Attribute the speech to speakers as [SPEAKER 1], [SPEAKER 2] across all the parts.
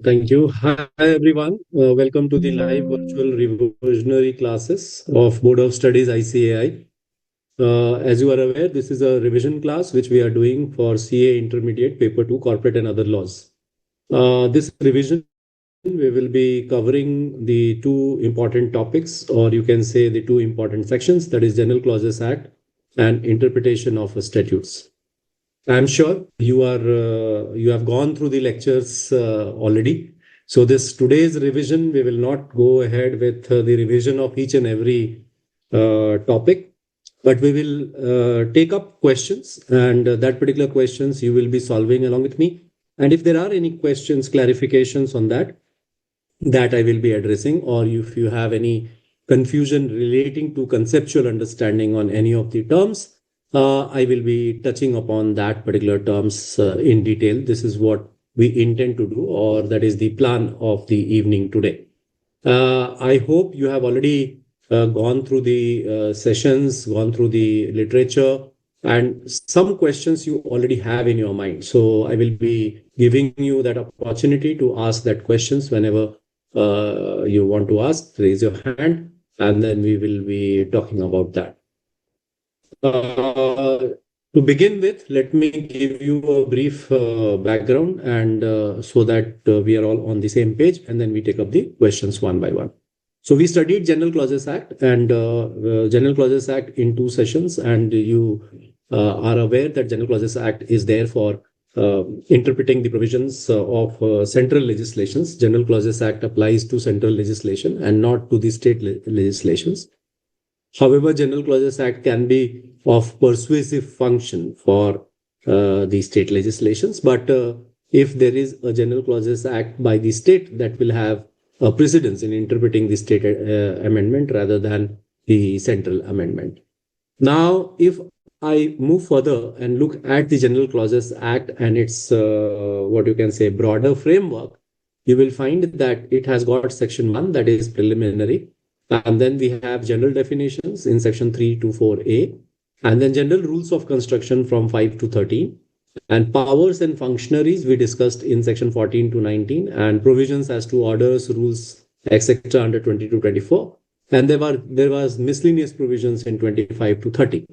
[SPEAKER 1] Thank you. Hi, everyone. Welcome to the live virtual revisionary classes of Board of Studies ICAI. As you are aware, this is a revision class which we are doing for CA Intermediate Paper 2 Corporate and Other Laws. This revision, we will be covering the two important topics, or you can say the two important sections, that is General Clauses Act and Interpretation of Statutes. I'm sure you have gone through the lectures already. So this today's revision, we will not go ahead with the revision of each and every topic, but we will take up questions, and that particular questions you will be solving along with me. And if there are any questions, clarifications on that I will be addressing, or if you have any confusion relating to conceptual understanding on any of the terms, I will be touching upon that particular terms in detail. This is what we intend to do, or that is the plan of the evening today. I hope you have already gone through the sessions, gone through the literature, and some questions you already have in your mind. So I will be giving you that opportunity to ask that questions whenever you want to ask. Raise your hand, and then we will be talking about that. To begin with, let me give you a brief background, and so that we are all on the same page, and then we take up the questions one by one. So we studied General Clauses Act and General Clauses Act in two sessions, and you are aware that General Clauses Act is there for interpreting the provisions of central legislations. General Clauses Act applies to central legislation and not to the state legislations. However, General Clauses Act can be of persuasive function for the state legislations, but if there is a General Clauses Act by the state, that will have a precedence in interpreting the state amendment rather than the central amendment. Now, if I move further and look at the General Clauses Act and its what you can say broader framework, you will find that it has got section 1, that is preliminary. And then we have general definitions in section 3 to 4A, and then general rules of construction from 5 to 13, and powers and functionaries we discussed in section 14 to 19, and provisions as to orders, rules, etc. under 20 to 24. And there was miscellaneous provisions in 25 to 30.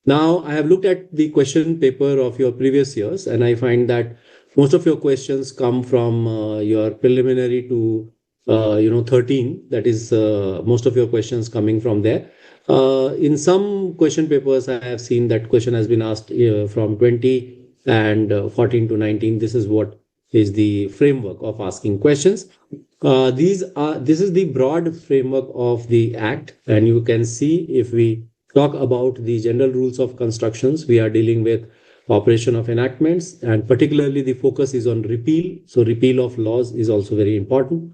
[SPEAKER 1] Now, I have looked at the question paper of your previous years, and I find that most of your questions come from your preliminary to 13. That is most of your questions coming from there. In some question papers, I have seen that question has been asked from 20 and 14 to 19. This is what is the framework of asking questions. This is the broad framework of the Act, and you can see if we talk about the general rules of constructions, we are dealing with operation of enactments, and particularly the focus is on repeal. So repeal of laws is also very important.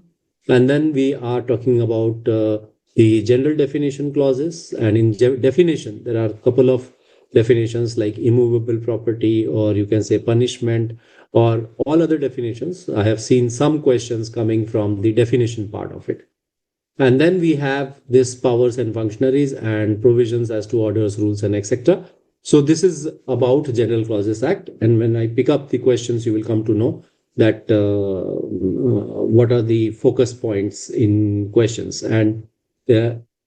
[SPEAKER 1] And then we are talking about the general definition clauses. And in definition, there are a couple of definitions like immovable property, or you can say punishment, or all other definitions. I have seen some questions coming from the definition part of it. And then we have this powers and functionaries and provisions as to orders, rules, and etc. So this is about General Clauses Act. And when I pick up the questions, you will come to know that what are the focus points in questions. And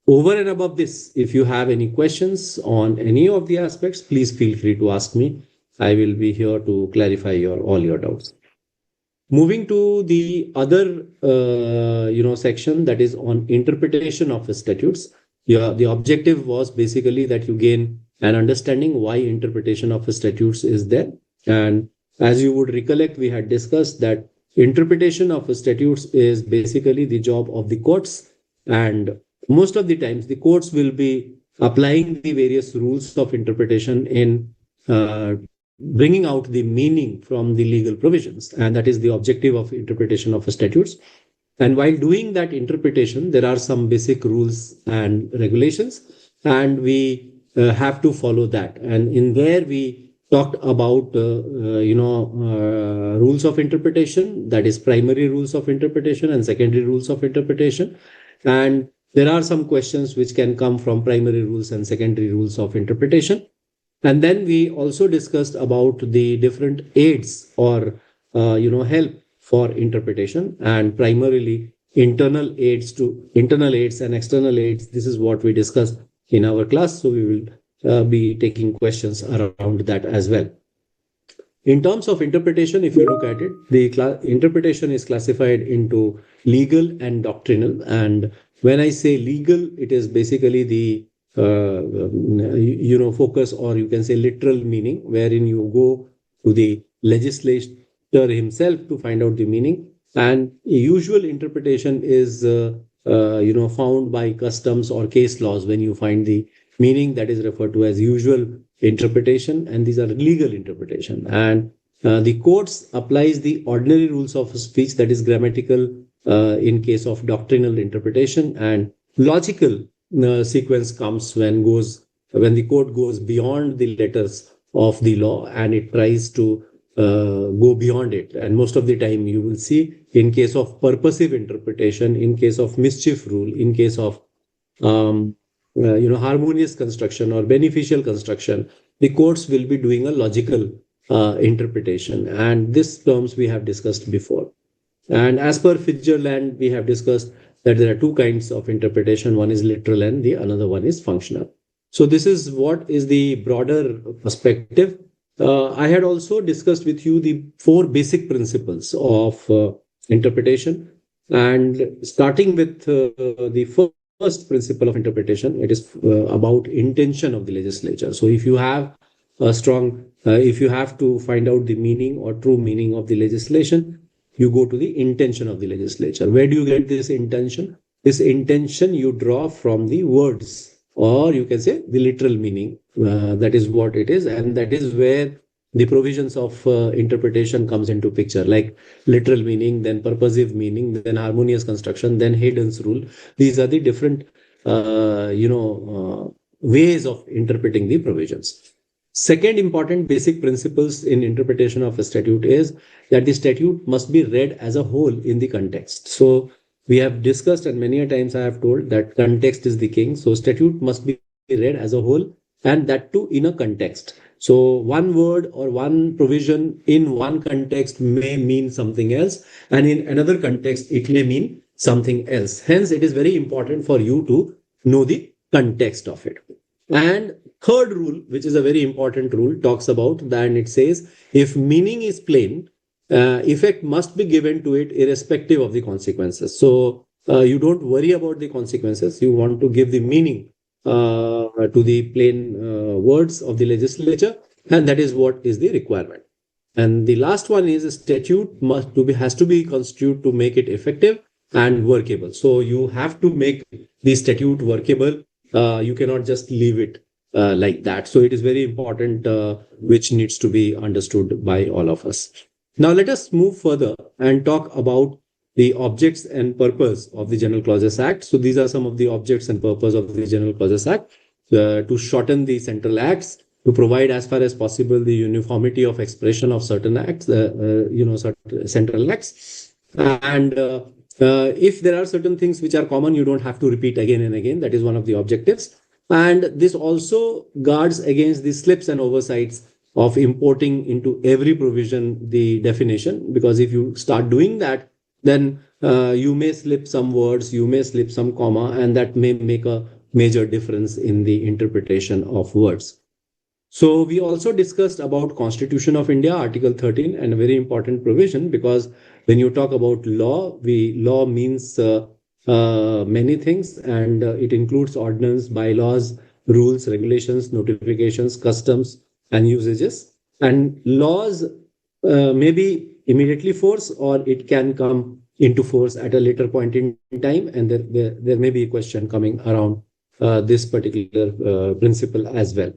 [SPEAKER 1] over and above this, if you have any questions on any of the aspects, please feel free to ask me. I will be here to clarify all your doubts. Moving to the other section, that is on interpretation of the statutes. Yeah, the objective was basically that you gain an understanding why interpretation of the statutes is there. And as you would recollect, we had discussed that interpretation of statutes is basically the job of the courts. And most of the times, the courts will be applying the various rules of interpretation in bringing out the meaning from the legal provisions. And that is the objective of interpretation of statutes. And while doing that interpretation, there are some basic rules and regulations, and we have to follow that. And in there, we talked about rules of interpretation, that is primary rules of interpretation and secondary rules of interpretation. And there are some questions which can come from primary rules and secondary rules of interpretation. And then we also discussed about the different aids or help for interpretation, and primarily internal aids and external aids. This is what we discussed in our class. So we will be taking questions around that as well. In terms of interpretation, if you look at it, the interpretation is classified into legal and doctrinal. And when I say legal, it is basically the focus, or you can say literal meaning, wherein you go to the legislator himself to find out the meaning. And usual interpretation is found by customs or case laws. When you find the meaning, that is referred to as usual interpretation, and these are legal interpretation. And the courts applies the ordinary rules of speech, that is grammatical, in case of doctrinal interpretation, and logical sequence comes when the court goes beyond the letters of the law and it tries to go beyond it. And most of the time you will see, in case of purposive interpretation, in case of mischief rule, in case of harmonious construction or beneficial construction, the courts will be doing a logical interpretation. And these terms we have discussed before. And as per Fitzgerald, we have discussed that there are two kinds of interpretation. One is literal and the another one is functional. So this is what is the broader perspective. I had also discussed with you the four basic principles of interpretation. And starting with the first principle of interpretation, it is about intention of the legislature. So if you have a strong, if you have to find out the meaning or true meaning of the legislation, you go to the intention of the legislature. Where do you get this intention? This intention you draw from the words, or you can say the literal meaning. That is what it is, and that is where the provisions of interpretation comes into picture, like literal meaning, then purposive meaning, then harmonious construction, then Hayden's rule. These are the different ways of interpreting the provisions. Second important basic principles in interpretation of a statute is that the statute must be read as a whole in the context. So we have discussed, and many a times I have told, that context is the king. So statute must be read as a whole, and that too in a context. So one word or one provision in one context may mean something else, and in another context it may mean something else. Hence, it is very important for you to know the context of it. And third rule, which is a very important rule, talks about that, and it says, if meaning is plain, effect must be given to it irrespective of the consequences. So you don't worry about the consequences. You want to give the meaning to the plain words of the legislature, and that is what is the requirement. And the last one is a statute has to be constituted to make it effective and workable. So you have to make the statute workable. You cannot just leave it like that. So it is very important, which needs to be understood by all of us. Now let us move further and talk about the objects and purpose of the General Clauses Act. So these are some of the objects and purpose of the General Clauses Act: to shorten the central acts, to provide as far as possible the uniformity of expression of certain acts, certain central acts. And if there are certain things which are common, you don't have to repeat again and again. That is one of the objectives. And this also guards against the slips and oversights of importing into every provision the definition, because if you start doing that, then you may slip some words, you may slip some comma, and that may make a major difference in the interpretation of words. So we also discussed about Constitution of India, Article 13, and a very important provision, because when you talk about law, law means many things, and it includes ordinance, bylaws, rules, regulations, notifications, customs, and usages. And laws may be immediately force, or it can come into force at a later point in time, and there may be a question coming around this particular principle as well.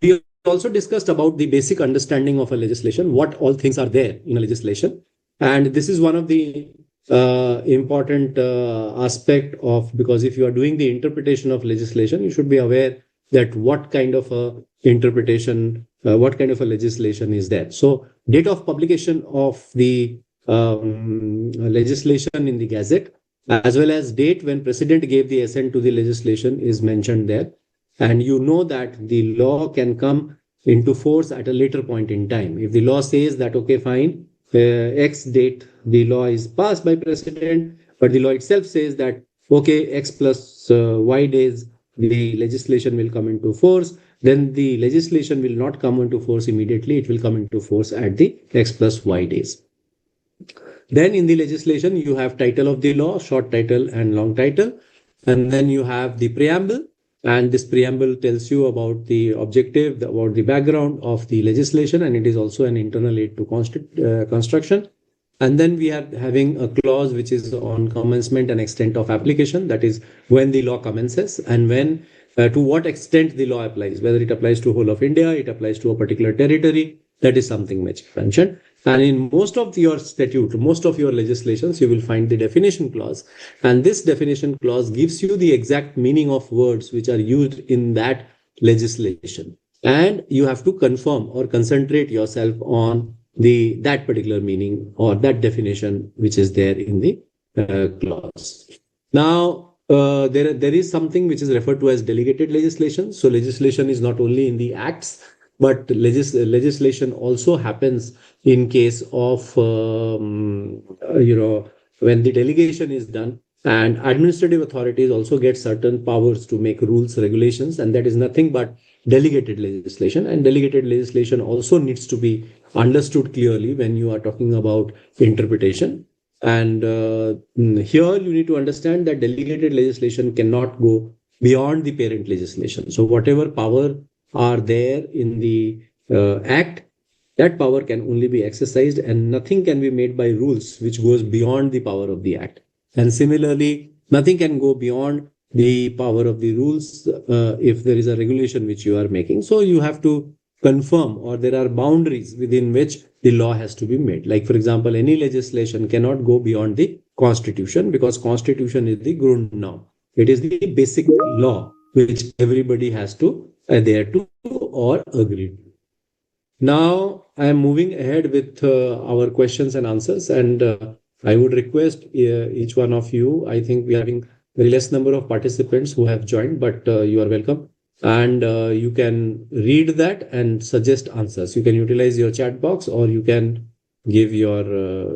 [SPEAKER 1] We also discussed about the basic understanding of a legislation, what all things are there in a legislation. And this is one of the important aspect of, because if you are doing the interpretation of legislation, you should be aware that what kind of a interpretation, what kind of a legislation is there. So date of publication of the legislation in the Gazette, as well as date when President gave the assent to the legislation, is mentioned there. And you know that the law can come into force at a later point in time. If the law says that, okay, fine, X date, the law is passed by president, but the law itself says that, okay, X plus Y days, the legislation will come into force. Then the legislation will not come into force immediately. It will come into force at the X plus Y days. Then in the legislation, you have title of the law, short title and long title. And then you have the preamble. And this preamble tells you about the objective, about the background of the legislation. And it is also an internal aid to construction. And then we are having a clause which is on commencement and extent of application. That is when the law commences and when, to what extent the law applies, whether it applies to whole of India, it applies to a particular territory. That is something which I mentioned. And in most of your statute, most of your legislations, you will find the definition clause. And this definition clause gives you the exact meaning of words which are used in that legislation. And you have to confirm or concentrate yourself on that particular meaning or that definition which is there in the clause. Now, there is something which is referred to as delegated legislation. So legislation is not only in the acts, but legislation also happens in case of, when the delegation is done, and administrative authorities also get certain powers to make rules, regulations, and that is nothing but delegated legislation. And delegated legislation also needs to be understood clearly when you are talking about interpretation. And here you need to understand that delegated legislation cannot go beyond the parent legislation. So whatever power are there in the act, that power can only be exercised and nothing can be made by rules which goes beyond the power of the act. And similarly, nothing can go beyond the power of the rules if there is a regulation which you are making. So you have to confirm, or there are boundaries within which the law has to be made. Like, for example, any legislation cannot go beyond the constitution, because constitution is the Grundnorm. It is the basic law which everybody has to adhere to or agree to. Now, I am moving ahead with our questions and answers, and I would request each one of you. I think we are having very less number of participants who have joined, but you are welcome. And you can read that and suggest answers. You can utilize your chat box, or you can give your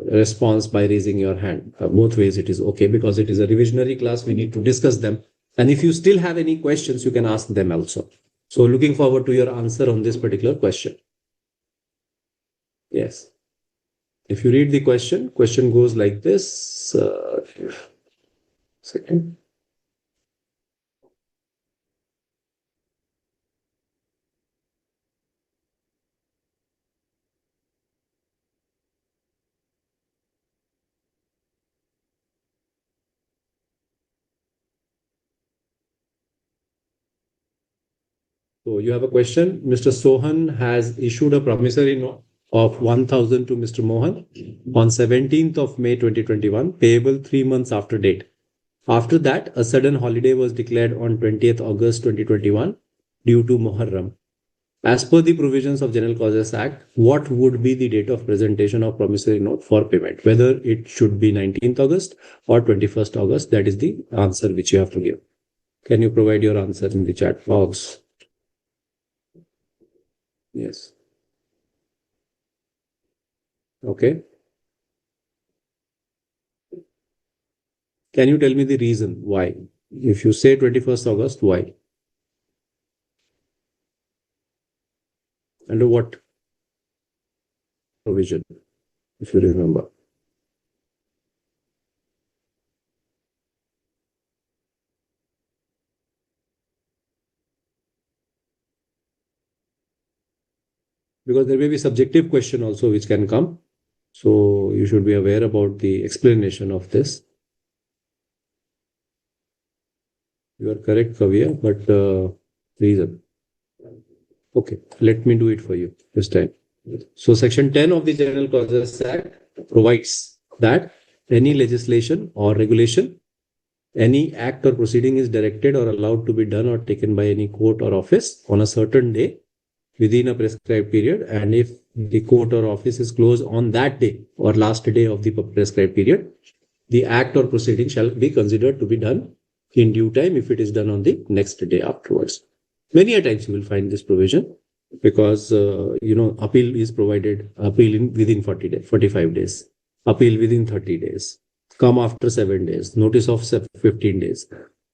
[SPEAKER 1] response by raising your hand. Both ways it is okay, because it is a revisionary class. We need to discuss them. And if you still have any questions, you can ask them also. So looking forward to your answer on this particular question. Yes. If you read the question goes like this. Second. So you have a question. Mr. Sohan has issued a promissory note of 1,000 to Mr. Mohan on 17th of May 2021, payable 3 months after date. After that, a sudden holiday was declared on 20th August 2021 due to Muharram. As per the provisions of General Clauses Act, what would be the date of presentation of promissory note for payment? Whether it should be 19th August or 21st August, that is the answer which you have to give. Can you provide your answer in the chat box? Yes. Okay. Can you tell me the reason why? If you say 21st August, why? Under what provision, if you remember? Because there may be subjective question also which can come. So you should be aware about the explanation of this. You are correct, Kavya, but reason. Okay, let me do it for you this time. So Section 10 of the General Clauses Act provides that any legislation or regulation, any act or proceeding is directed or allowed to be done or taken by any court or office on a certain day within a prescribed period. And if the court or office is closed on that day or last day of the prescribed period, the act or proceeding shall be considered to be done in due time if it is done on the next day afterwards. Many a times you will find this provision. because appeal is provided, appeal within 40 days, 45 days, appeal within 30 days, come after 7 days, notice of 15 days.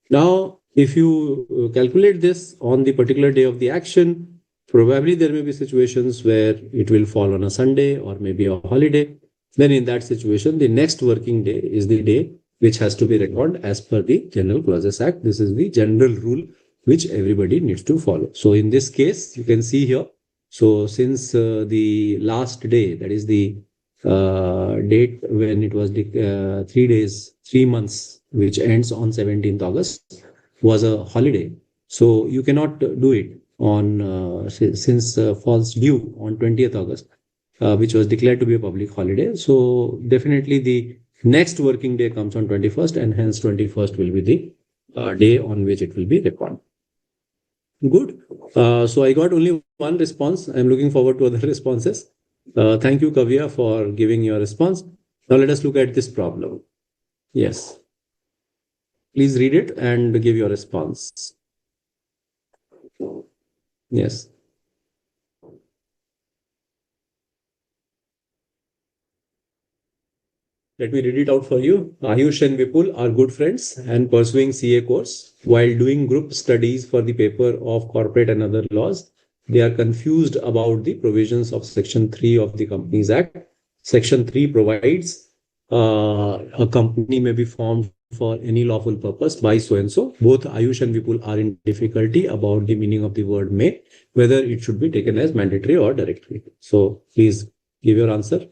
[SPEAKER 1] Now if you calculate this on the particular day of the action, probably there may be situations where it will fall on a Sunday or maybe a holiday. Then in that situation, the next working day is the day which has to be reckoned as per the General Clauses Act. This is the general rule which everybody needs to follow. So in this case, you can see here. So since the last day, that is the date when it was 3 days, 3 months, which ends on 17th August, was a holiday. So you cannot do it on since falls due on 20th August, which was declared to be a public holiday. So definitely the next working day comes on 21st, and hence 21st will be the day on which it will be recorded. Good. So I got only one response. I'm looking forward to other responses. Thank you, Kavya, for giving your response. Now let us look at this problem. Yes. Please read it and give your response. Yes. Let me read it out for you. Ayush and Vipul are good friends and pursuing CA course. While doing group studies for the paper of corporate and other laws, they are confused about the provisions of Section 3 of the Companies Act. Section 3 provides a company may be formed for any lawful purpose by so and so. Both Ayush and Vipul are in difficulty about the meaning of the word may, whether it should be taken as mandatory or directory. So please give your answer.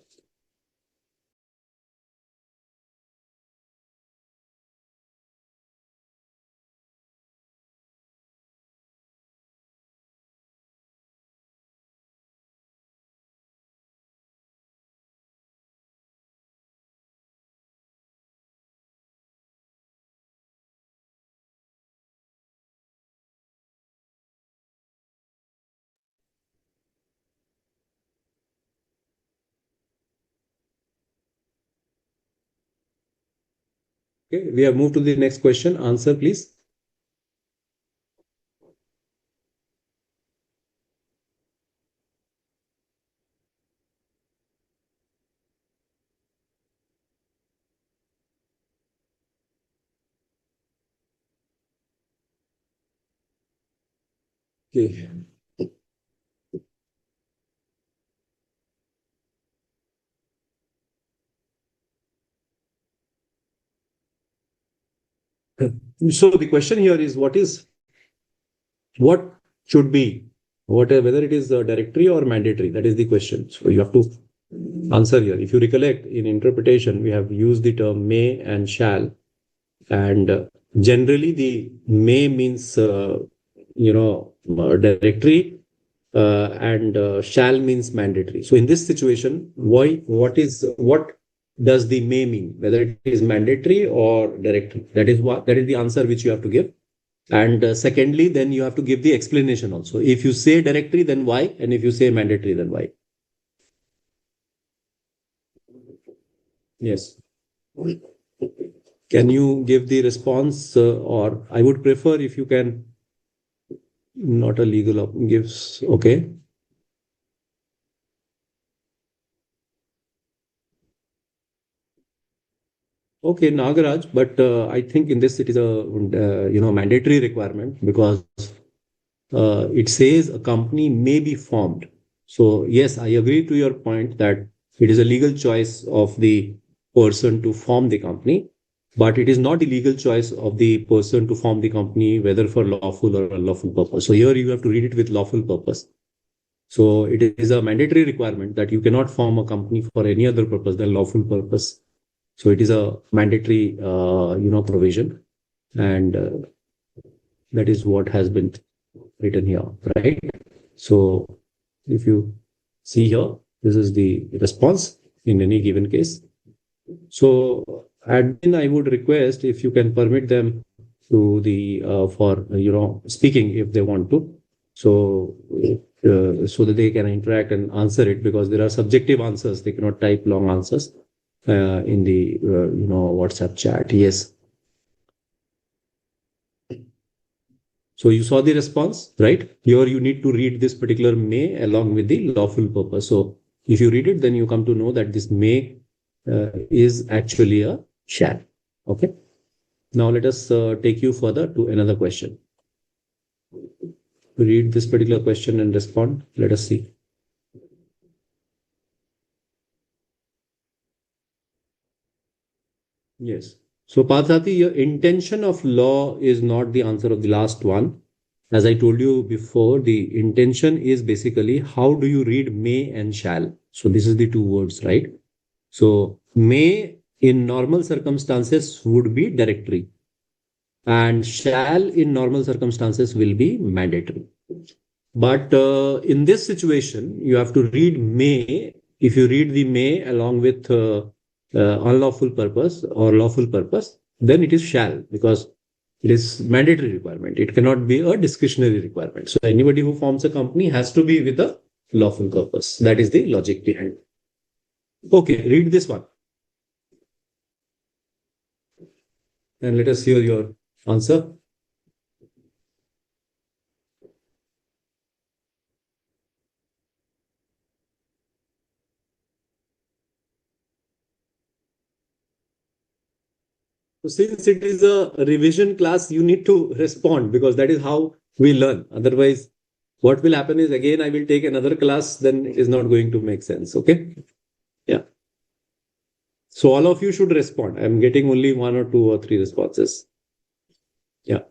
[SPEAKER 1] Okay, we have moved to the next question. Answer, please. Okay. So the question here is what should be whether it is a directory or mandatory. That is the question. So you have to answer here. If you recollect, in interpretation, we have used the term may and shall, and generally the may means directory, and shall means mandatory. So in this situation, what does the may mean? Whether it is mandatory or directory? That is the answer which you have to give. And secondly, then you have to give the explanation also. If you say directory, then why? And if you say mandatory, then why? Yes. Can you give the response, or I would prefer if you can, not a legal gives, okay. Okay, Nagaraj, but I think in this it is a mandatory requirement because it says a company may be formed. So yes, I agree to your point that it is a legal choice of the person to form the company, but it is not a legal choice of the person to form the company, whether for lawful or unlawful purpose. So here you have to read it with lawful purpose. So it is a mandatory requirement that you cannot form a company for any other purpose than lawful purpose. So it is a mandatory, provision, and that is what has been written here, right? So if you see here, this is the response in any given case. So admin, I would request if you can permit them to the for speaking if they want to, so so that they can interact and answer it, because there are subjective answers. They cannot type long answers in the WhatsApp chat. Yes. So you saw the response, right? Here you need to read this particular may along with the lawful purpose. So if you read it, then you come to know that this may is actually a shall. Okay. Now let us take you further to another question. Read this particular question and respond. Let us see. Yes. So Pathati, your intention of law is not the answer of the last one. As I told you before, the intention is basically how do you read may and shall. So this is the two words, right? So may in normal circumstances would be directory and shall in normal circumstances will be mandatory. But in this situation, you have to read may. If you read the may along with unlawful purpose or lawful purpose, then it is shall because it is mandatory requirement. It cannot be a discretionary requirement. So anybody who forms a company has to be with a lawful purpose. That is the logic behind. Okay, read this one and let us hear your answer. So since it is a revision class, you need to respond because that is how we learn. Otherwise, what will happen is again, I will take another class, then it is not going to make sense. Okay. Yeah. So all of you should respond. I'm getting only one or two or three responses. Yeah.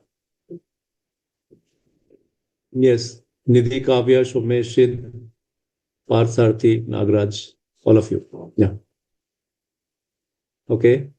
[SPEAKER 1] Yes. Nidhi, Kavya, Shomesh, Sid, Partharthi, Nagraj, all of you. Yeah. Okay.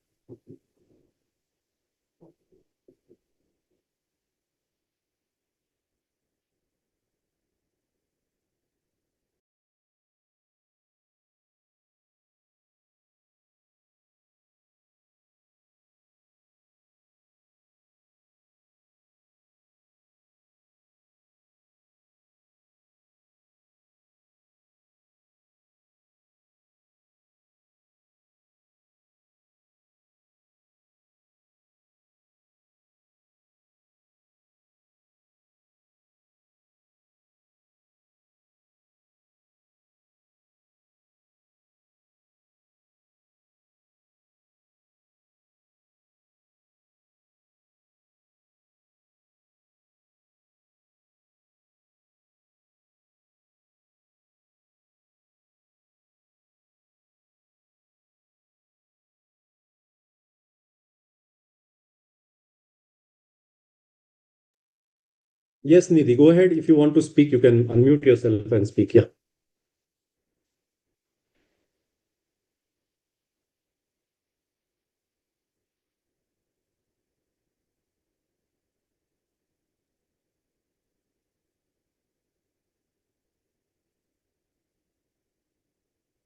[SPEAKER 1] Yes, Nidhi, go ahead. If you want to speak, you can unmute yourself and speak. Yeah.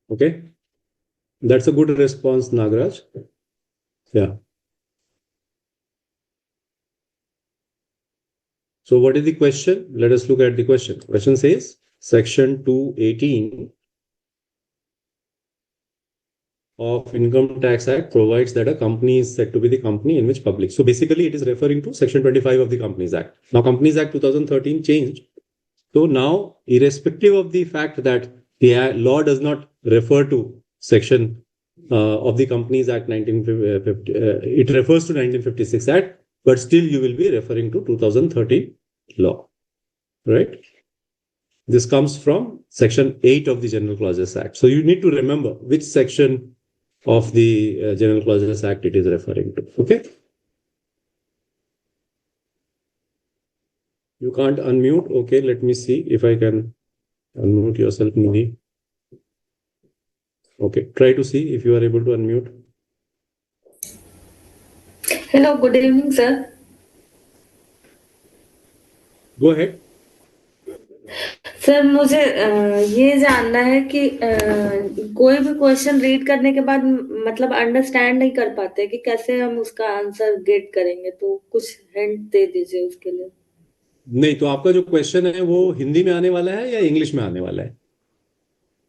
[SPEAKER 1] Okay. That's a good response, Nagraj. Yeah. So what is the question? Let us look at the question. Question says section 218 of Income Tax Act provides that a company is said to be the company in which public. So basically it is referring to section 25 of the Companies Act. Now Companies Act 2013 changed. So now irrespective of the fact that the law does not refer to section of the Companies Act 1950, it refers to 1956 Act, but still you will be referring to 2013 law, right? This comes from section 8 of the General Clauses Act. So you need to remember which section of the General Clauses Act it is referring to. Okay. You can't unmute. Okay, let me see if I can unmute yourself, Nidhi. Okay, try to see if you are able to unmute.
[SPEAKER 2] Hello, good evening, sir.
[SPEAKER 1] Go ahead.
[SPEAKER 2] Sir मुझे ये जानना है कि कोई भी question read करने के बाद मतलब अंडरस्टैंड नहीं कर पाते कि कैसे हम उसका आंसर गेट करेंगे, तो कुछ हिंट दे दीजिए उसके लिए।
[SPEAKER 1] नहीं, तो आपका जो क्वेश्चन है वो हिंदी में आने वाला है या इंग्लिश में आने वाला है?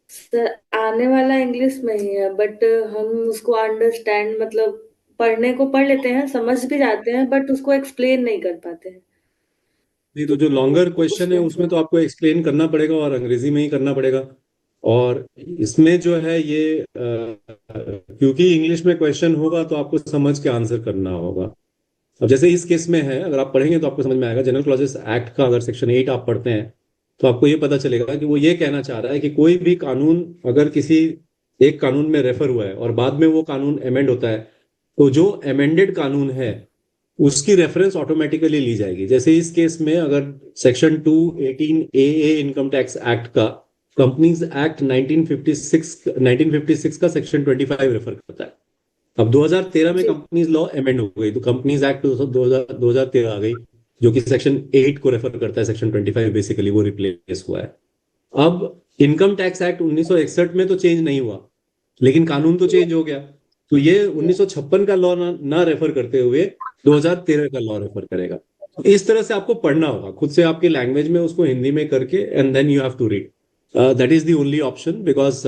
[SPEAKER 2] सर आने वाला इंग्लिश में ही है, बट हम उसको अंडरस्टैंड मतलब पढ़ने को पढ़ लेते हैं, समझ भी जाते हैं, बट उसको एक्सप्लेन नहीं कर पाते हैं।
[SPEAKER 1] नहीं तो जो लॉन्गर क्वेश्चन है उसमें तो आपको एक्सप्लेन करना पड़ेगा और अंग्रेजी में ही करना पड़ेगा। और इसमें जो है ये क्योंकि इंग्लिश में क्वेश्चन होगा तो आपको समझ के आंसर करना होगा। अब जैसे इस केस में है, अगर आप पढ़ेंगे तो आपको समझ में आएगा। जनरल क्लॉजेस एक्ट का अगर सेक्शन 8 आप पढ़ते हैं तो आपको ये पता चलेगा कि वो ये कहना चाह रहा है कि कोई भी कानून अगर किसी एक कानून में रेफर हुआ है और बाद में वो कानून अमेंड होता है, तो जो अमेंडेड कानून है उसकी रेफरेंस ऑटोमेटिकली ली जाएगी। जैसे इस केस में अगर सेक्शन 218 ए इनकम टैक्स एक्ट का कंपनीज एक्ट 1956 का सेक्शन 25 रेफर करता है। अब 2013 में
[SPEAKER 2] जी।
[SPEAKER 1] कंपनीज लॉ अमेंड हो गई तो कंपनीज एक्ट 2013 आ गई, जो कि सेक्शन 8 को रेफर करता है। सेक्शन 25 बेसिकली वो रिप्लेस हुआ है। अब इनकम टैक्स एक्ट 1961 में तो चेंज नहीं हुआ, लेकिन कानून तो चेंज हो गया। तो ये 1956 का लॉ ना रेफर करते हुए 2013 का लॉ रेफर करेगा। तो इस तरह से आपको पढ़ना होगा खुद से आपकी लैंग्वेज में, उसको हिंदी में करके, and then you have to read. That is the only option, because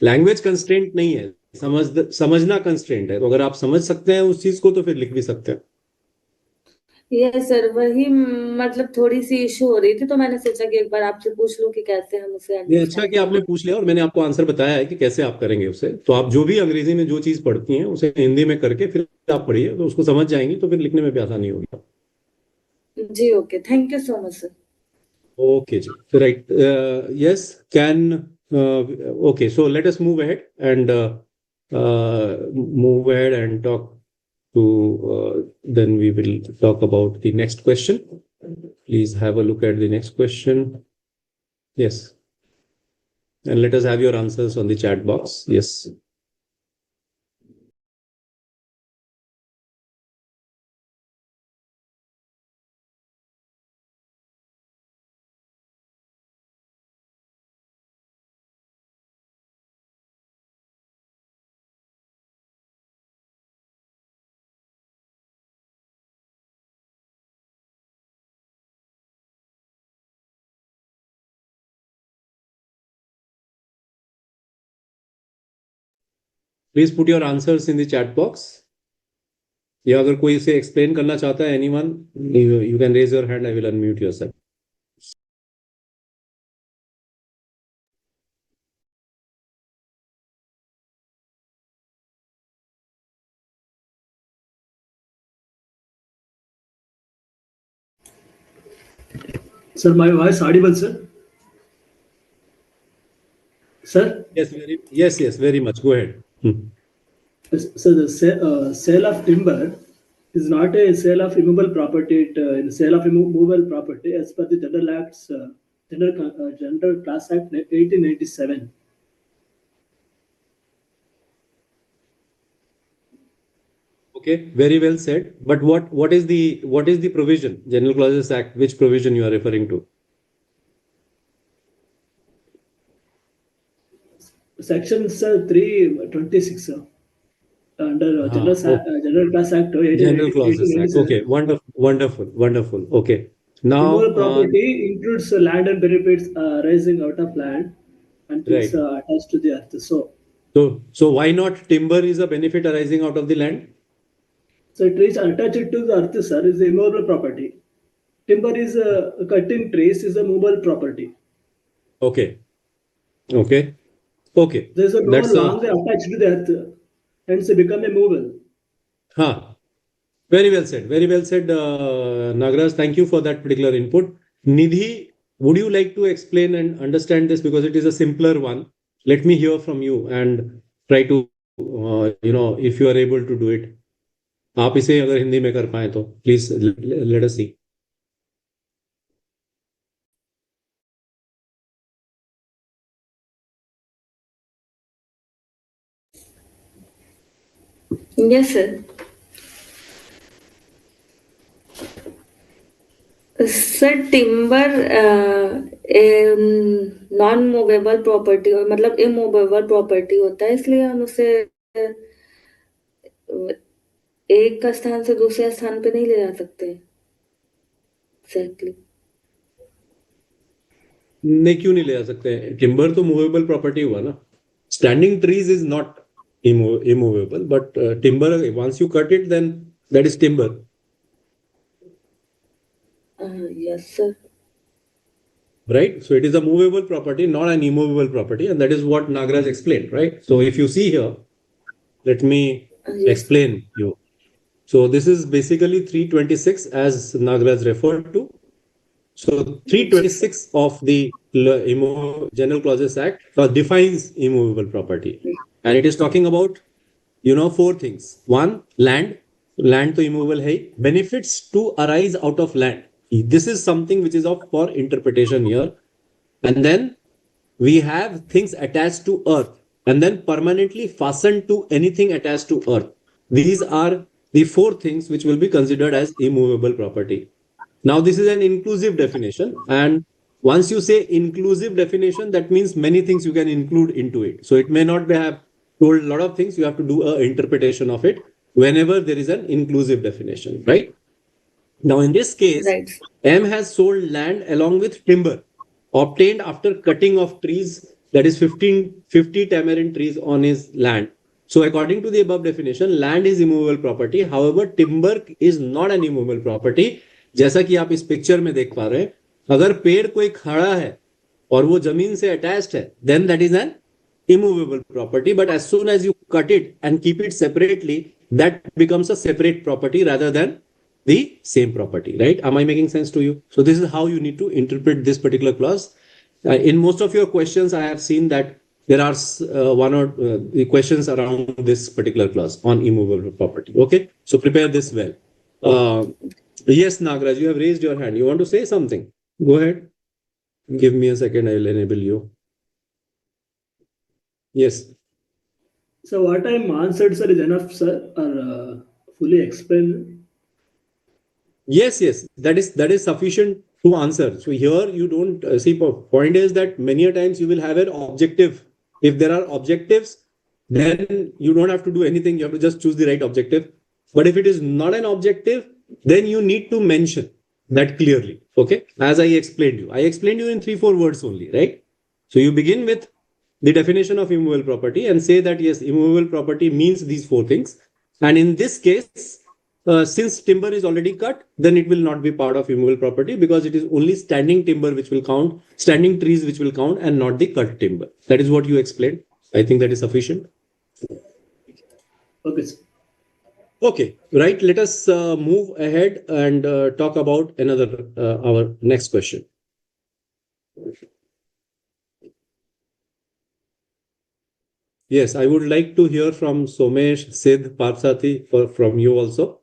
[SPEAKER 1] language constraint नहीं है, समझना कंस्ट्रेंट है। तो अगर आप समझ सकते हैं उस चीज को तो फिर लिख भी सकते हैं।
[SPEAKER 2] यस सर, वही मतलब थोड़ी सी इशू हो रही थी तो मैंने सोचा कि एक बार आपसे पूछ लूं कि कैसे हम उसे
[SPEAKER 1] ये अच्छा
[SPEAKER 2] अंडरस्टैंड
[SPEAKER 1] कि आपने
[SPEAKER 2] करें।
[SPEAKER 1] पूछ लिया और मैंने आपको आंसर बताया है कि कैसे आप करेंगे उसे। तो आप जो भी अंग्रेजी में जो चीज पढ़ती हैं उसे हिंदी में करके फिर आप पढ़िए, तो उसको समझ जाएंगी, तो फिर लिखने में भी आसानी होगी।
[SPEAKER 2] जी okay, thank you so much sir.
[SPEAKER 1] Okay जी, right, yes, can, okay, so let us move ahead and talk to then we will talk about the next question. Please have a look at the next question. Yes, and let us have your answers on the chat box. Yes. Please put your answers in the chat box. या अगर कोई इसे explain करना चाहता है, anyone, you can raise your hand, I will unmute yourself.
[SPEAKER 3] Sir, my voice audible, sir? Sir?
[SPEAKER 1] Yes, very much. Go ahead.
[SPEAKER 3] So the sale of timber is not a sale of immovable property. In sale of immovable property, as per the General Acts, General Class Act 1897.
[SPEAKER 1] Okay, very well said. But what is the provision? General Clauses Act, which provision you are referring to?
[SPEAKER 3] Section 326, sir. Under General Class Act
[SPEAKER 1] General Clauses Act.
[SPEAKER 3] 1897.
[SPEAKER 1] Okay, wonderful. Okay, now
[SPEAKER 3] Immovable property includes land and benefits arising out of land and things
[SPEAKER 1] right.
[SPEAKER 3] attached to the earth.
[SPEAKER 1] So why not timber is a benefit arising out of the land?
[SPEAKER 3] So trees attached to the earth, sir, is a immovable property. Timber is cutting trees is a movable property.
[SPEAKER 1] Okay.
[SPEAKER 3] There is no
[SPEAKER 1] That's
[SPEAKER 3] longer attached to the earth, hence it become a movable.
[SPEAKER 1] huh. Very well said. Nagaraj. Thank you for that particular input. Nidhi, would you like to explain and understand this, because it is a simpler one? Let me hear from you and try to, if you are able to do it. आप इसे अगर हिंदी में कर पाए तो please let us see.
[SPEAKER 2] Yes sir. Sir timber non movable property, मतलब immovable property होता है, इसलिए हम उसे एक का स्थान से दूसरे स्थान पे नहीं ले जा सकते। एग्जैक्टली।
[SPEAKER 1] नहीं, क्यों नहीं ले जा सकते? टिम्बर तो मूवेबल प्रॉपर्टी हुआ ना। Standing trees is not immovable, but timber, once you cut it, then that is timber.
[SPEAKER 2] Yes, sir.
[SPEAKER 1] Right? So it is a movable property, not an immovable property. And that is what Nagaraj explained, right? So if you see here, let me
[SPEAKER 2] Yes.
[SPEAKER 1] explain you. So this is basically 326 as Nagaraj referred to. So 326 of the General Clauses Act defines immovable property. And it is talking about, four things. One, land. Land to immovable hai. Benefits to arise out of land. This is something which is of for interpretation here. And then we have things attached to earth and then permanently fastened to anything attached to earth. These are the four things which will be considered as immovable property. Now, this is an inclusive definition. And once you say inclusive definition, that means many things you can include into it. So it may not be have told a lot of things. You have to do an interpretation of it whenever there is an inclusive definition, right? Now, in this case,
[SPEAKER 2] Right.
[SPEAKER 1] M has sold land along with timber obtained after cutting of trees, that is 50 tamarind trees on his land. So, according to the above definition, land is immovable property. However, timber is not an immovable property. जैसा कि आप इस picture में देख पा रहे हैं, अगर पेड़ कोई खड़ा है और वो जमीन से अटैच्ड है, then that is an immovable property. But as soon as you cut it and keep it separately, that becomes a separate property rather than the same property, right? Am I making sense to you? So this is how you need to interpret this particular clause. In most of your questions, I have seen that there are one or the questions around this particular clause on immovable property. Okay, so prepare this well. Yes, Nagraj, you have raised your hand. You want to say something? Go ahead. Give me a second. I will enable you. Yes.
[SPEAKER 3] So what I answered, sir, is enough, sir, or fully explained?
[SPEAKER 1] Yes, that is sufficient to answer. So here you don't see. Point is that many a times you will have an objective. If there are objectives, then you don't have to do anything. You have to just choose the right objective. But if it is not an objective, then you need to mention that clearly. Okay, as I explained you in 3-4 words only, right? So you begin with the definition of immovable property and say that yes, immovable property means these four things. And in this case, since timber is already cut, then it will not be part of immovable property because it is only standing timber which will count, standing trees which will count, and not the cut timber. That is what you explained. I think that is sufficient.
[SPEAKER 3] Okay, sir.
[SPEAKER 1] Okay, right. Let us move ahead and talk about another our next question. Yes, I would like to hear from Somesh, Sid, Parvati from you also.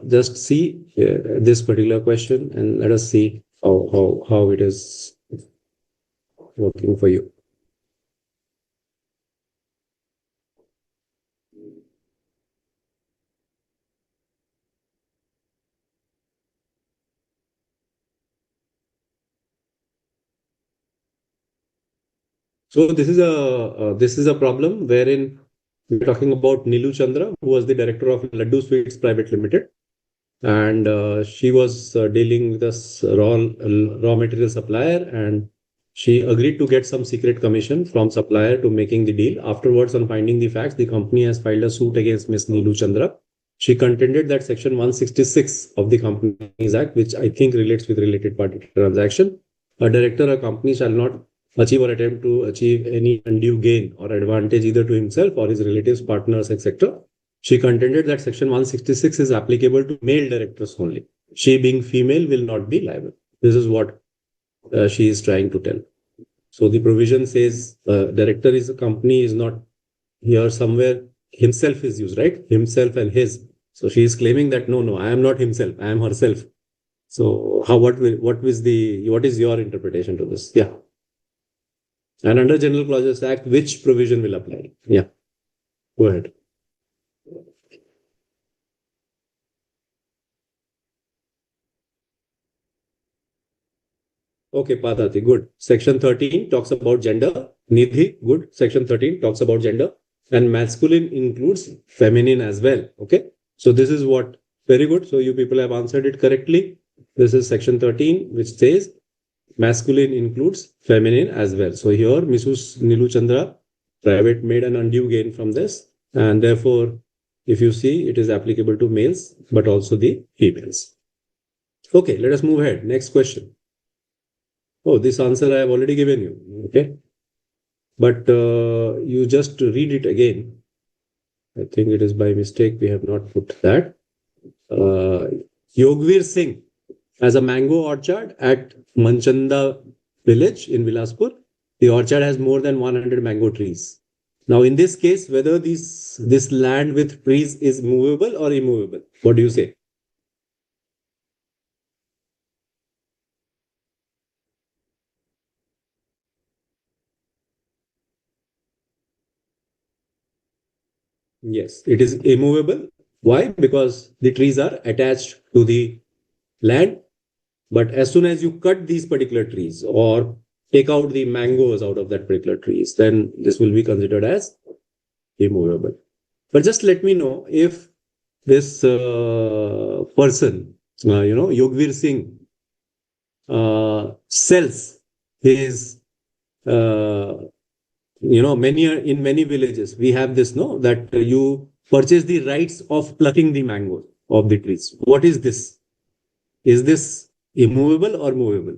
[SPEAKER 1] Just see this particular question and let us see how it is working for you. So this is a problem wherein we're talking about Nilu Chandra, who was the director of Laddu Sweets Private Limited, and she was dealing with this raw material supplier, and she agreed to get some secret commission from supplier to making the deal. Afterwards, on finding the facts, the company has filed a suit against Ms. Nilu Chandra. She contended that Section 166 of the Companies Act, which I think relates with related party transaction, a director or company shall not achieve or attempt to achieve any undue gain or advantage either to himself or his relatives, partners, etc. She contended that Section 166 is applicable to male directors only. She, being female, will not be liable. This is what she is trying to tell. So the provision says director is a company is not here somewhere. Himself is used, right? Himself and his. So she is claiming that no, I am not himself. I am herself. So what is your interpretation to this? Yeah. And under General Clauses Act, which provision will apply? Yeah. Go ahead. Okay, Padati, good. Section 13 talks about gender. Nidhi, good. Section 13 talks about gender. And masculine includes feminine as well. Okay. So this is what, very good. So you people have answered it correctly. This is section 13, which says masculine includes feminine as well. So here, Mrs. Nilu Chandra, private made an undue gain from this. And therefore, if you see, it is applicable to males, but also the females. Okay, let us move ahead. Next question. Oh, this answer I have already given you. Okay. But you just read it again. I think it is by mistake. We have not put that. Yogvir Singh has a mango orchard at Manchanda village in Bilaspur. The orchard has more than 100 mango trees. Now, in this case, whether this land with trees is movable or immovable, what do you say? Yes, it is immovable. Why? Because the trees are attached to the land. But as soon as you cut these particular trees or take out the mangoes out of that particular trees, then this will be considered as immovable. But just let me know if this person, Yogvir Singh, sells his, in many villages, we have this, no, that you purchase the rights of plucking the mango of the trees. What is this? Is this immovable or movable?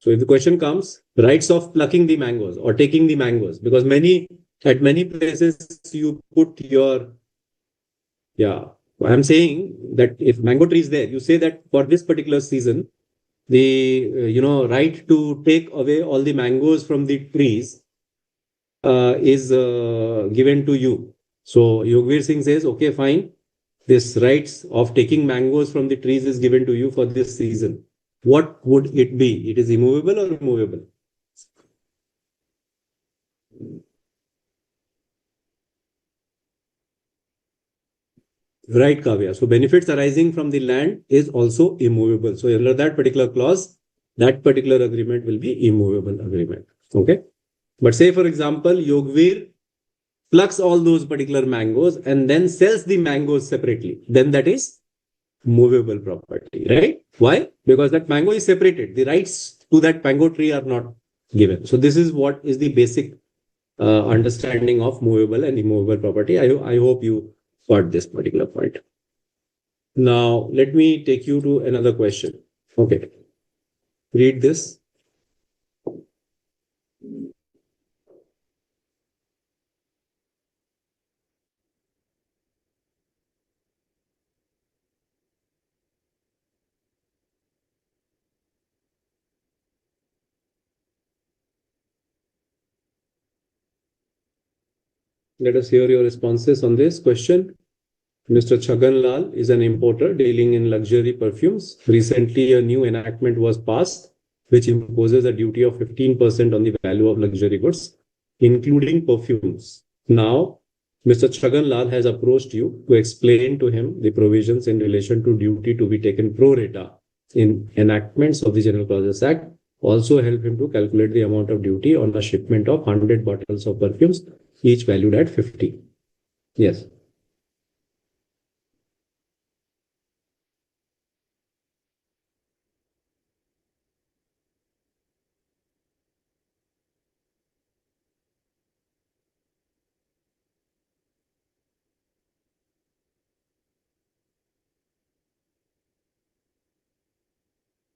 [SPEAKER 1] So if the question comes, rights of plucking the mangoes or taking the mangoes, because at many places you put your, yeah, I'm saying that if mango tree is there, you say that for this particular season, the right to take away all the mangoes from the trees is given to you. So Yogvir Singh says, okay, fine, this rights of taking mangoes from the trees is given to you for this season. What would it be? It is immovable or movable? Right, Kavya. So benefits arising from the land is also immovable. So under that particular clause, that particular agreement will be immovable agreement. Okay. But say, for example, Yogvir plucks all those particular mangoes and then sells the mangoes separately. Then that is movable property, right? Why? Because that mango is separated. The rights to that mango tree are not given. So this is what is the basic understanding of movable and immovable property. I hope you got this particular point. Now, let me take you to another question. Okay. Read this. Let us hear your responses on this question. Mr. Chhagan Lal is an importer dealing in luxury perfumes. Recently, a new enactment was passed which imposes a duty of 15% on the value of luxury goods, including perfumes. Now, Mr. Chhagan Lal has approached you to explain to him the provisions in relation to duty to be taken pro rata in enactments of the General Clauses Act. Also help him to calculate the amount of duty on a shipment of 100 bottles of perfumes, each valued at 50. Yes.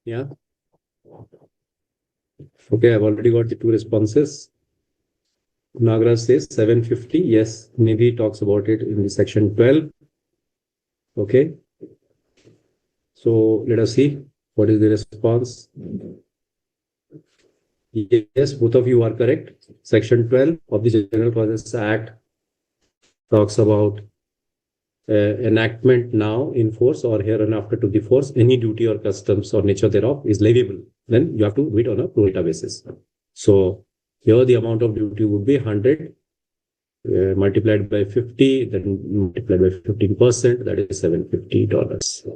[SPEAKER 1] Yeah. Okay, I've already got the two responses. Nagraj says 750. Yes, Nidhi talks about it in the section 12. Okay. So let us see what is the response. Yes, both of you are correct. Section 12 of the General Clauses Act talks about enactment now in force or hereinafter to the force, any duty or customs or nature thereof is leviable. Then you have to do it on a pro rata basis. So here the amount of duty would be 100 multiplied by 50, then multiplied by 15%, that is $750.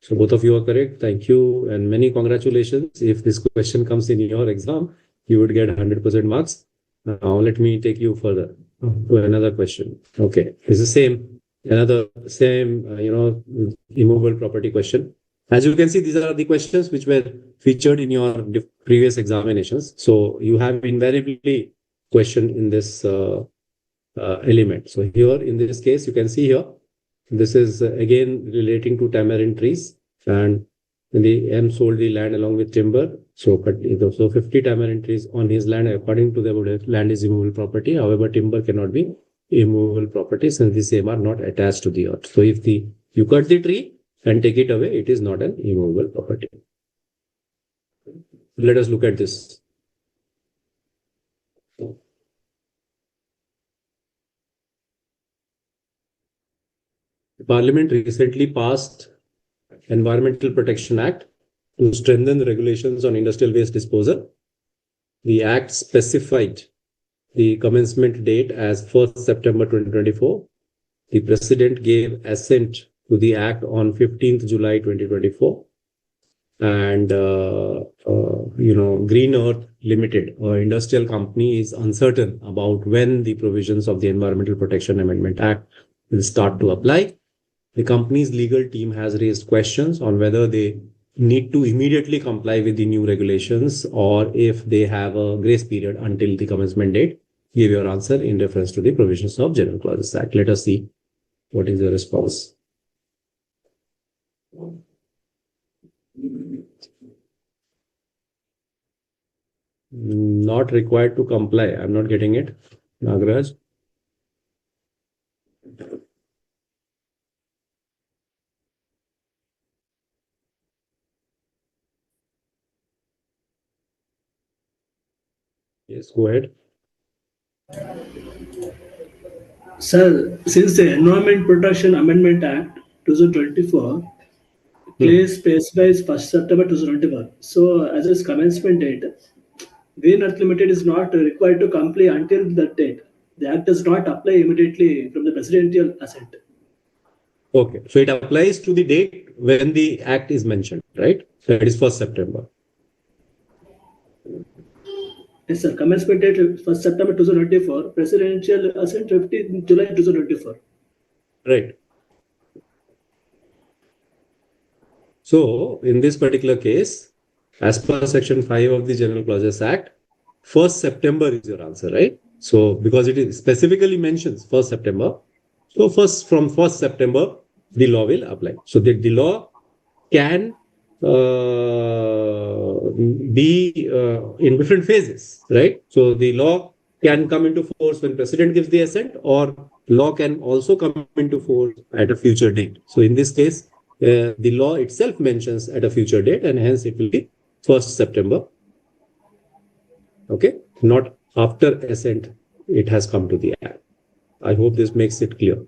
[SPEAKER 1] So both of you are correct. Thank you and many congratulations. If this question comes in your exam, you would get 100% marks. Now let me take you further to another question. Okay, it's the same, immovable property question. As you can see, these are the questions which were featured in your previous examinations. So you have invariably question in this element. So here in this case, you can see here, this is again relating to tamarind trees, and the M sold the land along with timber. So 50 tamarind trees on his land, according to the land is immovable property. However, timber cannot be immovable property since the same are not attached to the earth. So if you cut the tree and take it away, it is not an immovable property. Let us look at this. Parliament recently passed Environmental Protection Act to strengthen the regulations on industrial waste disposal. The Act specified the commencement date as 1st September 2024. The President gave assent to the Act on 15th July 2024. And, Green Earth Limited, an industrial company, is uncertain about when the provisions of the Environmental Protection Amendment Act will start to apply. The company's legal team has raised questions on whether they need to immediately comply with the new regulations or if they have a grace period until the commencement date. Give your answer in reference to the provisions of General Clauses Act. Let us see what is the response. Not required to comply. I'm not getting it. Nagraj. Yes, go ahead.
[SPEAKER 3] Sir, since the Environment Protection Amendment Act 2024 clearly specifies 1st September 2024, so as its commencement date, Green Earth Limited is not required to comply until that date. The Act does not apply immediately from the presidential assent.
[SPEAKER 1] Okay, so it applies to the date when the Act is mentioned, right? That is 1st September.
[SPEAKER 3] Yes, sir. Commencement date 1st September 2024, presidential assent 15 July 2024.
[SPEAKER 1] Right. So in this particular case, as per Section 5 of the General Clauses Act, 1st September is your answer, right? So because it is specifically mentions 1st September, so from 1st September, the law will apply. So the law can be in different phases, right? So the law can come into force when president gives the assent, or law can also come into force at a future date. So in this case, the law itself mentions at a future date, and hence it will be 1st September. Okay, not after assent it has come to the act. I hope this makes it clear.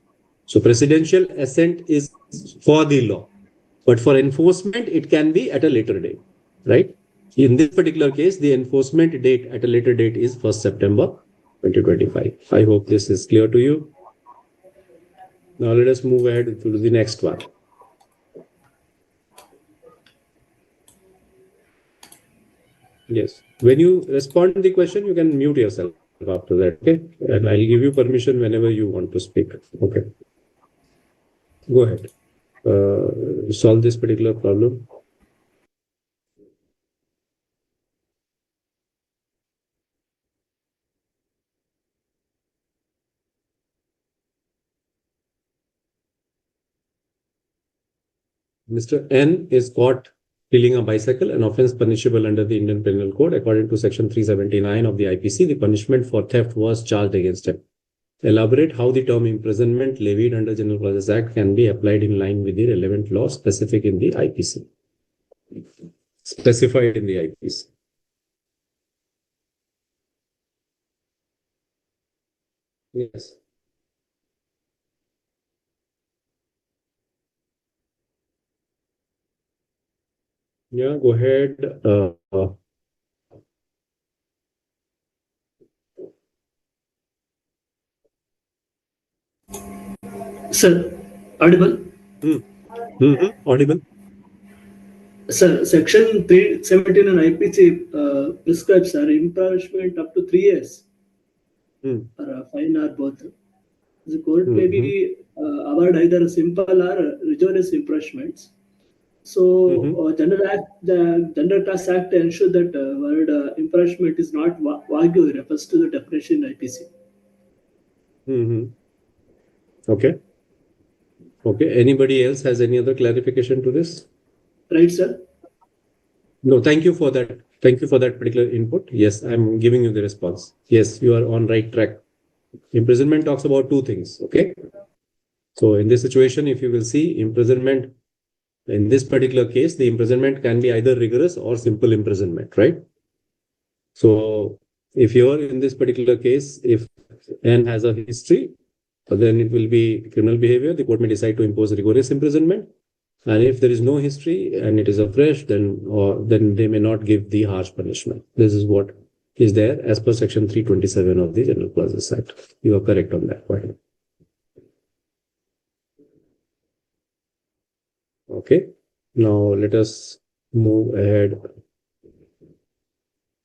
[SPEAKER 1] So presidential assent is for the law, but for enforcement, it can be at a later date, right? In this particular case, the enforcement date at a later date is 1st September 2025. I hope this is clear to you. Now let us move ahead to the next one. Yes. When you respond to the question, you can mute yourself after that, okay? And I'll give you permission whenever you want to speak. Okay. Go ahead. Solve this particular problem. Mr. N is caught stealing a bicycle, an offense punishable under the Indian Penal Code. According to Section 379 of the IPC, the punishment for theft was charged against him. Elaborate how the term imprisonment levied under General Clauses Act can be applied in line with the relevant law specific in the IPC. Specified in the IPC. Yes. Yeah, go ahead.
[SPEAKER 3] Sir, audible?
[SPEAKER 1] Audible.
[SPEAKER 3] Sir, Section 317 in IPC prescribes imprisonment up to 3 years or a fine or both. The court may be award either simple or rigorous imprisonments. So, the Gender Class Act ensures that word impeachment is not vague, refers to the definition in IPC.
[SPEAKER 1] Okay. Okay. Anybody else has any other clarification to this?
[SPEAKER 3] Right, sir?
[SPEAKER 1] No, thank you for that. Thank you for that particular input. Yes, I'm giving you the response. Yes, you are on right track. Imprisonment talks about two things. Okay. So in this situation, if you will see imprisonment, in this particular case, the imprisonment can be either rigorous or simple imprisonment, right? So if you're in this particular case, if N has a history, then it will be criminal behavior. The court may decide to impose rigorous imprisonment. And if there is no history and it is afresh, then they may not give the harsh punishment. This is what is there as per section 327 of the General Clauses Act. You are correct on that point. Okay. Now let us move ahead.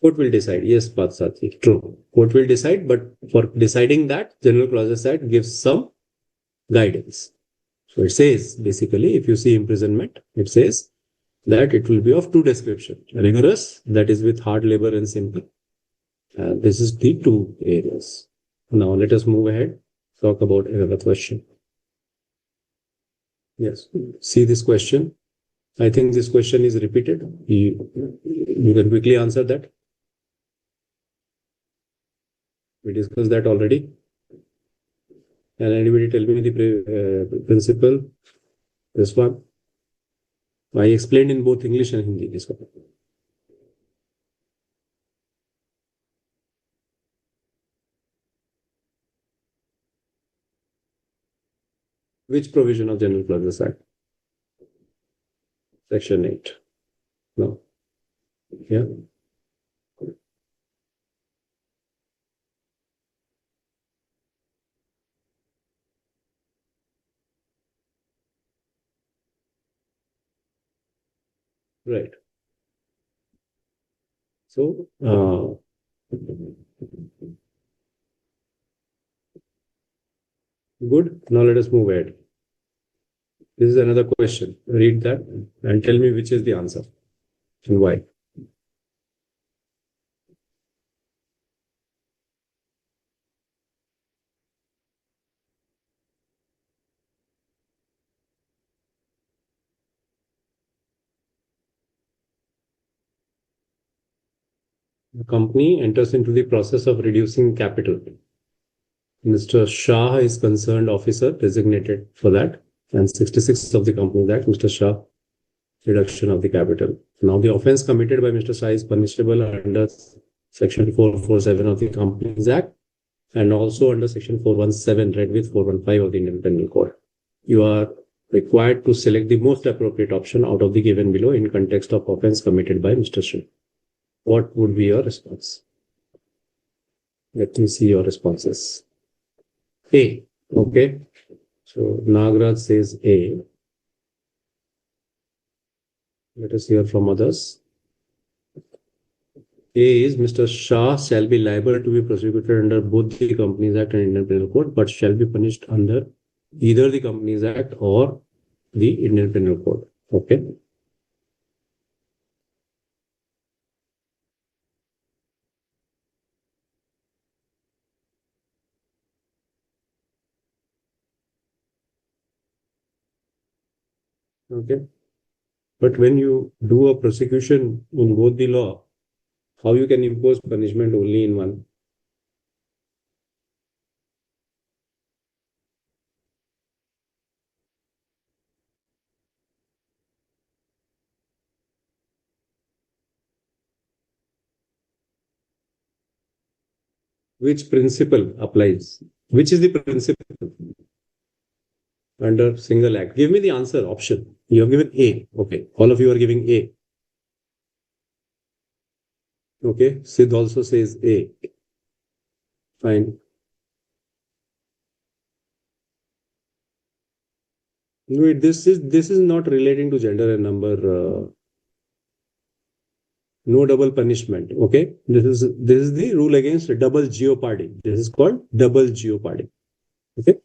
[SPEAKER 1] Court will decide. Yes, Pathsathi. True. Court will decide, but for deciding that, General Clauses Act gives some guidance. So it says, basically, if you see imprisonment, it says that it will be of two description. Rigorous, that is with hard labor, and simple. This is the two areas. Now let us move ahead, talk about another question. Yes, see this question. I think this question is repeated. You can quickly answer that. We discussed that already. Can anybody tell me the principle? This one. I explained in both English and Hindi. This one. Which provision of General Clauses Act? Section 8. No. Yeah. Right. So, good. Now let us move ahead. This is another question. Read that and tell me which is the answer and why. The company enters into the process of reducing capital. Mr. Shah is concerned officer designated for that, and 66 of the Companies Act, Mr. Shah, reduction of the capital. Now, the offense committed by Mr. Shah is punishable under Section 447 of the Companies Act and also under Section 417, read with 415 of the Indian Penal Code. You are required to select the most appropriate option out of the given below in context of offense committed by Mr. Shah. What would be your response? Let me see your responses. A. Okay. So Nagraj says A. Let us hear from others. A is Mr. Shah shall be liable to be prosecuted under both the Companies Act and Indian Penal Code, but shall be punished under either the Companies Act or the Indian Penal Code. Okay. Okay. But when you do a prosecution in both the law, how you can impose punishment only in one? Which principle applies? Which is the principle under single act? Give me the answer option. You have given A. Okay. All of you are giving A. Okay. Sid also says A. Fine. Wait, this is not relating to gender and number. No double punishment. Okay. This is the rule against double jeopardy. This is called double jeopardy. Okay.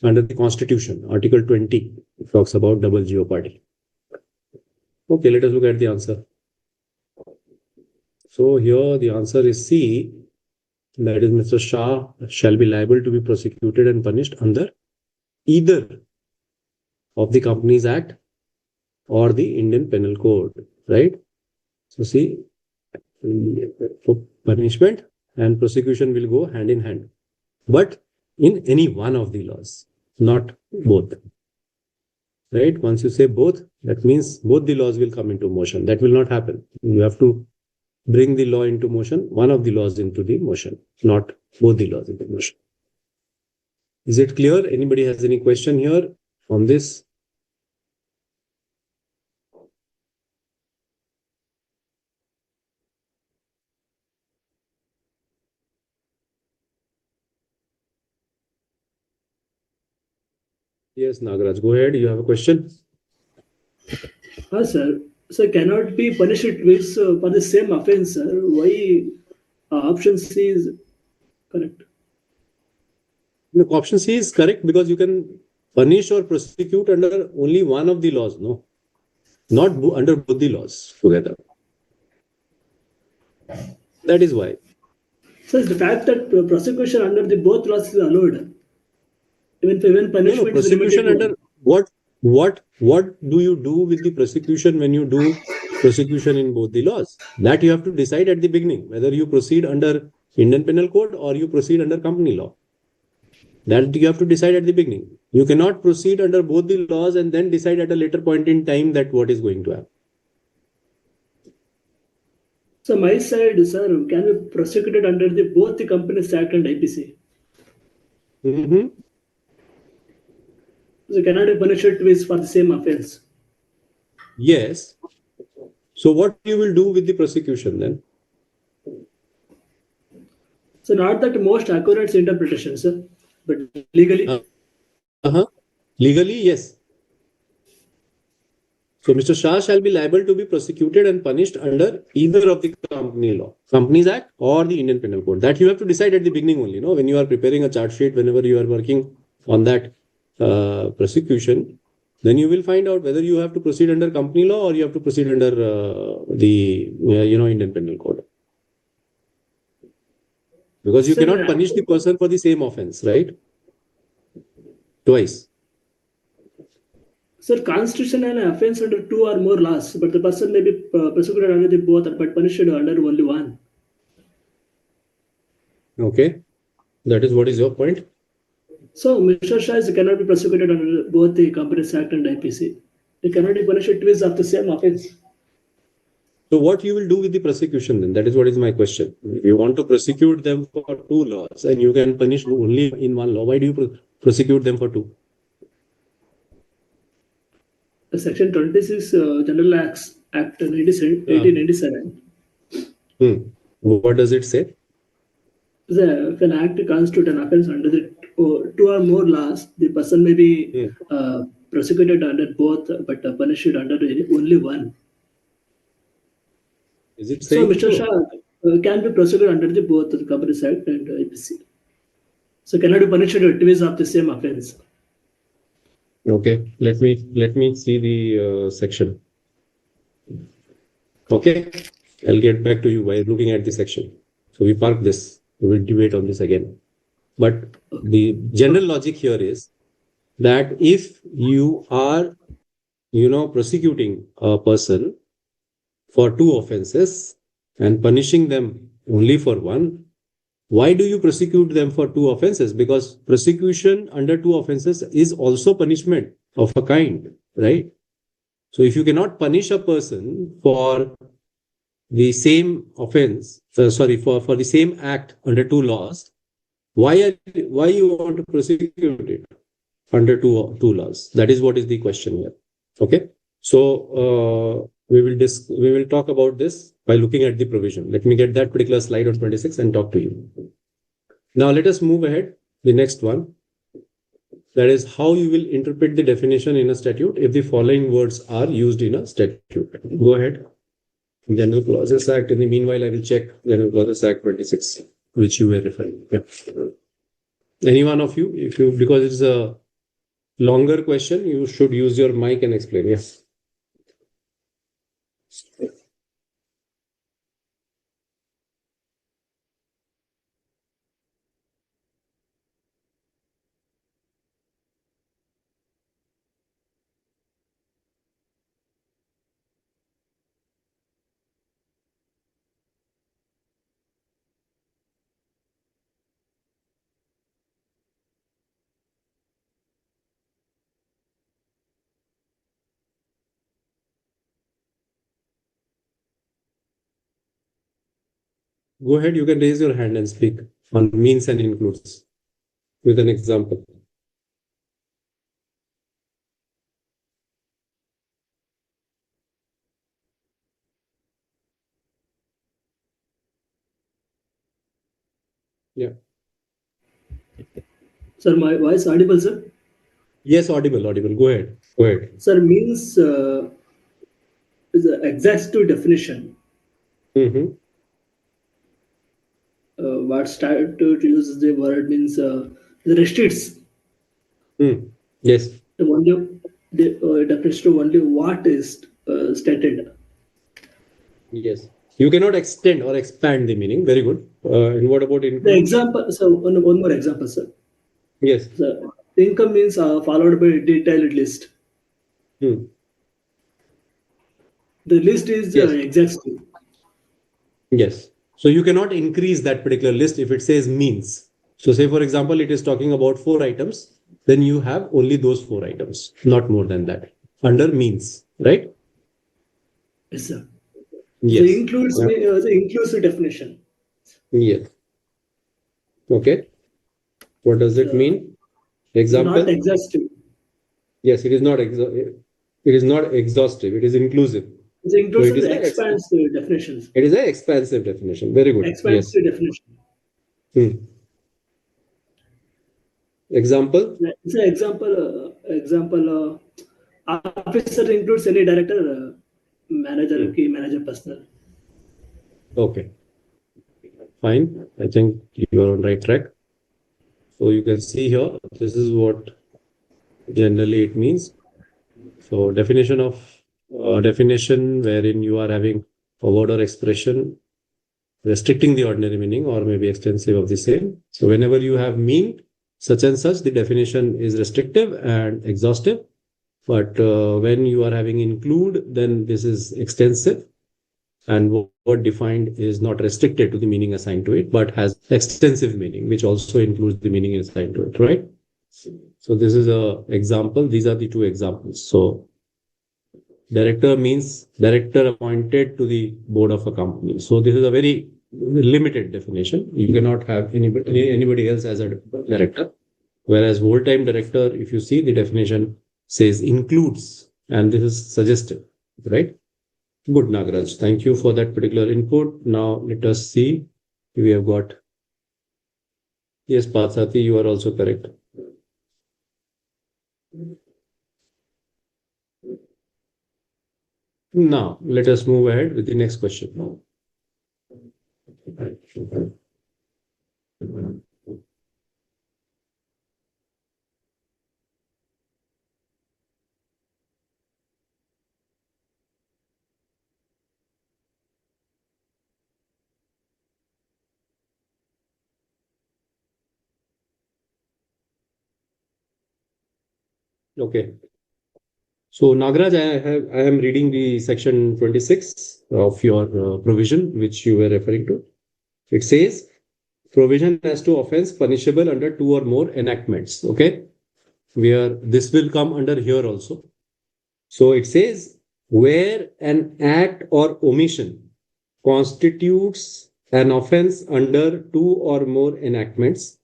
[SPEAKER 1] Under the Constitution, Article 20 talks about double jeopardy. Okay, let us look at the answer. So here the answer is C. That is, Mr. Shah shall be liable to be prosecuted and punished under either of the Companies Act or the Indian Penal Code, right? So see, punishment and prosecution will go hand in hand, but in any one of the laws, not both. Right? Once you say both, that means both the laws will come into motion. That will not happen. You have to bring the law into motion, one of the laws into the motion, not both the laws into motion. Is it clear? Anybody has any question here on this? Yes, Nagaraj, go ahead. You have a question?
[SPEAKER 3] Sir. Sir, cannot be punished with for the same offense, sir. Why option C is correct?
[SPEAKER 1] The option C is correct because you can punish or prosecute under only one of the laws, no? Not under both the laws together. That is why.
[SPEAKER 3] So the fact that prosecution under the both laws is allowed, even punishment is limited
[SPEAKER 1] Prosecution
[SPEAKER 3] to
[SPEAKER 1] under what do you do with the prosecution when you do prosecution in both the laws? That you have to decide at the beginning, whether you proceed under Indian Penal Code or you proceed under company law. That you have to decide at the beginning. You cannot proceed under both the laws and then decide at a later point in time that what is going to happen.
[SPEAKER 3] So my side, sir, can be prosecuted under both the Companies Act and IPC. So cannot be punished with for the same offense.
[SPEAKER 1] Yes. So what you will do with the prosecution then?
[SPEAKER 3] So not that most accurate interpretation, sir, but legally.
[SPEAKER 1] Legally, yes. So Mr. Shah shall be liable to be prosecuted and punished under either of the company law, Companies Act or the Indian Penal Code. That you have to decide at the beginning only, when you are preparing a chart sheet, whenever you are working on that prosecution, then you will find out whether you have to proceed under company law or you have to proceed under the Indian Penal Code. Because you cannot punish the person for the same offense, right? Twice.
[SPEAKER 3] Sir, constitution and offense under two or more laws, but the person may be prosecuted under the both, but punished under only one.
[SPEAKER 1] Okay, that is what is your point.
[SPEAKER 3] So Mr. Shah cannot be prosecuted under both the Companies Act and IPC. They cannot be punished twice of the same offense.
[SPEAKER 1] So what you will do with the prosecution then? That is what is my question. If you want to prosecute them for two laws and you can punish only in one law, why do you prosecute them for two?
[SPEAKER 3] Section 26 General Acts Act 1897.
[SPEAKER 1] What does it say?
[SPEAKER 3] If an act constitutes an offense under the two or more laws, the person may be prosecuted under both, but punished under only one.
[SPEAKER 1] Is it
[SPEAKER 3] so
[SPEAKER 1] saying
[SPEAKER 3] Mr. Shah can be prosecuted under the both the Companies Act and IPC. So cannot be punished twice of the same offense.
[SPEAKER 1] Okay, let me see the section. Okay, I'll get back to you by looking at the section. So we park this. We will debate on this again. But the general logic here is that if you are, prosecuting a person for two offenses and punishing them only for one, why do you prosecute them for two offenses? Because prosecution under two offenses is also punishment of a kind, right? So if you cannot punish a person for the same offense, for the same act under two laws, why you want to prosecute it under two laws? That is what is the question here. Okay, so we will talk about this by looking at the provision. Let me get that particular slide on 26 and talk to you. Now let us move ahead. The next one, that is how you will interpret the definition in a statute if the following words are used in a statute. Go ahead. General Clauses Act. In the meanwhile, I will check General Clauses Act 26, which you were referring. Yeah. Any one of you, because it's a longer question, you should use your mic and explain. Yes. Go ahead, you can raise your hand and speak on means and includes with an example. Yeah.
[SPEAKER 3] Sir, my voice audible, sir?
[SPEAKER 1] Yes, audible, audible. Go ahead. Go ahead.
[SPEAKER 3] Sir, means is an exhaustive definition.
[SPEAKER 1] Mm-hmm.
[SPEAKER 3] What started to use the word means restricts
[SPEAKER 1] Mm. Yes.
[SPEAKER 3] the only the definition of only what is stated.
[SPEAKER 1] Yes. You cannot extend or expand the meaning. Very good. And what about
[SPEAKER 3] The
[SPEAKER 1] include?
[SPEAKER 3] example, so one more example, sir.
[SPEAKER 1] Yes.
[SPEAKER 3] So income means followed by a detailed list.
[SPEAKER 1] Hmm.
[SPEAKER 3] The list is
[SPEAKER 1] Yes.
[SPEAKER 3] exhaustive.
[SPEAKER 1] Yes. So you cannot increase that particular list if it says means. So say for example, it is talking about 4 items, then you have only those 4 items, not more than that under means, right?
[SPEAKER 3] Yes, sir.
[SPEAKER 1] Yes. Yeah.
[SPEAKER 3] The inclusive definition.
[SPEAKER 1] Yes. Okay. What does it
[SPEAKER 3] So
[SPEAKER 1] mean?
[SPEAKER 3] it's not
[SPEAKER 1] Example?
[SPEAKER 3] exhaustive.
[SPEAKER 1] Yes, it is not it is not exhaustive. It is inclusive.
[SPEAKER 3] It
[SPEAKER 1] So
[SPEAKER 3] includes
[SPEAKER 1] it is
[SPEAKER 3] the expansive definitions.
[SPEAKER 1] it is a expansive definition. Very good. Yes.
[SPEAKER 3] Expansive definition.
[SPEAKER 1] Hmm. Example?
[SPEAKER 3] It's an example. Officer includes any director, manager,
[SPEAKER 1] Hmm.
[SPEAKER 3] key manager, personal.
[SPEAKER 1] Okay. Fine. I think you are on right track. So you can see here, this is what generally it means. So definition wherein you are having a word or expression restricting the ordinary meaning or maybe extensive of the same. So whenever you have mean such and such, the definition is restrictive and exhaustive. But when you are having include, then this is extensive. And word defined is not restricted to the meaning assigned to it, but has extensive meaning, which also includes the meaning assigned to it, right? So this is a example. These are the two examples. So director means director appointed to the board of a company. So this is a very limited definition. You cannot have anybody else as a director. Whereas whole-time director, if you see the definition says includes, and this is suggestive, right? Good, Nagaraj. Thank you for that particular input. Now let us see. We have got, yes, Pathati, you are also correct. Now let us move ahead with the next question. Okay. So Nagaraj, I am reading the section 26 of your provision, which you were referring to. It says provision as to offense punishable under 2 or more enactments. Okay. Where this will come under here also. So it says where an act or omission constitutes an offense under 2 or more enactments,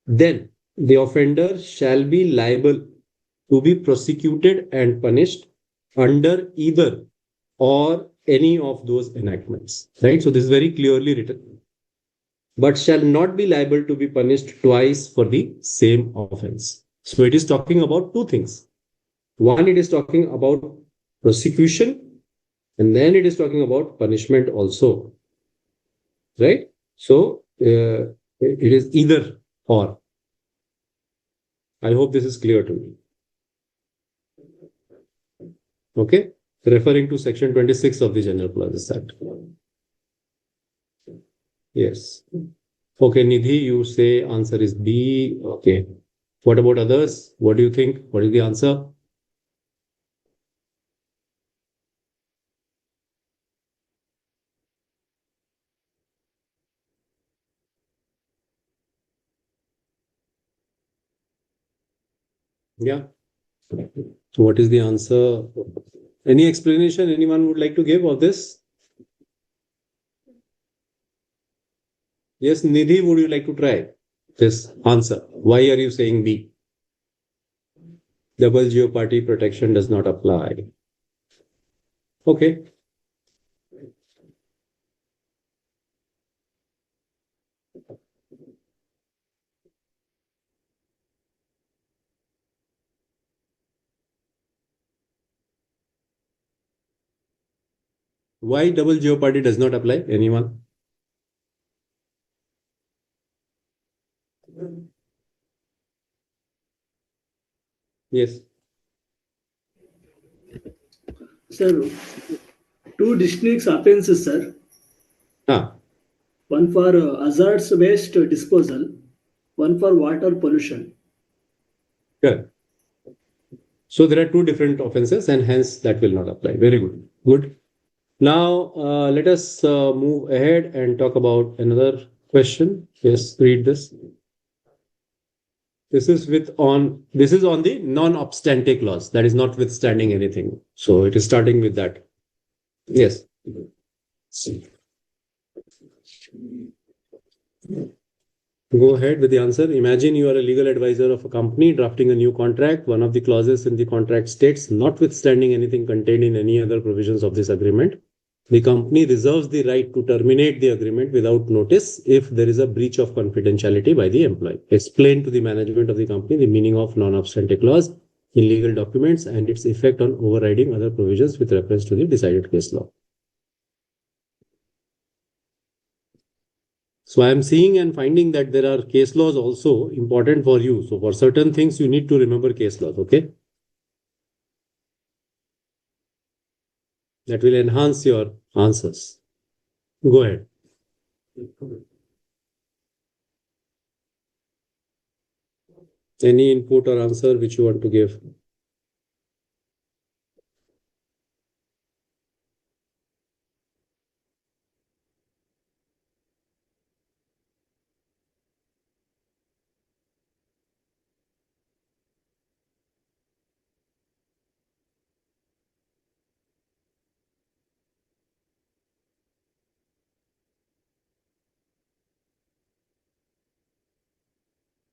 [SPEAKER 1] then the offender shall be liable to be prosecuted and punished under either or any of those enactments. Right? So this is very clearly written. But shall not be liable to be punished twice for the same offense. So it is talking about two things. One, it is talking about prosecution, and then it is talking about punishment also. Right? So it is either or. I hope this is clear to me. Okay. Referring to section 26 of the General Clauses Act. Yes. Okay, Nidhi, you say answer is B. Okay. What about others? What do you think? What is the answer? Yeah. What is the answer? Any explanation anyone would like to give of this? Yes, Nidhi, would you like to try this answer? Why are you saying B? Double jeopardy protection does not apply. Okay. Why double jeopardy does not apply? Anyone? Yes.
[SPEAKER 3] Sir, two distinct offenses, sir.
[SPEAKER 1] Ah,
[SPEAKER 3] One for hazardous waste disposal, one for water pollution.
[SPEAKER 1] yeah. So there are two different offenses and hence that will not apply. Very good. Good. Now let us move ahead and talk about another question. Yes, read this. This is on the non-obstante clause, that is notwithstanding anything. So it is starting with that. Yes. Go ahead with the answer. Imagine you are a legal advisor of a company drafting a new contract. One of the clauses in the contract states, notwithstanding anything contained in any other provisions of this agreement, the company reserves the right to terminate the agreement without notice if there is a breach of confidentiality by the employee. Explain to the management of the company the meaning of non-obstante clause in legal documents and its effect on overriding other provisions with reference to the decided case law. So I am seeing and finding that there are case laws also important for you. So for certain things, you need to remember case laws, okay? That will enhance your answers. Go ahead. Any input or answer which you want to give?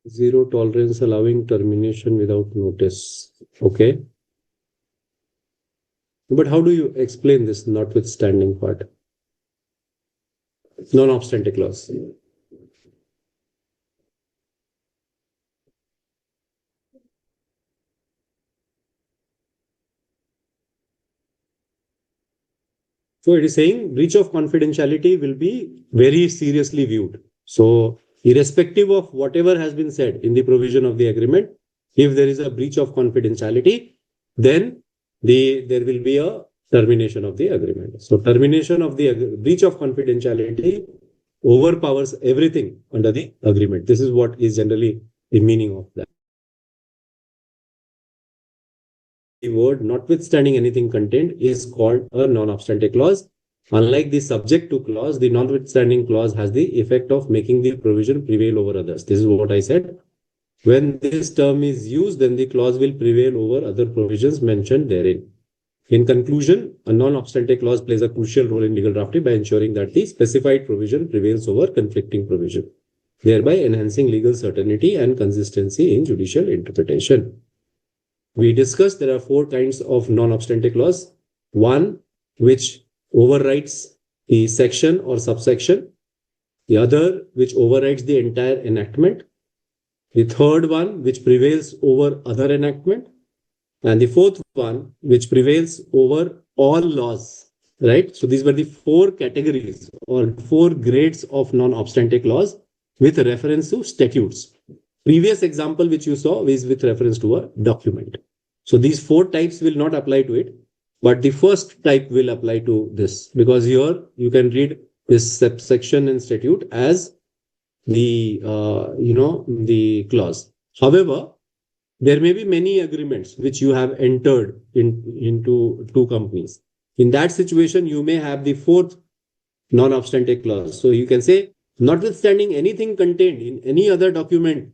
[SPEAKER 1] Zero tolerance allowing termination without notice. Okay. But how do you explain this notwithstanding part? Non-obstante clause. So it is saying breach of confidentiality will be very seriously viewed. So irrespective of whatever has been said in the provision of the agreement, if there is a breach of confidentiality, then there will be a termination of the agreement. So termination of the breach of confidentiality overpowers everything under the agreement. This is what is generally the meaning of that. The word notwithstanding anything contained is called a non-obstante clause. Unlike the subject to clause, the notwithstanding clause has the effect of making the provision prevail over others. This is what I said. When this term is used, then the clause will prevail over other provisions mentioned therein. In conclusion, a non-obstante clause plays a crucial role in legal drafting by ensuring that the specified provision prevails over conflicting provision, thereby enhancing legal certainty and consistency in judicial interpretation. We discussed there are four kinds of non-obstante clause. One, which overrides the section or subsection. The other, which overrides the entire enactment. The third one, which prevails over other enactment. And the fourth one, which prevails over all laws, right? So these were the four categories or four grades of non-obstante clause with reference to statutes. Previous example which you saw is with reference to a document. So these four types will not apply to it. but the first type will apply to this, because here you can read this subsection in statute as the the clause. However, there may be many agreements which you have entered into two companies. In that situation, you may have the fourth non-obstante clause. So you can say, notwithstanding anything contained in any other document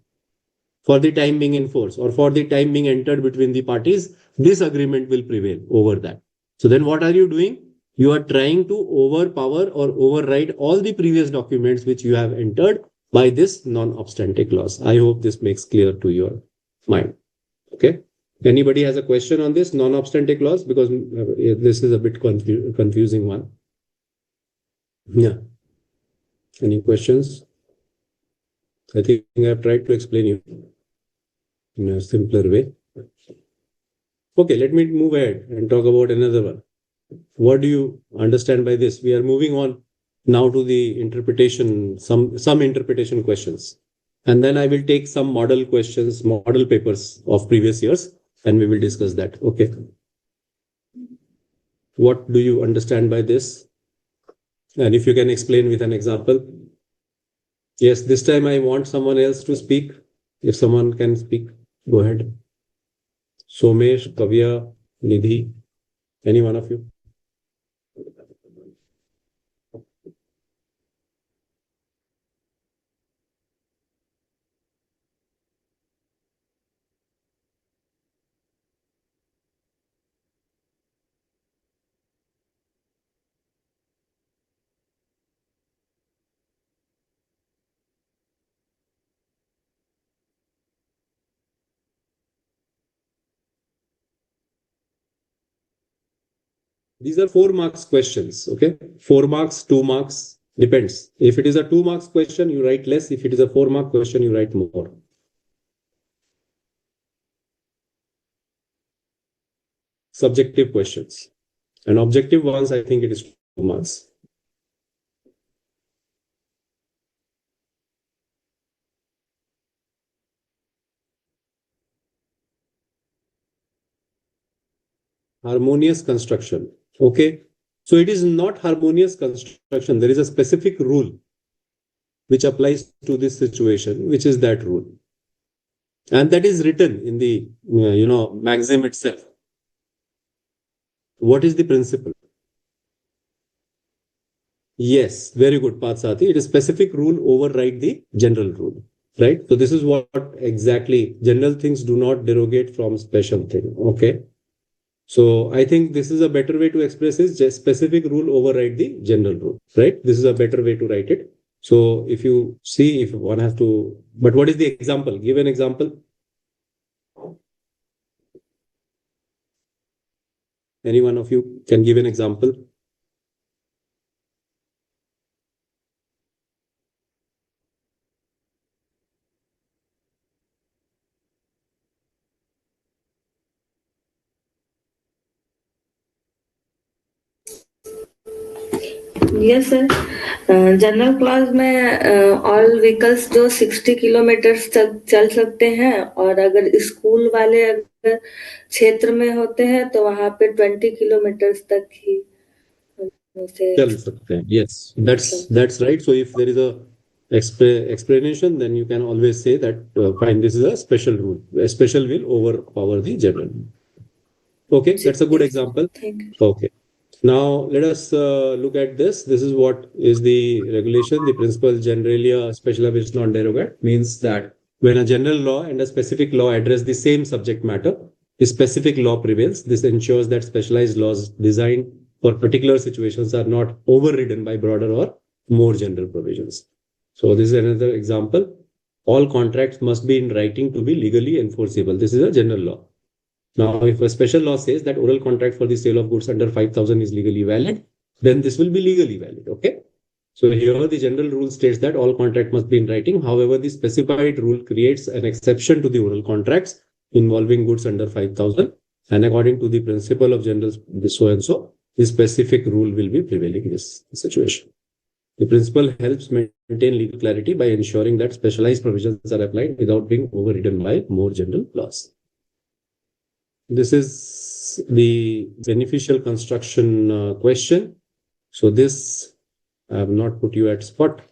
[SPEAKER 1] for the time being in force or for the time being entered between the parties, this agreement will prevail over that. So then what are you doing? You are trying to overpower or override all the previous documents which you have entered by this non-obstante clause. I hope this makes clear to your mind. Okay. Anybody has a question on this non-obstante clause? Because this is a bit confusing one. Yeah. Any questions? I think I've tried to explain you in a simpler way. Okay, let me move ahead and talk about another one. What do you understand by this? We are moving on now to the interpretation, some interpretation questions. And then I will take some model questions, model papers of previous years, and we will discuss that. Okay. What do you understand by this? And if you can explain with an example. Yes, this time I want someone else to speak. If someone can speak, go ahead. Somesh, Kavya, Nidhi, any one of you. These are 4 marks questions. Okay. 4 marks, 2 marks, depends. If it is a 2 marks question, you write less. If it is a 4 mark question, you write more. Subjective questions. And objective ones, I think it is 2 marks. Harmonious construction. Okay. So it is not harmonious construction. There is a specific rule which applies to this situation, which is that rule. And that is written in the, maxim itself. What is the principle? Yes, very good, Patsati. It is specific rule override the general rule, right? So this is what exactly general things do not derogate from special thing. Okay. So I think this is a better way to express is just specific rule override the general rule, right? This is a better way to write it. So if you see, if one has to, but what is the example? Give an example. Any one of you can give an example.
[SPEAKER 2] Yes sir, general clause में all vehicles जो 60 kilometre तक चल सकते हैं, और अगर school वाले अगर क्षेत्र में होते हैं तो वहां पे 20 किलोमीटर तक ही
[SPEAKER 1] चल सकते हैं. Yes, that's right. So if there is a explanation, then you can always say that fine, this is a special rule. A special will overpower the general. Okay, that's a good example.
[SPEAKER 2] Thank you.
[SPEAKER 1] Okay. Now let us look at this. This is what is the regulation. The principle generalia specialia which non derogate means that when a general law and a specific law address the same subject matter, the specific law prevails. This ensures that specialized laws designed for particular situations are not overridden by broader or more general provisions. So this is another example. All contracts must be in writing to be legally enforceable. This is a general law. Now, if a special law says that oral contract for the sale of goods under 5,000 is legally valid, then this will be legally valid. Okay. So here the general rule states that all contract must be in writing. However, the specified rule creates an exception to the oral contracts involving goods under 5,000. And according to the principle of general so and so, the specific rule will be prevailing in this situation. The principle helps maintain legal clarity by ensuring that specialized provisions are applied without being overridden by more general laws. This is the beneficial construction question. So this I have not put you at spot.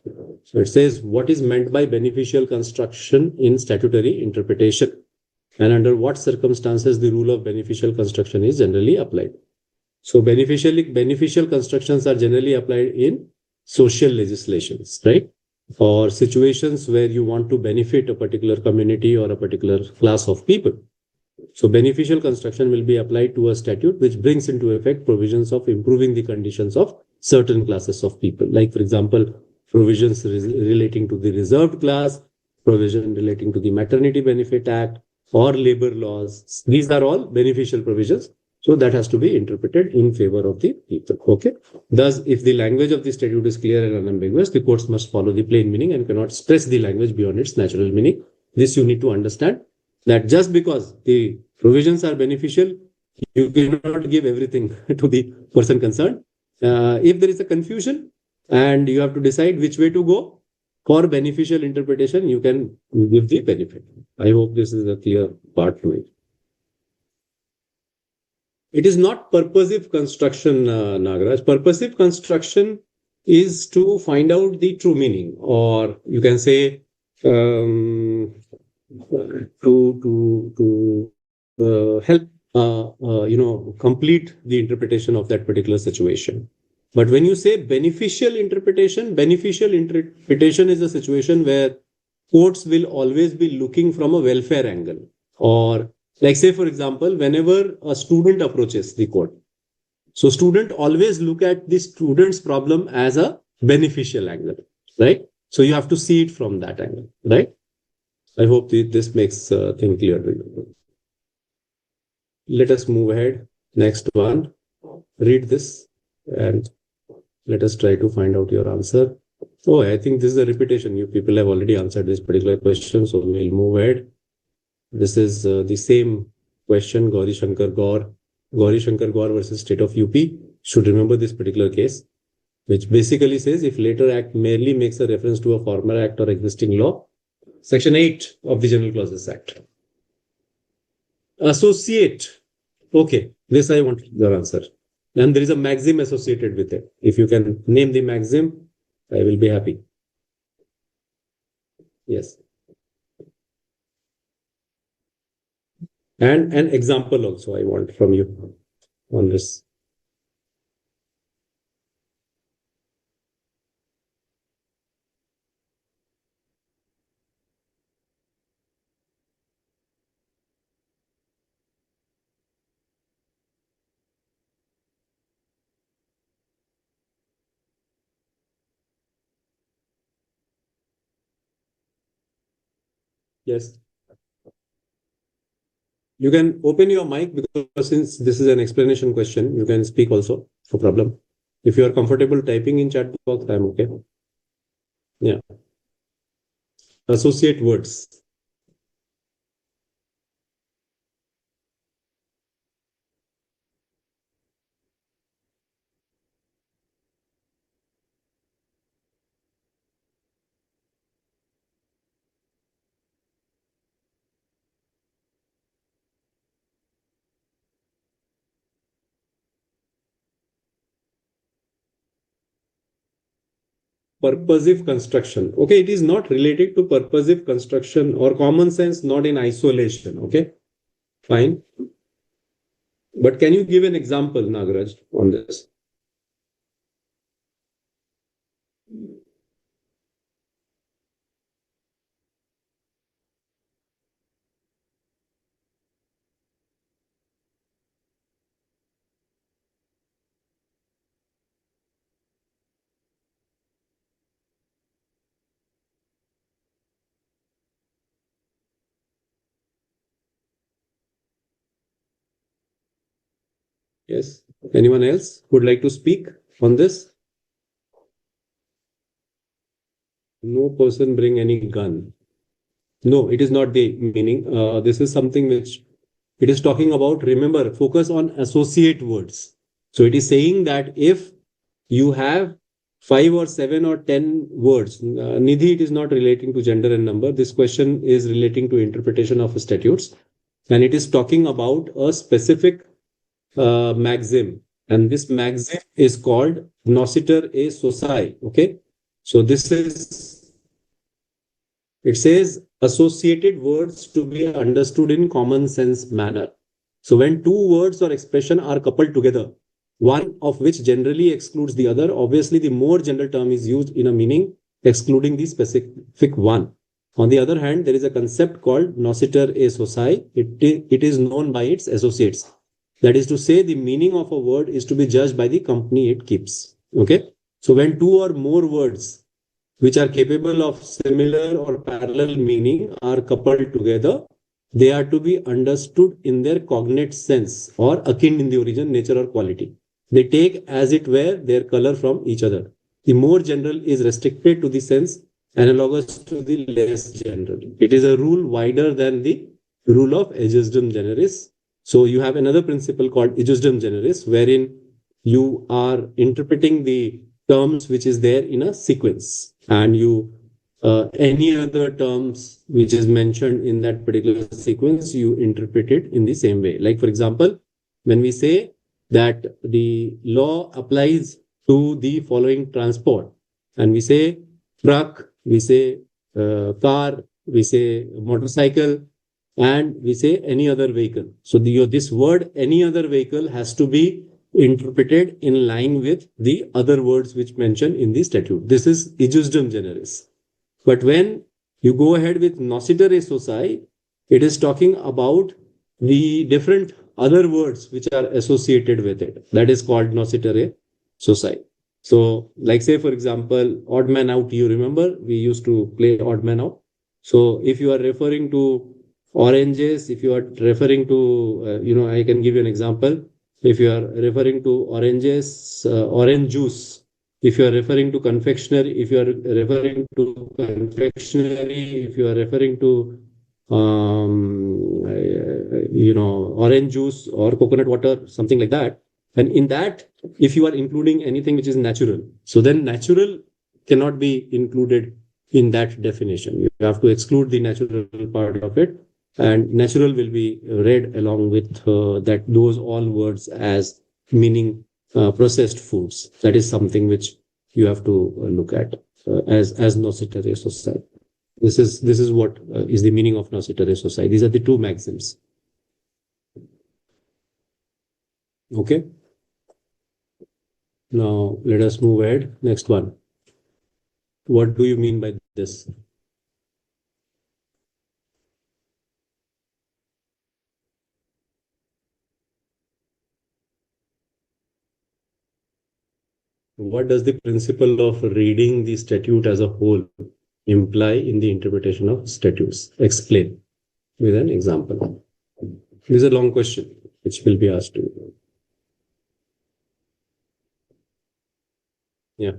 [SPEAKER 1] So it says, what is meant by beneficial construction in statutory interpretation, and under what circumstances the rule of beneficial construction is generally applied. So beneficial constructions are generally applied in social legislations, right? For situations where you want to benefit a particular community or a particular class of people. So beneficial construction will be applied to a statute which brings into effect provisions of improving the conditions of certain classes of people. Like, for example, provisions relating to the reserved class, provision relating to the Maternity Benefit Act or labor laws. These are all beneficial provisions. So that has to be interpreted in favor of the people. Okay. Thus, if the language of the statute is clear and unambiguous, the courts must follow the plain meaning and cannot stress the language beyond its natural meaning. This you need to understand, that just because the provisions are beneficial, you cannot give everything to the person concerned. If there is a confusion and you have to decide which way to go for beneficial interpretation, you can give the benefit. I hope this is a clear part to it. It is not purposive construction, Nagaraj. Purposive construction is to find out the true meaning, or you can say to help complete the interpretation of that particular situation. But when you say beneficial interpretation is a situation where courts will always be looking from a welfare angle. Or like, say, for example, whenever a student approaches the court, so student always look at the student's problem as a beneficial angle, right? So you have to see it from that angle, right? I hope this makes thing clear to you. Let us move ahead. Next one. Read this and let us try to find out your answer. Oh, I think this is a repetition. You people have already answered this particular question, so we'll move ahead. This is the same question, Gauri Shankar Gaur versus State of UP. Should remember this particular case, which basically says if later act merely makes a reference to a former act or existing law, Section 8 of the General Clauses Act. Associate. Okay, this I want your answer. And there is a maxim associated with it. If you can name the maxim, I will be happy. Yes. And an example also I want from you on this. Yes. You can open your mic, because since this is an explanation question, you can speak also, no problem. If you are comfortable typing in chat box, I'm okay. Yeah. Associate words. Purposive construction. Okay, it is not related to purposive construction or common sense, not in isolation. Okay, fine. But can you give an example, Nagaraj, on this? Yes. Anyone else would like to speak on this? No person bring any gun. No, it is not the meaning. This is something which it is talking about. Remember, focus on associate words. So it is saying that if you have 5 or 7 or 10 words, Nidhi, it is not relating to gender and number. This question is relating to interpretation of statutes. and it is talking about a specific maxim, and this maxim is called nociter a socii. Okay, so it says associated words to be understood in common sense manner. So when two words or expression are coupled together, one of which generally excludes the other, obviously the more general term is used in a meaning excluding the specific one. On the other hand, there is a concept called nociter a socii. It is known by its associates. That is to say, the meaning of a word is to be judged by the company it keeps. Okay. So when two or more words which are capable of similar or parallel meaning are coupled together, they are to be understood in their cognate sense or akin in the origin, nature, or quality. They take, as it were, their color from each other. The more general is restricted to the sense analogous to the less general. It is a rule wider than the rule of ejusdem generis. So you have another principle called ejusdem generis, wherein you are interpreting the terms which is there in a sequence, and you any other terms which is mentioned in that particular sequence, you interpret it in the same way. Like for example, when we say that the law applies to the following transport, and we say truck, we say car, we say motorcycle, and we say any other vehicle. So this word any other vehicle has to be interpreted in line with the other words which mention in the statute. This is ejusdem generis. But when you go ahead with nociter a socii, it is talking about the different other words which are associated with it. That is called nociter a socii. So, like say for example, odd man out. You remember we used to play odd man out. So, if you are referring to oranges, if you are referring to, I can give you an example. If you are referring to oranges, orange juice. If you are referring to confectionery, if you are referring to confectionery, if you are referring to orange juice or coconut water, something like that. And in that, if you are including anything which is natural, so then natural cannot be included in that definition. You have to exclude the natural part of it, and natural will be read along with those all words as meaning processed foods. That is something which you have to look at as nociter a socii. This is what is the meaning of nociter a socii. These are the two maxims. Okay. Now let us move ahead. Next one. What do you mean by this? What does the principle of reading the statute as a whole imply in the interpretation of statutes? Explain with an example. This is a long question which will be asked to you. Yeah.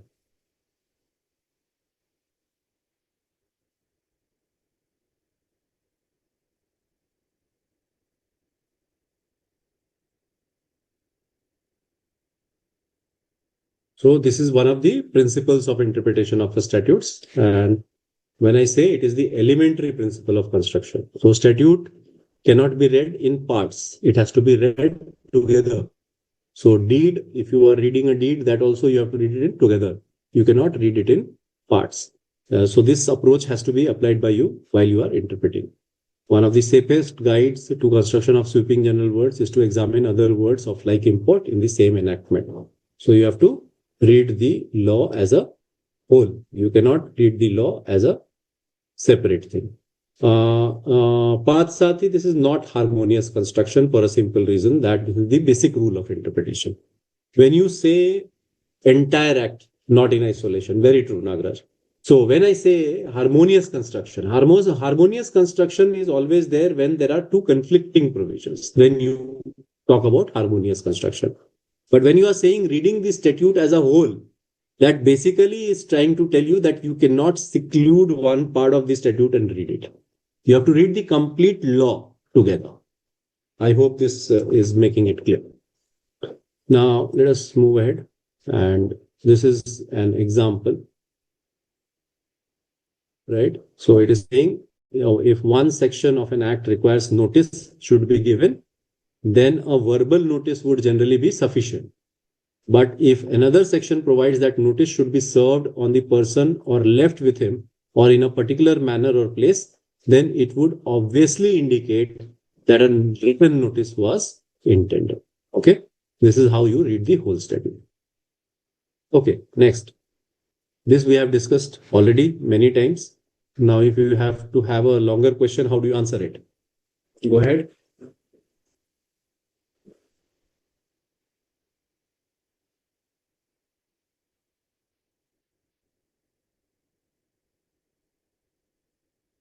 [SPEAKER 1] So this is one of the principles of interpretation of the statutes. And when I say it is the elementary principle of construction. So statute cannot be read in parts. It has to be read together. So deed, if you are reading a deed, that also you have to read it in together. You cannot read it in parts. So this approach has to be applied by you while you are interpreting. One of the safest guides to construction of sweeping general words is to examine other words of like import in the same enactment. So you have to read the law as a whole. You cannot read the law as a separate thing. Pathsati, this is not harmonious construction for a simple reason that this is the basic rule of interpretation. When you say entire act, not in isolation, very true, Nagraj. So when I say harmonious construction, harmonious construction is always there when there are two conflicting provisions. Then you talk about harmonious construction. But when you are saying reading the statute as a whole, that basically is trying to tell you that you cannot seclude one part of the statute and read it. You have to read the complete law together. I hope this is making it clear. Now, let us move ahead. And this is an example, right? So it is saying if one section of an act requires notice should be given, then a verbal notice would generally be sufficient. But if another section provides that notice should be served on the person or left with him or in a particular manner or place, then it would obviously indicate that a written notice was intended. Okay, this is how you read the whole statute. Okay, next. This we have discussed already many times. Now, if you have to have a longer question, how do you answer it? Go ahead.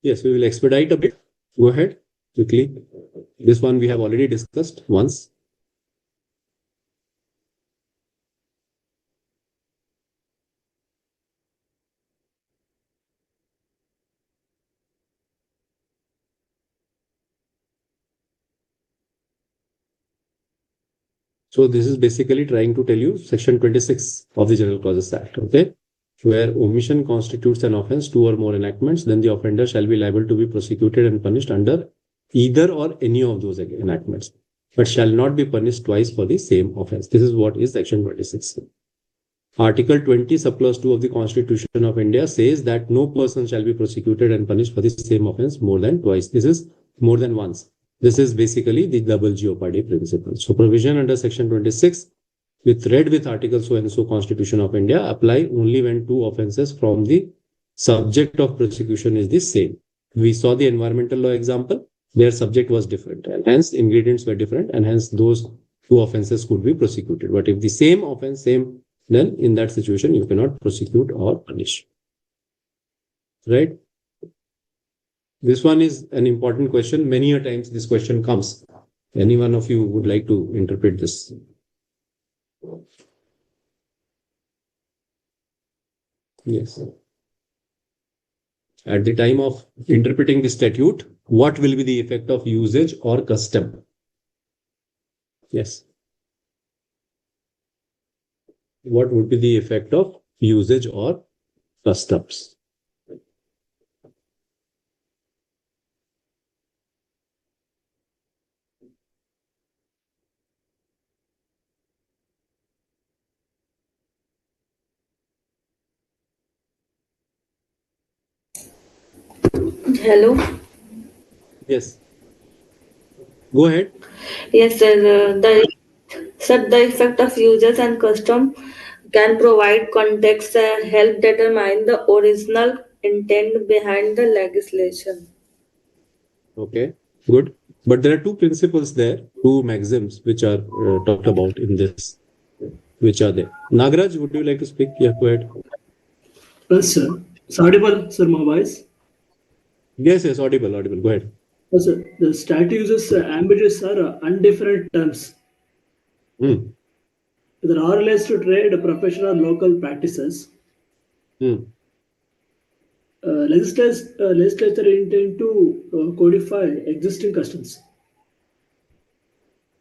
[SPEAKER 1] Yes, we will expedite a bit. Go ahead quickly. This one we have already discussed once. So this is basically trying to tell you section 26 of the General Clauses Act, okay? Where omission constitutes an offense, two or more enactments, then the offender shall be liable to be prosecuted and punished under either or any of those enactments, but shall not be punished twice for the same offense. This is what is section 26. Article 20, subclause 2 of the Constitution of India says that no person shall be prosecuted and punished for the same offense more than twice. This is more than once. This is basically the double jeopardy principle. So provision under section 26 with article so and so Constitution of India apply only when two offenses from the subject of prosecution is the same. We saw the environmental law example. Their subject was different and hence ingredients were different and hence those two offenses could be prosecuted. But if the same offense, then in that situation you cannot prosecute or punish. Right? This one is an important question. Many a times this question comes. Any one of you would like to interpret this? Yes. At the time of interpreting the statute, what will be the effect of usage or custom? Yes. What would be the effect of usage or customs?
[SPEAKER 2] Hello.
[SPEAKER 1] Yes. Go ahead.
[SPEAKER 2] Yes, sir. The effect of users and custom can provide context and help determine the original intent behind the legislation.
[SPEAKER 1] Okay, good. But there are two principles there, two maxims which are talked about in this, which are there. Nagaraj, would you like to speak? Yeah, go ahead.
[SPEAKER 3] Yes, sir. It's audible, sir, my voice.
[SPEAKER 1] Yes, audible. Go ahead.
[SPEAKER 3] Yes, sir. The statute uses ambiguous or undifferent terms
[SPEAKER 1] Hmm.
[SPEAKER 3] that are related to trade, professional, local practices.
[SPEAKER 1] Hmm.
[SPEAKER 3] Legislature intend to codify existing customs.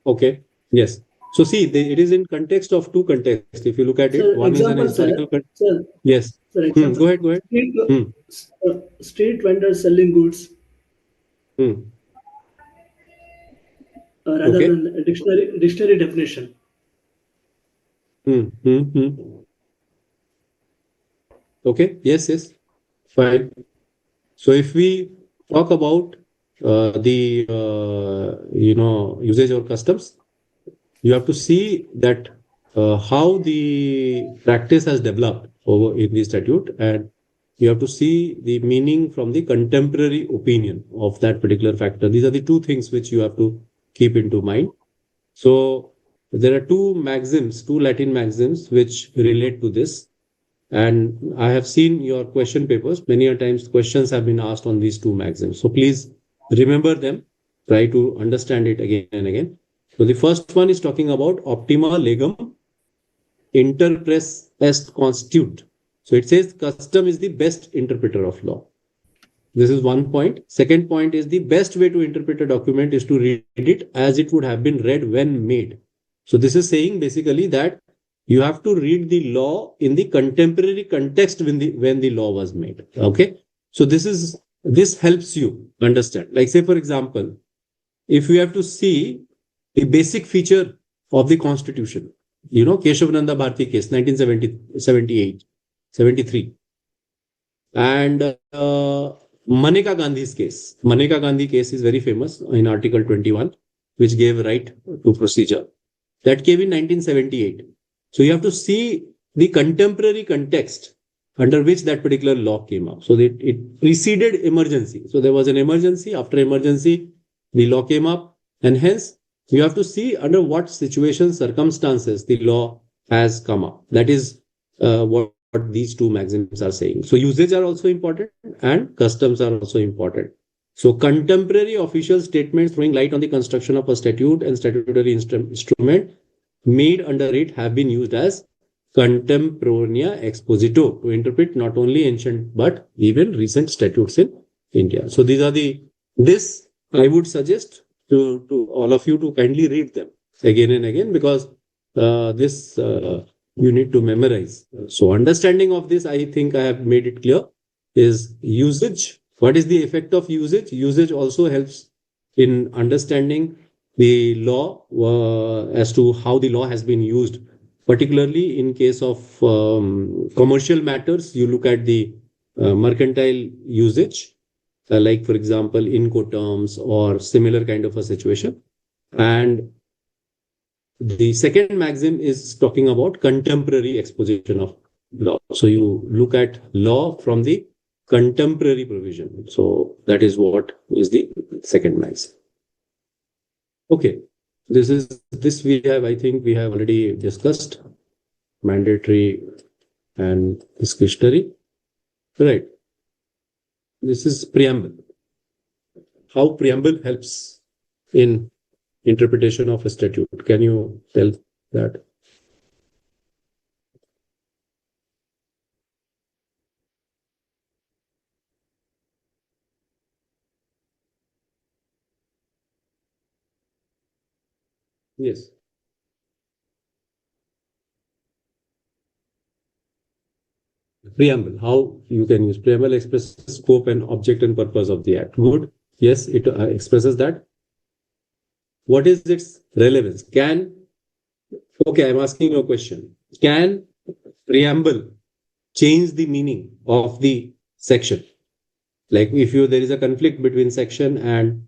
[SPEAKER 1] Okay. Yes. So see, it is in context of two contexts. If you look at it,
[SPEAKER 3] Sir,
[SPEAKER 1] one is an
[SPEAKER 3] example,
[SPEAKER 1] historical
[SPEAKER 3] sir. Sir,
[SPEAKER 1] Yes.
[SPEAKER 3] sir, example.
[SPEAKER 1] Go ahead.
[SPEAKER 3] Street,
[SPEAKER 1] Hmm.
[SPEAKER 3] street vendors selling goods
[SPEAKER 1] Hmm.
[SPEAKER 3] rather
[SPEAKER 1] Okay.
[SPEAKER 3] than a dictionary definition.
[SPEAKER 1] Hmm. Okay. Yes. Fine. So if we talk about the usage or customs, you have to see that how the practice has developed over in the statute, and you have to see the meaning from the contemporary opinion of that particular factor. These are the two things which you have to keep into mind. So there are two Latin maxims which relate to this. And I have seen your question papers. Many a times questions have been asked on these two maxims. So please remember them. Try to understand it again and again. So the first one is talking about optima legum inter pres est constitut. So it says custom is the best interpreter of law. This is one point. Second point is the best way to interpret a document is to read it as it would have been read when made. So this is saying basically that you have to read the law in the contemporary context when the law was made. Okay. So this is this helps you understand. Like say, for example, if you have to see the basic feature of the constitution, Keshavananda Bharati case, 1978, 73, and Maneka Gandhi's case. Maneka Gandhi case is very famous in Article 21, which gave right to procedure. That came in 1978. So you have to see the contemporary context under which that particular law came up. So it preceded emergency. So there was an emergency. After emergency, the law came up, and hence you have to see under what situations, circumstances the law has come up. That is what these two maxims are saying. So usage are also important and customs are also important. So contemporary official statements throwing light on the construction of a statute and statutory instrument made under it have been used as contemporanea exposito to interpret not only ancient but even recent statutes in India. So this I would suggest to all of you to kindly read them again and again, because this you need to memorize. So understanding of this, I think I have made it clear, is usage. What is the effect of usage? Usage also helps in understanding the law as to how the law has been used. Particularly in case of commercial matters, you look at the mercantile usage, like for example, Incoterms or similar kind of a situation. And the second maxim is talking about contemporary exposition of law. So you look at law from the contemporary provision. So that is what is the second maxim. Okay, this we have, I think we have already discussed mandatory and discretionary. Right. This is preamble. How preamble helps in interpretation of a statute. Can you tell that? Yes. Preamble. How you can use preamble expresses scope and object and purpose of the act. Good. Yes, it expresses that. What is its relevance? Okay, I'm asking you a question. Can preamble change the meaning of the section? Like if there is a conflict between section and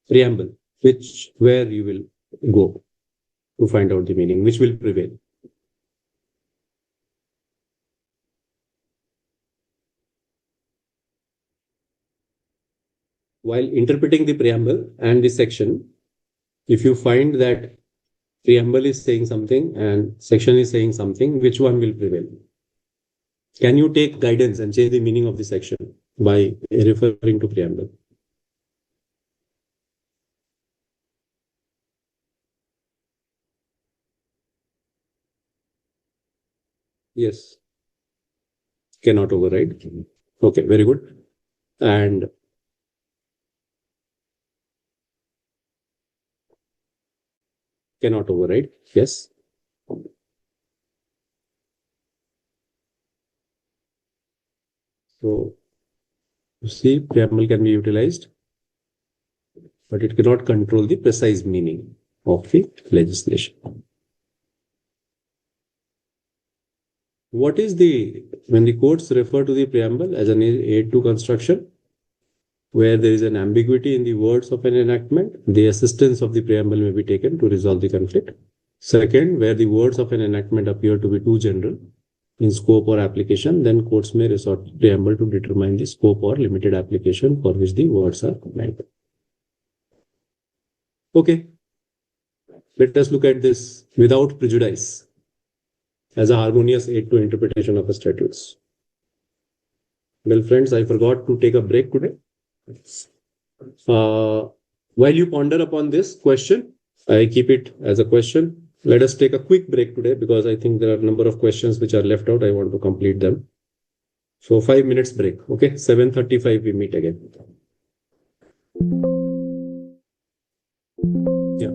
[SPEAKER 1] preamble, where you will go to find out the meaning, which will prevail? While interpreting the preamble and the section, if you find that preamble is saying something and section is saying something, which one will prevail? Can you take guidance and change the meaning of the section by referring to preamble? Yes. Cannot override. Okay, very good. And cannot override. Yes. So you see, preamble can be utilized, but it cannot control the precise meaning of the legislation. What is when the courts refer to the preamble as an aid to construction, where there is an ambiguity in the words of an enactment, the assistance of the preamble may be taken to resolve the conflict. Second, where the words of an enactment appear to be too general in scope or application, then courts may resort to preamble to determine the scope or limited application for which the words are meant. Okay, let us look at this without prejudice as a harmonious aid to interpretation of the statutes. Well, friends, I forgot to take a break today. While you ponder upon this question, I keep it as a question. Let us take a quick break today because I think there are a number of questions which are left out. I want to complete them. So 5 minutes break. Okay, 7:35 we meet again. Yeah.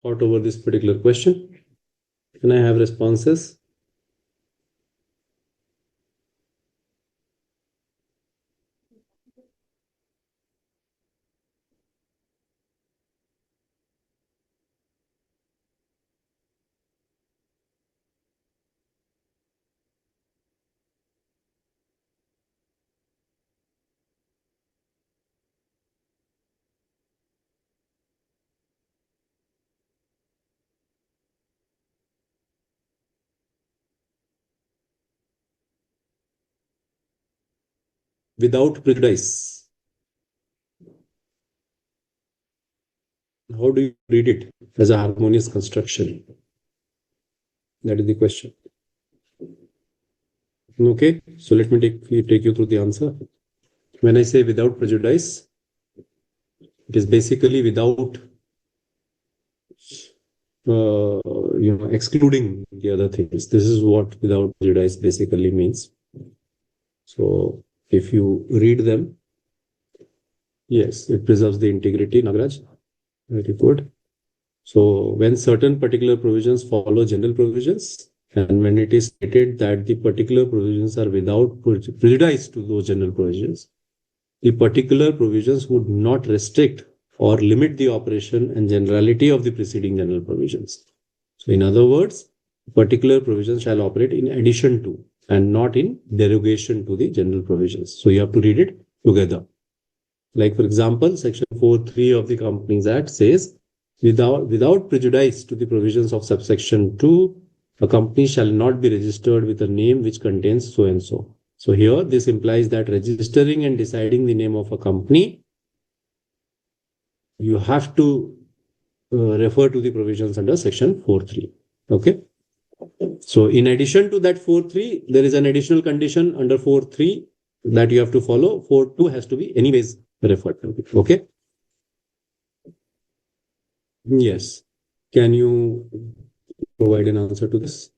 [SPEAKER 1] thought over this particular question? Can I have responses? Without prejudice. How do you read it as a harmonious construction? That is the question. Okay, so let me take you through the answer. When I say without prejudice, it is basically without excluding the other things. This is what without prejudice basically means. So if you read them, yes, it preserves the integrity, Nagraj. Very good. So when certain particular provisions follow general provisions, and when it is stated that the particular provisions are without prejudice to those general provisions, the particular provisions would not restrict or limit the operation and generality of the preceding general provisions. So in other words, particular provisions shall operate in addition to and not in derogation to the general provisions. So you have to read it together. Like for example, section 4.3 of the Companies Act says, without prejudice to the provisions of subsection 2, a company shall not be registered with a name which contains so and so. So here this implies that registering and deciding the name of a company, you have to refer to the provisions under section 4.3. Okay. So in addition to that 4.3, there is an additional condition under 4.3 that you have to follow. 4.2 has to be anyways referred to. Okay. Yes. Can you provide an answer to this?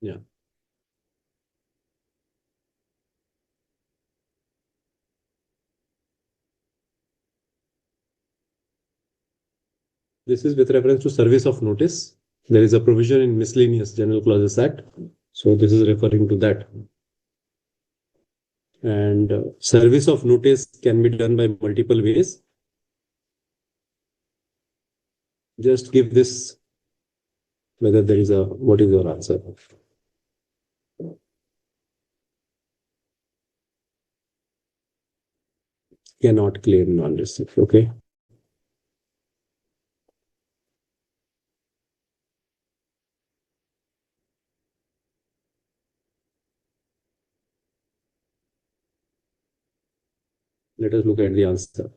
[SPEAKER 1] Yeah. This is with reference to service of notice. There is a provision in Miscellaneous General Clauses Act. So this is referring to that. And service of notice can be done by multiple ways. Just give this, whether there is what is your answer? Cannot claim non-receipt. Okay. Let us look at the answer.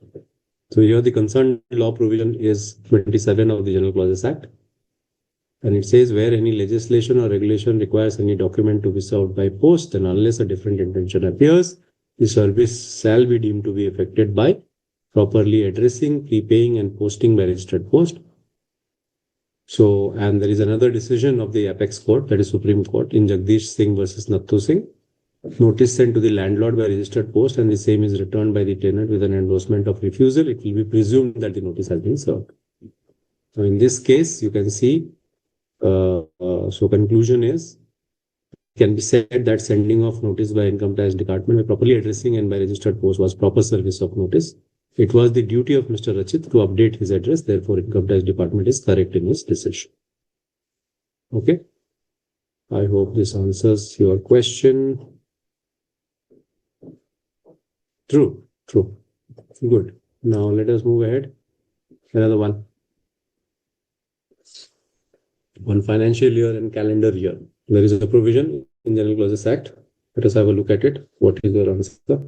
[SPEAKER 1] So here the concerned law provision is 27 of the General Clauses Act. And it says where any legislation or regulation requires any document to be served by post, and unless a different intention appears, the service shall be deemed to be effected by properly addressing, prepaying, and posting by registered post. So, and there is another decision of the Apex Court, that is Supreme Court, in Jagdish Singh versus Nattu Singh. Notice sent to the landlord by registered post, and the same is returned by the tenant with an endorsement of refusal. It will be presumed that the notice has been served. So, in this case, you can see. So conclusion is, can be said that sending of notice by Income Tax Department by properly addressing and by registered post was proper service of notice. It was the duty of Mr. Rachit to update his address. Therefore, Income Tax Department is correct in his decision. Okay. I hope this answers your question. True. Good. Now let us move ahead. Another one. On financial year and calendar year. There is a provision in General Clauses Act. Let us have a look at it. What is your answer?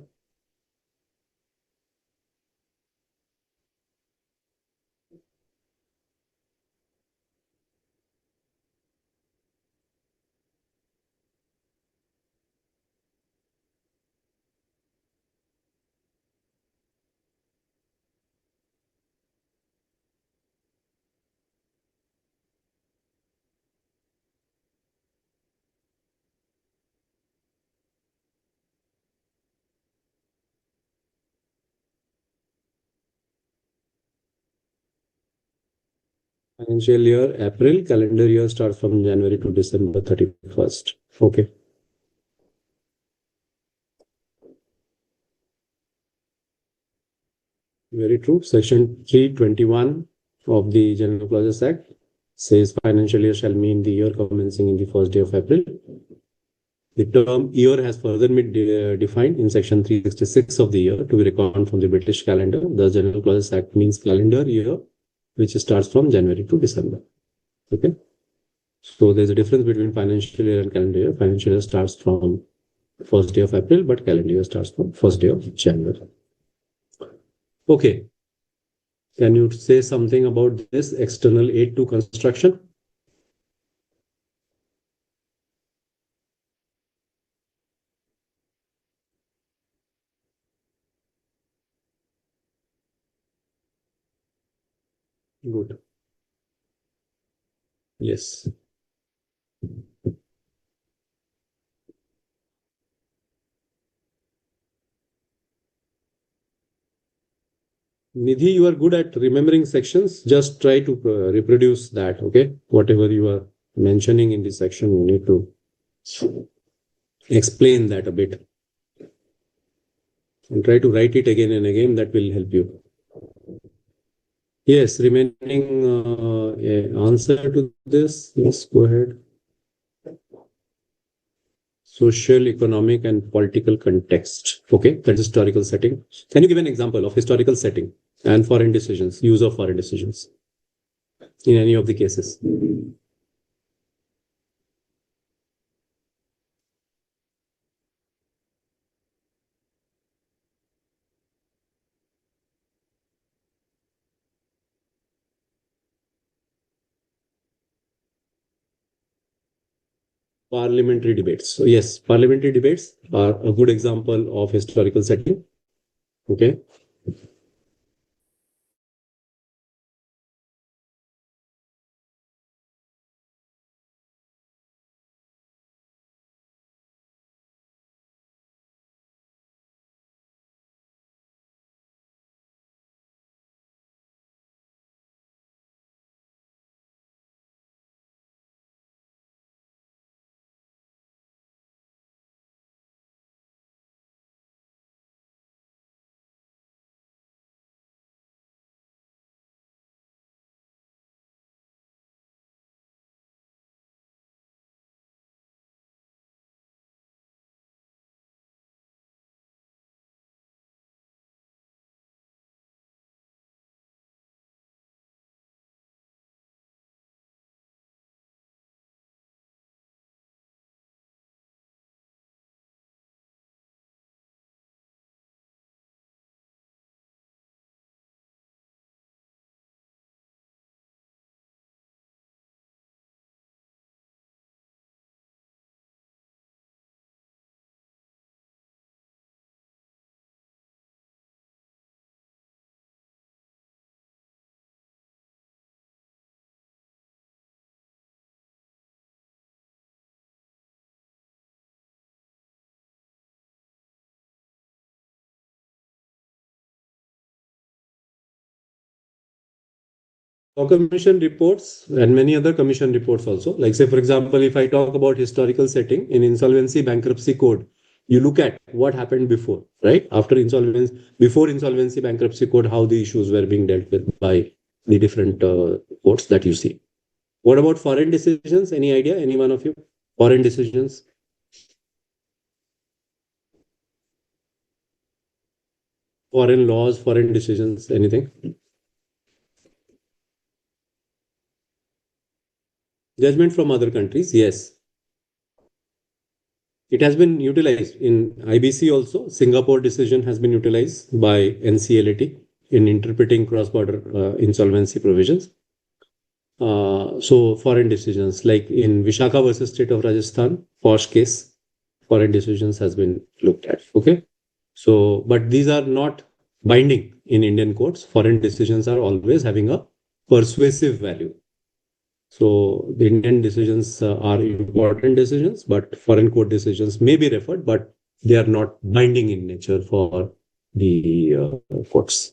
[SPEAKER 1] Financial year April, calendar year starts from January to December 31st. Okay. Very true. Section 321 of the General Clauses Act says financial year shall mean the year commencing in the first day of April. The term year has further been defined in section 366 of the year to be reckoned from the British calendar. The General Clauses Act means calendar year, which starts from January to December. Okay. So there's a difference between financial year and calendar year. Financial year starts from first day of April, but calendar year starts from first day of January. Okay. Can you say something about this external aid to construction? Good. Yes. Nidhi, you are good at remembering sections. Just try to reproduce that, okay? Whatever you are mentioning in this section, you need to explain that a bit. And try to write it again and again. That will help you. Yes, remaining answer to this. Yes, go ahead. Social, economic, and political context. Okay, that's historical setting. Can you give an example of historical setting and foreign decisions, use of foreign decisions in any of the cases? Parliamentary debates. So yes, parliamentary debates are a good example of historical setting. Okay. Commission reports and many other commission reports also. Like say, for example, if I talk about historical setting in insolvency bankruptcy code, you look at what happened before, right? After insolvency, before insolvency bankruptcy code, how the issues were being dealt with by the different courts that you see. What about foreign decisions? Any idea? Any one of you? Foreign decisions? Foreign laws, foreign decisions, anything? Judgment from other countries, yes. It has been utilized in IBC also. Singapore decision has been utilized by NCLAT in interpreting cross-border insolvency provisions. So foreign decisions like in Vishaka versus State of Rajasthan, Posh case, foreign decisions has been looked at. Okay. So, but these are not binding in Indian courts. Foreign decisions are always having a persuasive value. So the Indian decisions are important decisions, but foreign court decisions may be referred, but they are not binding in nature for the courts.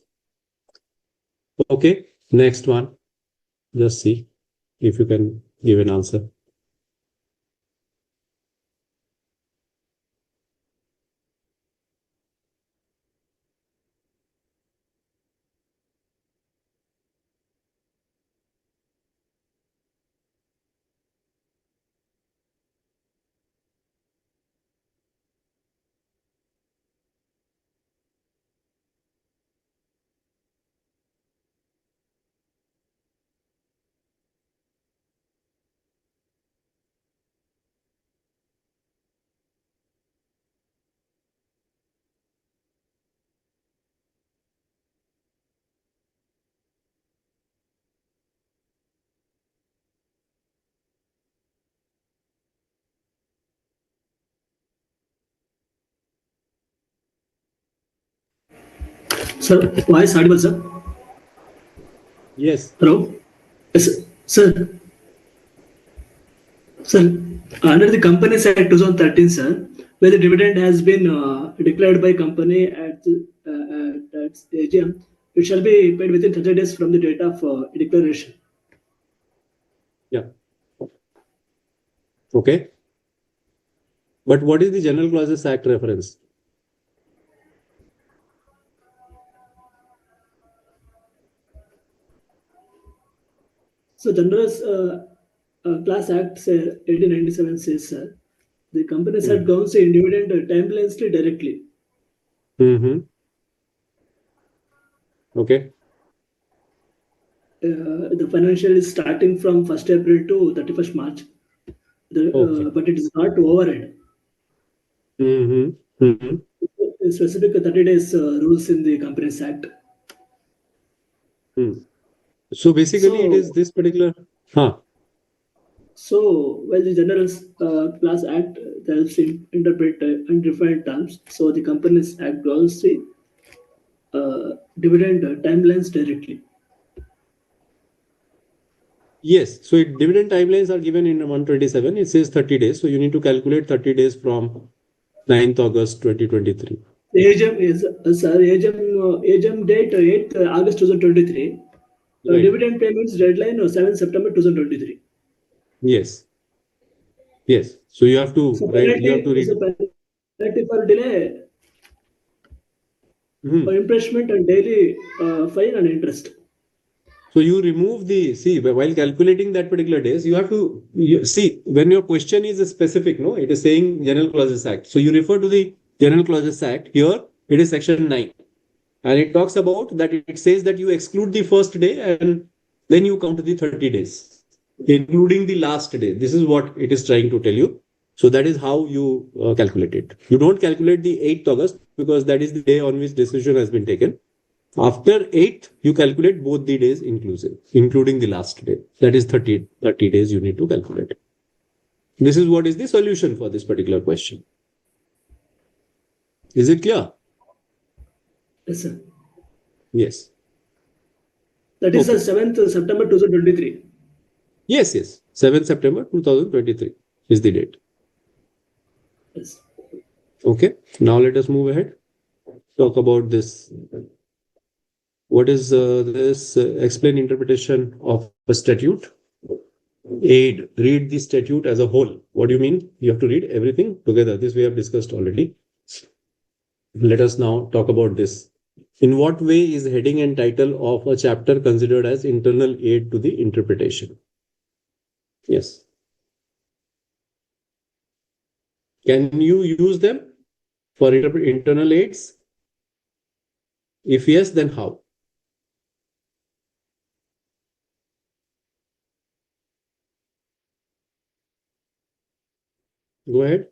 [SPEAKER 1] Okay, next one. Just see if you can give an answer.
[SPEAKER 3] Sir, voice audible, sir?
[SPEAKER 1] Yes.
[SPEAKER 3] Hello? Yes, sir. Sir, under the Companies Act 2013, sir, where the dividend has been declared by company at the AGM, it shall be paid within 30 days from the date of declaration.
[SPEAKER 1] Yeah. Okay. But what is the General Clauses Act reference?
[SPEAKER 3] So, General Class Act 1897 says, sir, the Companies Act governs the dividend timelessly directly.
[SPEAKER 1] Mm-hmm. Okay.
[SPEAKER 3] The financial is starting from 1st April to 31st March,
[SPEAKER 1] Okay.
[SPEAKER 3] but it is not overhead.
[SPEAKER 1] Mm-hmm. Mm-hmm.
[SPEAKER 3] Specific 30 days rules in the Companies Act.
[SPEAKER 1] So basically, it is
[SPEAKER 3] So,
[SPEAKER 1] this particular. Huh.
[SPEAKER 3] while the General Class Act helps interpret undefined terms, so the Companies Act governs the dividend timelines directly.
[SPEAKER 1] Yes. So dividend timelines are given in 127. It says 30 days. So you need to calculate 30 days from 9th August 2023.
[SPEAKER 3] The AGM is, sir, AGM date 8th August 2023.
[SPEAKER 1] Right.
[SPEAKER 3] Dividend payments deadline 7th September 2023.
[SPEAKER 1] Yes. Yes. So you have to
[SPEAKER 3] So
[SPEAKER 1] write, you have to
[SPEAKER 3] penalty is a
[SPEAKER 1] read.
[SPEAKER 3] penalty for delay or
[SPEAKER 1] Mhm.
[SPEAKER 3] impressment and daily fine and interest.
[SPEAKER 1] So you remove the, see, while calculating that particular days, you have to see when your question is specific, no, it is saying General Clauses Act. So you refer to the General Clauses Act. Here it is section 9. And it talks about that it says that you exclude the first day and then you count the 30 days, including the last day. This is what it is trying to tell you. So that is how you calculate it. You don't calculate the 8th August because that is the day on which decision has been taken. After 8th, you calculate both the days inclusive, including the last day. That is 30 days you need to calculate. This is what is the solution for this particular question. Is it clear?
[SPEAKER 3] Yes, sir.
[SPEAKER 1] Yes.
[SPEAKER 3] That is the
[SPEAKER 1] Okay.
[SPEAKER 3] 7th September 2023.
[SPEAKER 1] Yes, yes. 7th September 2023 is the date.
[SPEAKER 3] Yes.
[SPEAKER 1] Okay. Now let us move ahead. Talk about this. What is this? Explain interpretation of a statute. Aid. Read the statute as a whole. What do you mean? You have to read everything together. This we have discussed already. Let us now talk about this. In what way is heading and title of a chapter considered as internal aid to the interpretation? Yes. Can you use them for internal aids? If yes, then how? Go ahead.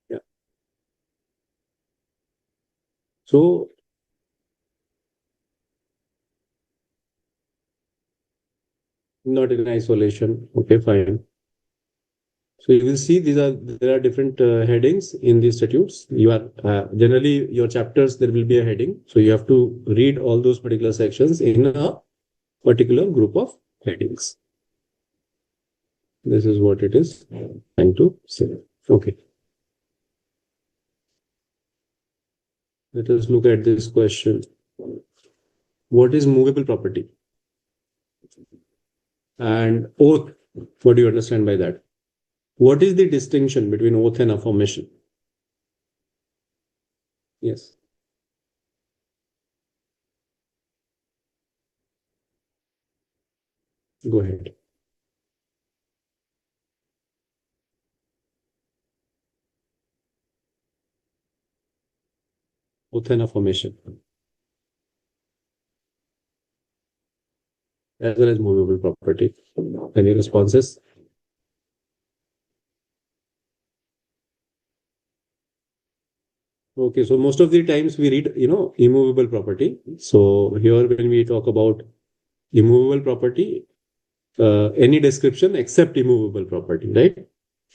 [SPEAKER 1] Yeah. So, not in isolation. Okay, fine. So you will see there are different headings in these statutes. You are generally your chapters, there will be a heading. So you have to read all those particular sections in a particular group of headings. This is what it is trying to say. Okay. Let us look at this question. What is movable property? And oath, what do you understand by that? What is the distinction between oath and affirmation? Yes. Go ahead. Oath and affirmation, as well as movable property. Any responses? Okay, so most of the times we read, immovable property. So here, when we talk about immovable property, any description except immovable property, right?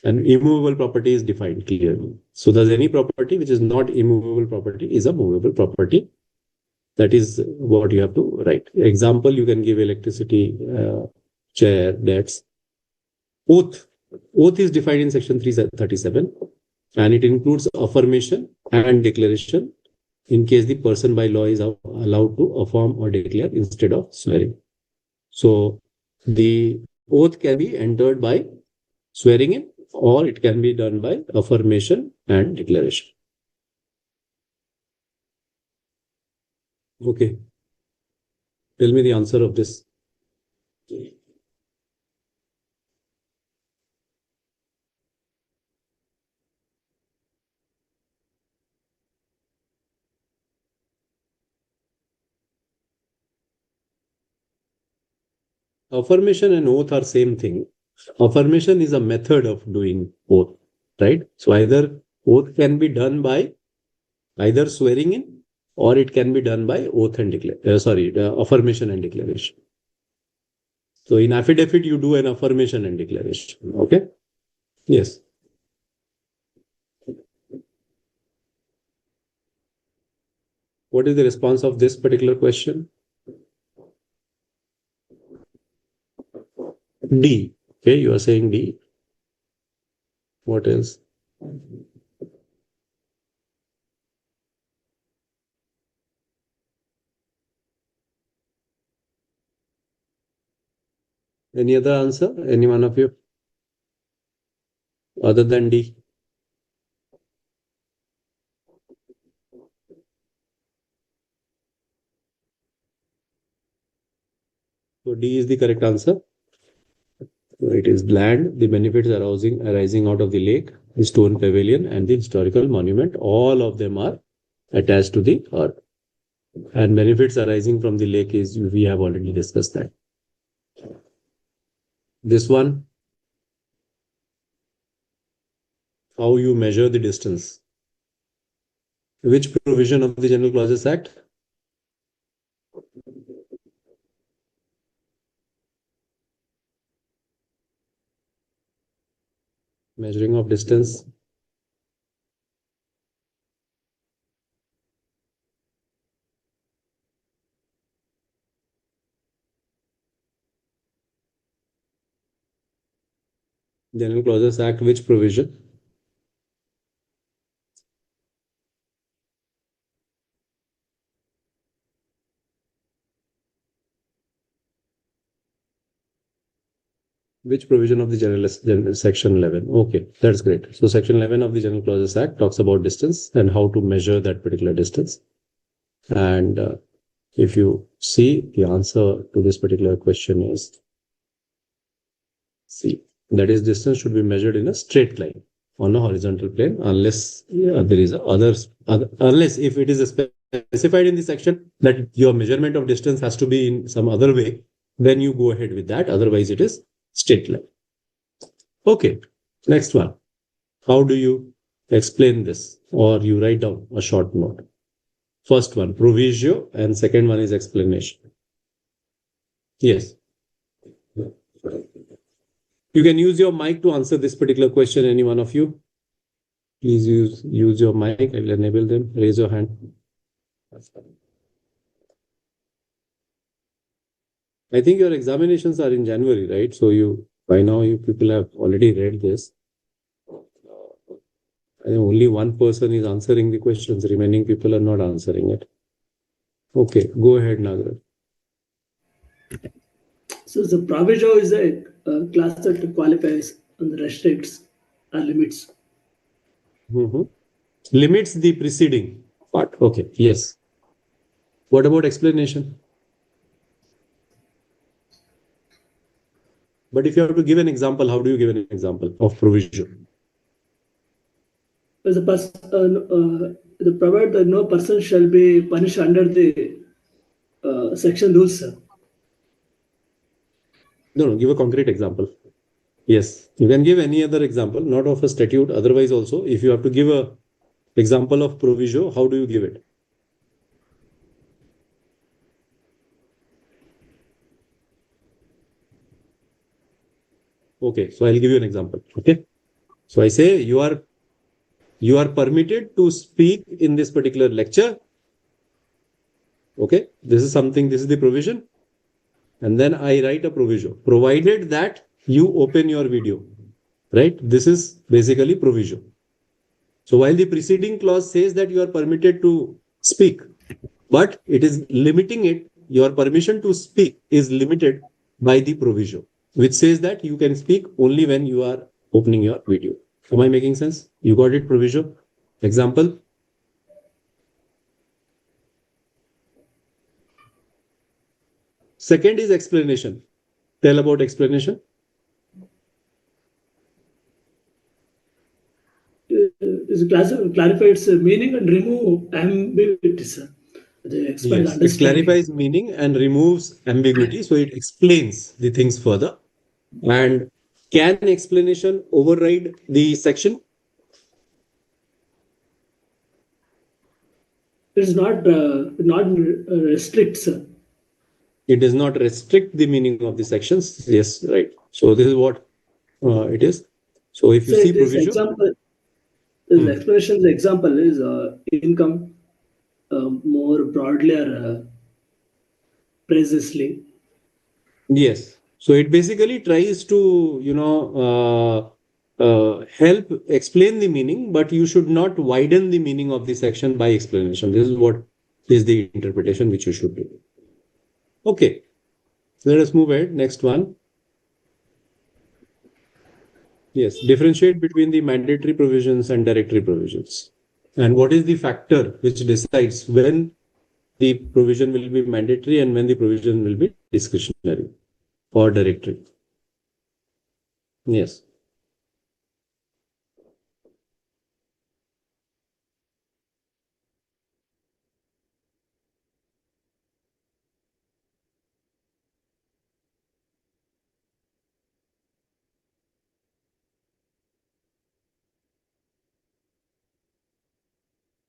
[SPEAKER 1] And immovable property is defined clearly. So there's any property which is not immovable property is a movable property. That is what you have to write. Example, you can give electricity, chair, debts. Oath. Oath is defined in section 337, and it includes affirmation and declaration in case the person by law is allowed to affirm or declare instead of swearing. So the oath can be entered by swearing in, or it can be done by affirmation and declaration. Okay. Tell me the answer of this. Affirmation and oath are same thing. Affirmation is a method of doing oath, right? So either oath can be done by either swearing in, or it can be done by oath and affirmation and declaration. So in affidavit, you do an affirmation and declaration. Okay. Yes. What is the response of this particular question? D. Okay, you are saying D. What else? Any other answer? Any one of you? Other than D? So D is the correct answer. It is land, the benefits arising out of the lake, the stone pavilion, and the historical monument. All of them are attached to the earth. And benefits arising from the lake is, we have already discussed that. This one, how you measure the distance. Which provision of the General Clauses Act? Measuring of distance. General Clauses Act, which provision? Which provision of the general section 11? Okay, that's great. So section 11 of the General Clauses Act talks about distance and how to measure that particular distance. And if you see, the answer to this particular question is C. That is, distance should be measured in a straight line on a horizontal plane, unless there is unless if it is specified in the section that your measurement of distance has to be in some other way, then you go ahead with that. Otherwise, it is straight line. Okay, next one. How do you explain this? Or you write down a short note. First one, proviso, and second one is explanation. Yes. You can use your mic to answer this particular question, any one of you. Please use your mic. I will enable them. Raise your hand. I think your examinations are in January, right? So by now you people have already read this. I think only one person is answering the questions. Remaining people are not answering it. Okay, go ahead, Nagaraj.
[SPEAKER 3] So the proviso is a class that qualifies and restricts or limits.
[SPEAKER 1] Limits the preceding part. Okay, yes. What about explanation? But if you have to give an example, how do you give an example of provision?
[SPEAKER 3] As a the provide that no person shall be punished under the section rules.
[SPEAKER 1] No, give a concrete example. Yes, you can give any other example, not of a statute. Otherwise, also, if you have to give a example of proviso, how do you give it? Okay, so I'll give you an example. Okay, so I say you are permitted to speak in this particular lecture. Okay, this is something. This is the provision, and then I write a proviso, provided that you open your video. Right? This is basically proviso. So while the preceding clause says that you are permitted to speak, but it is limiting it, your permission to speak is limited by the proviso, which says that you can speak only when you are opening your video. Am I making sense? You got it, proviso? Example? Second is explanation. Tell about explanation.
[SPEAKER 3] Clarifies meaning and remove ambiguities. Expands
[SPEAKER 1] Yes, it
[SPEAKER 3] understanding.
[SPEAKER 1] clarifies meaning and removes ambiguity. So it explains the things further. And can explanation override the section?
[SPEAKER 3] It is not restricts.
[SPEAKER 1] It does not restrict the meaning of the sections. Yes, right. So this is what it is. So if you
[SPEAKER 3] Say
[SPEAKER 1] see
[SPEAKER 3] this
[SPEAKER 1] provision,
[SPEAKER 3] example, this explanation, the example is income more broadly or precisely.
[SPEAKER 1] yes. So it basically tries to, help explain the meaning, but you should not widen the meaning of the section by explanation. This is what is the interpretation which you should do. Okay. Let us move ahead. Next one. Yes. Differentiate between the mandatory provisions and directory provisions. And what is the factor which decides when the provision will be mandatory and when the provision will be discretionary or directory? Yes.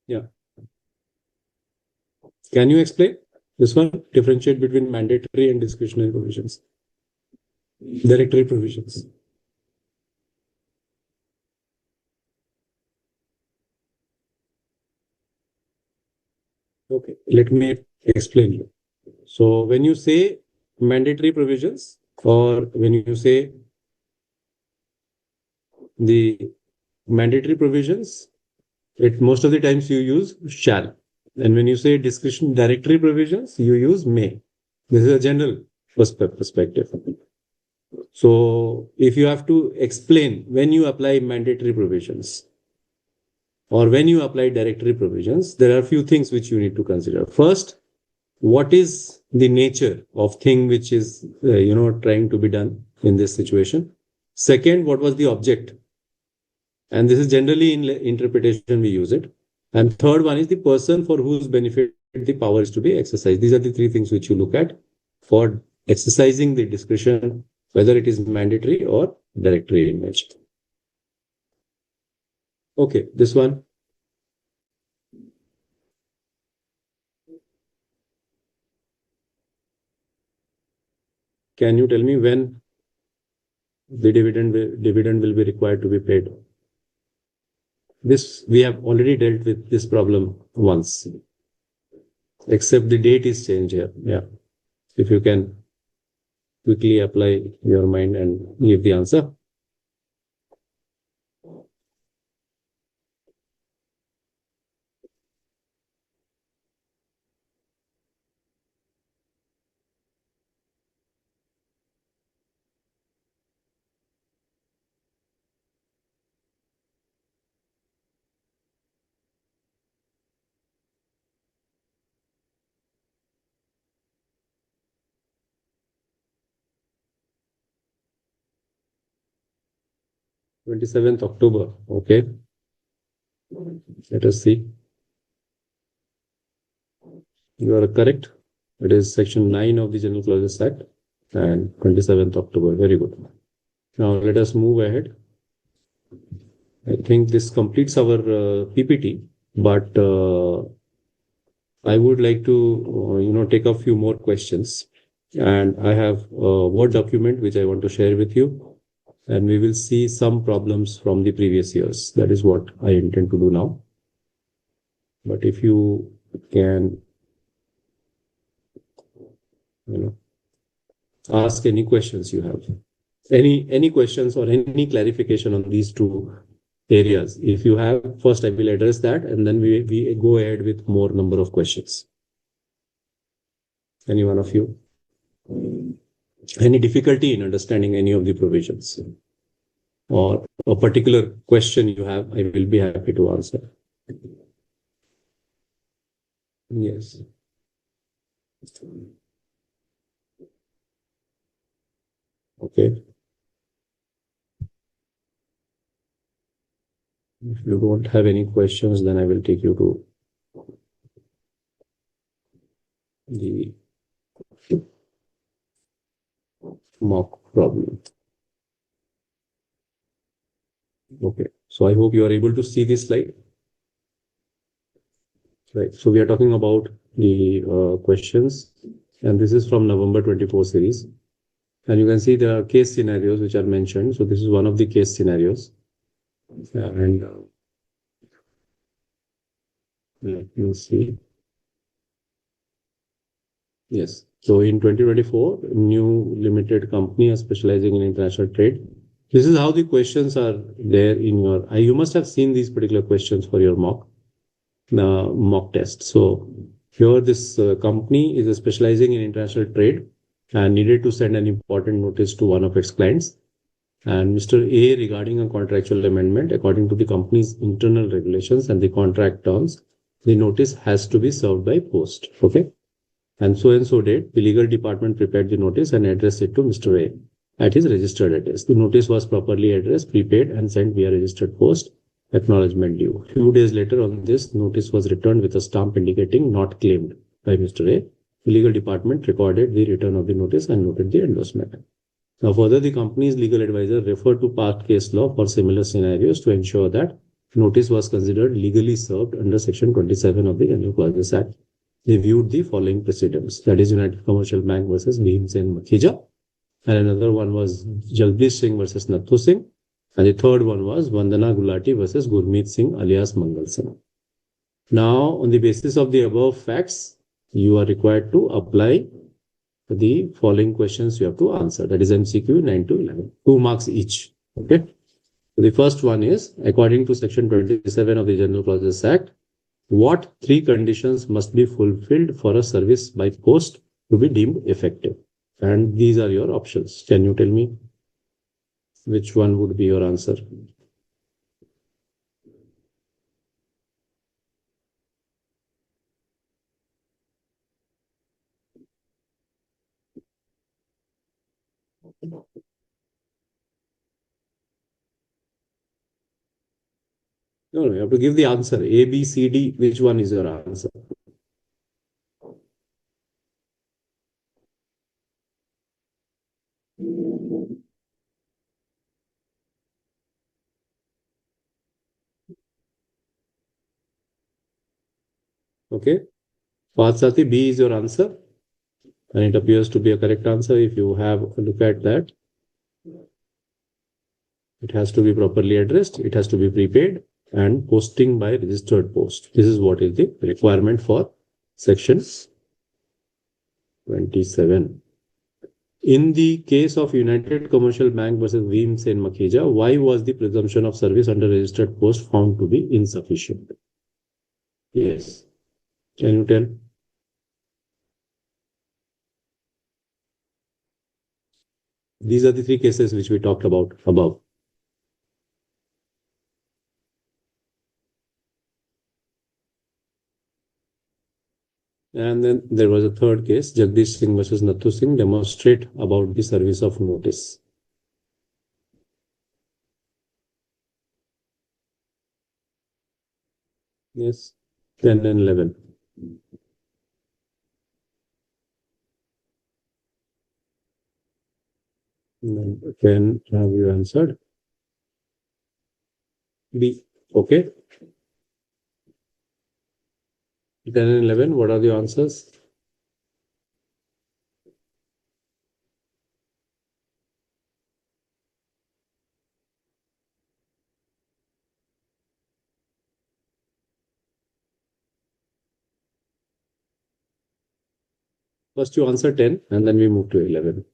[SPEAKER 1] Yeah. Can you explain this one? Differentiate between mandatory and discretionary provisions, directory provisions. Okay, let me explain you. So when you say mandatory provisions or when you say the mandatory provisions, it most of the times you use shall. And when you say discretion directory provisions, you use may. This is a general perspective. So if you have to explain when you apply mandatory provisions or when you apply directory provisions, there are a few things which you need to consider. First, what is the nature of thing which is trying to be done in this situation? Second, what was the object? And this is generally in interpretation we use it. And third one is the person for whose benefit the power is to be exercised. These are the three things which you look at for exercising the discretion, whether it is mandatory or directory in nature. Okay, this one. Can you tell me when the dividend will be required to be paid. This we have already dealt with this problem once, except the date is changed here. Yeah. If you can quickly apply your mind and give the answer. October 27th. Okay. Let us see. You are correct. It is section 9 of the General Clauses Act and 27th October. Very good. Now let us move ahead. I think this completes our PPT, but I would like to take a few more questions. And I have a Word document which I want to share with you. And we will see some problems from the previous years. That is what I intend to do now. But if you can ask any questions you have, any questions or any clarification on these two areas. If you have, first I will address that, and then we go ahead with more number of questions. Any one of you? Any difficulty in understanding any of the provisions? Or a particular question you have, I will be happy to answer. Yes. Okay. If you don't have any questions, then I will take you to the mock problem. Okay. So I hope you are able to see this slide. Right. So we are talking about the questions, and this is from November 24 series. And you can see there are case scenarios which are mentioned. So this is one of the case scenarios. And let me see. Yes. So in 2024, new limited company specializing in international trade. This is how the questions are there in your. You must have seen these particular questions for your mock test. So here this company is specializing in international trade and needed to send an important notice to one of its clients. And Mr. A, regarding a contractual amendment, according to the company's internal regulations and the contract terms, the notice has to be served by post. Okay. And so date, the legal department prepared the notice and addressed it to Mr. A at his registered address. The notice was properly addressed, prepaid, and sent via registered post. Acknowledgement due. Few days later on this, notice was returned with a stamp indicating not claimed by Mr. A. The legal department recorded the return of the notice and noted the endorsement. Now, further, the company's legal advisor referred to past case law for similar scenarios to ensure that notice was considered legally served under Section 27 of the General Clauses Act. They viewed the following precedents, that is United Commercial Bank versus Bhim Sen Makhija, and another one was Jagdish Singh versus Nathu Singh, and the third one was Vandana Gulati versus Gurmeet Singh alias Mangal Singh. Now, on the basis of the above facts, you are required to apply the following questions you have to answer. That is MCQ 9 to 11. 2 marks each. Okay. So the first one is, according to Section 27 of the General Clauses Act, what 3 conditions must be fulfilled for a service by post to be deemed effective? And these are your options. Can you tell me which one would be your answer? No, you have to give the answer. A, B, C, D. Which one is your answer? Okay. Pathsati, B is your answer. And it appears to be a correct answer if you have a look at that. It has to be properly addressed. It has to be prepaid and posting by registered post. This is what is the requirement for section 27. In the case of United Commercial Bank versus Weems and Makhija, why was the presumption of service under registered post found to be insufficient? Yes. Can you tell? These are the three cases which we talked about above. And then there was a third case, Jagdish Singh versus Nathu Singh, demonstrate about the service of notice. Yes, 10 and 11. Number 10, have you answered? B. Okay. 10 and 11, what are the answers? First you answer 10 and then we move to 11.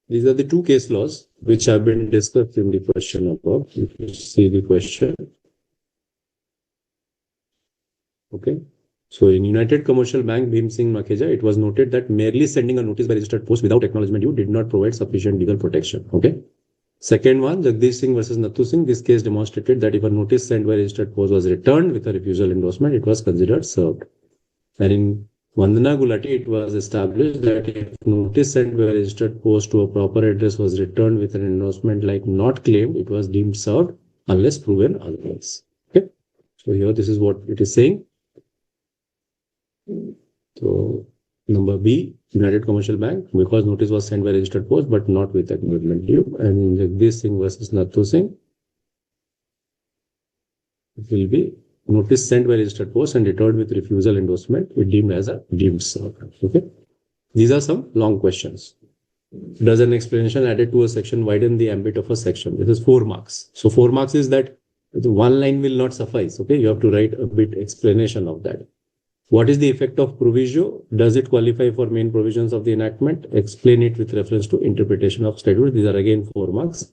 [SPEAKER 1] These are the two case laws which have been discussed in the question above. If you see the question. Okay. So in United Commercial Bank, Bhim Singh Makhija, it was noted that merely sending a notice by registered post without acknowledgement due did not provide sufficient legal protection. Okay. Second one, Jagdish Singh versus Nathu Singh, this case demonstrated that if a notice sent by registered post was returned with a refusal endorsement, it was considered served. And in Vandana Gulati, it was established that if notice sent by registered post to a proper address was returned with an endorsement like not claimed, it was deemed served unless proven otherwise. Okay. So here this is what it is saying. So number B, United Commercial Bank, because notice was sent by registered post but not with acknowledgement due. And Jagdish Singh versus Nathu Singh, it will be notice sent by registered post and returned with refusal endorsement, it deemed as a deemed served. Okay. These are some long questions. Does an explanation added to a section widen the ambit of a section? This is 4 marks. So 4 marks is that one line will not suffice. Okay. You have to write a bit explanation of that. What is the effect of proviso? Does it qualify for main provisions of the enactment? Explain it with reference to interpretation of statute. These are again 4 marks.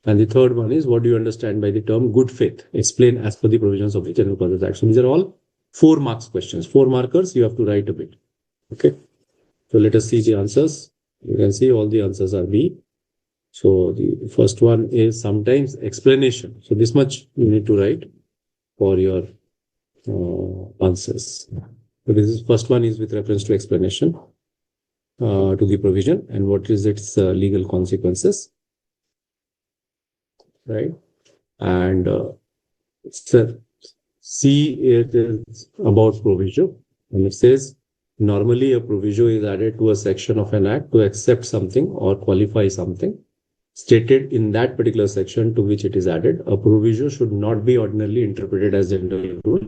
[SPEAKER 1] And the third one is, what do you understand by the term good faith? Explain as per the provisions of the General Clauses Act. So these are all 4 marks questions. 4 markers, you have to write a bit. Okay. So let us see the answers. You can see all the answers are B. So the first one is sometimes explanation. So this much you need to write for your answers. So this is first one is with reference to explanation to the provision and what is its legal consequences, right? And C, it is about proviso, and it says normally a proviso is added to a section of an act to accept something or qualify something stated in that particular section to which it is added. A proviso should not be ordinarily interpreted as general rule.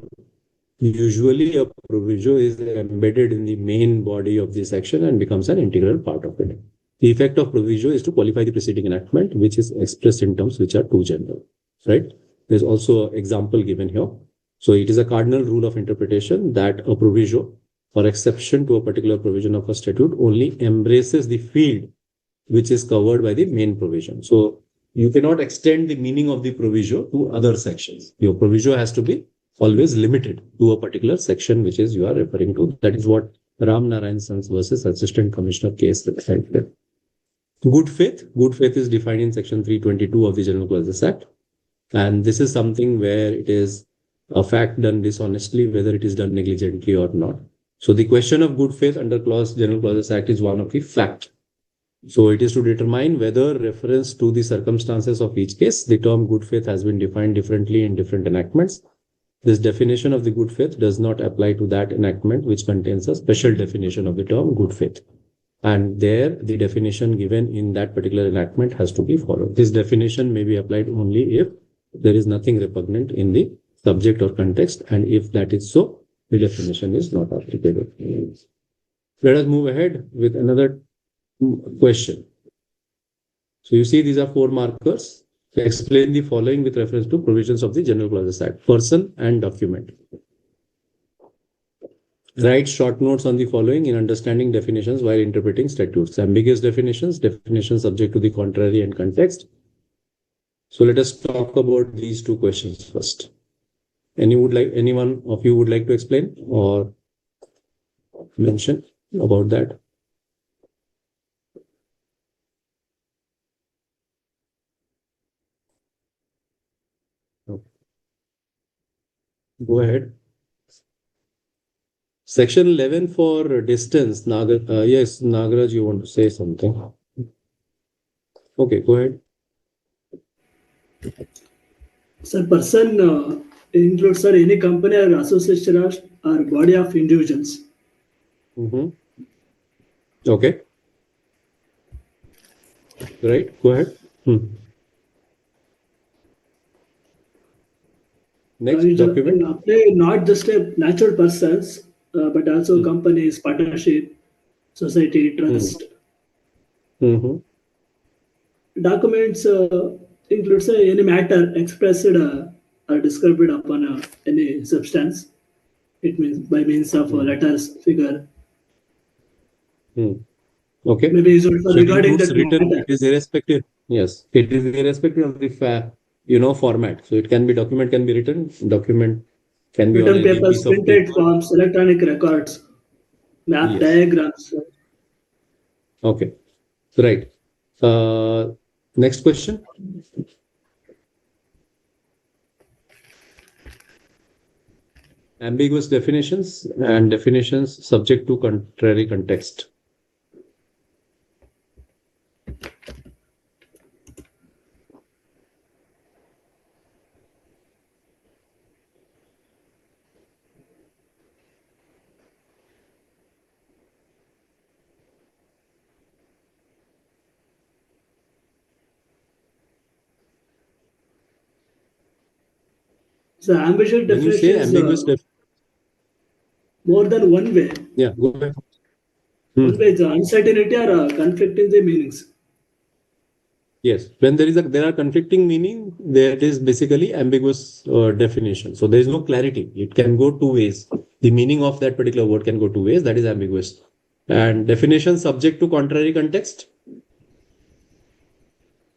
[SPEAKER 1] Usually a proviso is embedded in the main body of the section and becomes an integral part of it. The effect of proviso is to qualify the preceding enactment, which is expressed in terms which are too general, right? There's also an example given here. So it is a cardinal rule of interpretation that a proviso or exception to a particular provision of a statute only embraces the field which is covered by the main provision. So you cannot extend the meaning of the proviso to other sections. Your proviso has to be always limited to a particular section which is you are referring to. That is what Ram Narayan Sons versus Assistant Commissioner case said. Good faith. Good faith is defined in section 322 of the General Clauses Act. And this is something where it is a fact done dishonestly, whether it is done negligently or not. So the question of good faith under General Clauses Act is one of the fact. So it is to determine whether reference to the circumstances of each case, the term good faith has been defined differently in different enactments. This definition of the good faith does not apply to that enactment which contains a special definition of the term good faith. And there, the definition given in that particular enactment has to be followed. This definition may be applied only if there is nothing repugnant in the subject or context. And if that is so, the definition is not applicable. Let us move ahead with another question. So you see, these are 4 markers. Explain the following with reference to provisions of the General Clauses Act. Person and document. Write short notes on the following in understanding definitions while interpreting statutes. Ambiguous definitions, definitions subject to the contrary and context. So let us talk about these 2 questions first. Anyone of you would like to explain or mention about that? Go ahead. Section 11 for distance. Yes, Nagaraj, you want to say something? Okay, go ahead.
[SPEAKER 3] Sir, person includes, sir, any company or association or body of individuals.
[SPEAKER 1] Okay. Right, go ahead. Next document.
[SPEAKER 3] Apply not just a natural persons, but also companies, partnership, society, trust. Documents includes any matter expressed or described upon any substance. It means by means of letters, figure.
[SPEAKER 1] Okay.
[SPEAKER 3] Maybe usually
[SPEAKER 1] So it
[SPEAKER 3] regarding
[SPEAKER 1] includes
[SPEAKER 3] that
[SPEAKER 1] written.
[SPEAKER 3] matter.
[SPEAKER 1] It is irrespective. Yes, it is irrespective of the format. So it can be document can be written. Document can be on
[SPEAKER 3] Written
[SPEAKER 1] any
[SPEAKER 3] papers,
[SPEAKER 1] piece of
[SPEAKER 3] printed
[SPEAKER 1] paper.
[SPEAKER 3] forms, electronic records, map
[SPEAKER 1] Yes.
[SPEAKER 3] diagrams.
[SPEAKER 1] Okay. Right. Next question. Ambiguous definitions and definitions subject to contrary context.
[SPEAKER 3] So ambiguous
[SPEAKER 1] When you say
[SPEAKER 3] definitions
[SPEAKER 1] ambiguous,
[SPEAKER 3] more than one way.
[SPEAKER 1] yeah, go ahead.
[SPEAKER 3] One way is uncertainty or conflicting the meanings.
[SPEAKER 1] Yes, when there are conflicting meaning, that is basically ambiguous definition. So there is no clarity. It can go 2 ways. The meaning of that particular word can go 2 ways. That is ambiguous. And definition subject to contrary context.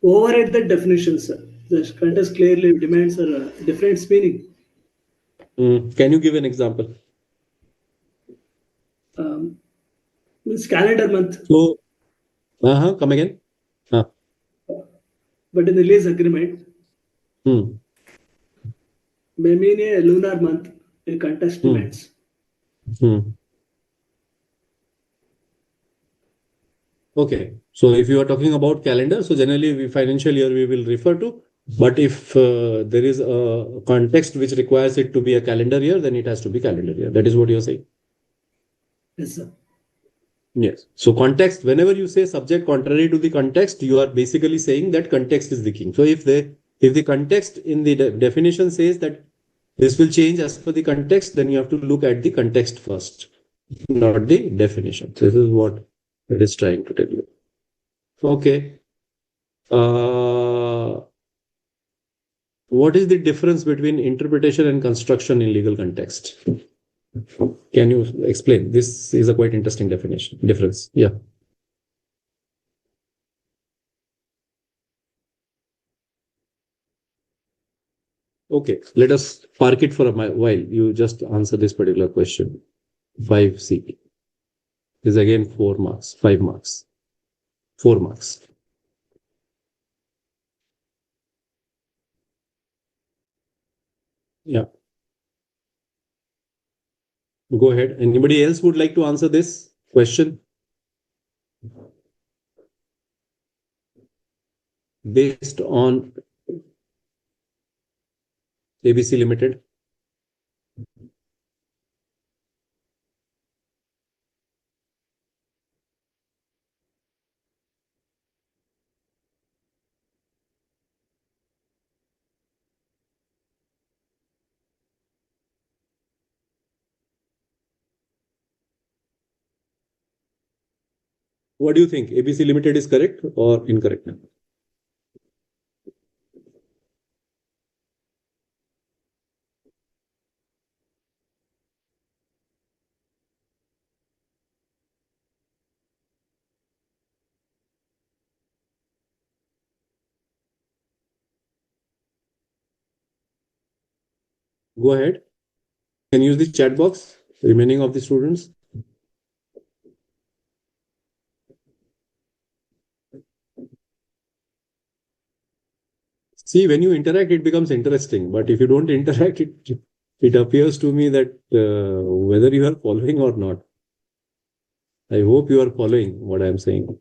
[SPEAKER 3] Override the definitions. The context clearly demands a different meaning.
[SPEAKER 1] Can you give an example?
[SPEAKER 3] Means calendar month.
[SPEAKER 1] So, come again.
[SPEAKER 3] But in the lease agreement,
[SPEAKER 1] Hmm.
[SPEAKER 3] may mean a lunar month, a context
[SPEAKER 1] Hmm.
[SPEAKER 3] demands.
[SPEAKER 1] Hmm. Okay. So if you are talking about calendar, so generally financial year we will refer to. But if there is a context which requires it to be a calendar year, then it has to be calendar year. That is what you're saying.
[SPEAKER 3] Yes, sir.
[SPEAKER 1] Yes. So context, whenever you say subject contrary to the context, you are basically saying that context is the king. So if the context in the definition says that this will change as per the context, then you have to look at the context first, not the definition. So this is what it is trying to tell you. Okay. What is the difference between interpretation and construction in legal context? Can you explain? This is a quite interesting difference. Yeah. Okay, let us park it for a while. You just answer this particular question. 5C is again 4 marks, 5 marks, 4 marks. Yeah. Go ahead. Anybody else would like to answer this question? Based on ABC Limited. What do you think? ABC Limited is correct or incorrect? Go ahead. Can use the chat box, remaining of the students. See, when you interact, it becomes interesting. But if you don't interact, it appears to me that whether you are following or not. I hope you are following what I am saying.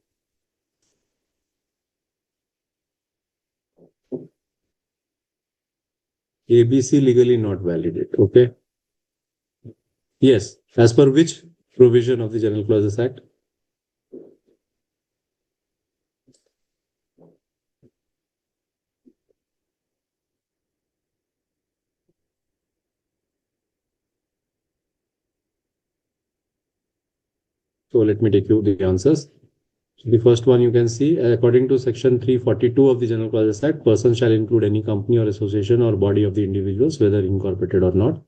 [SPEAKER 1] ABC legally not valid. Okay. Yes. As per which provision of the General Clauses Act? So let me take you the answers. So the first one you can see, according to section 342 of the General Clauses Act, person shall include any company or association or body of the individuals, whether incorporated or not.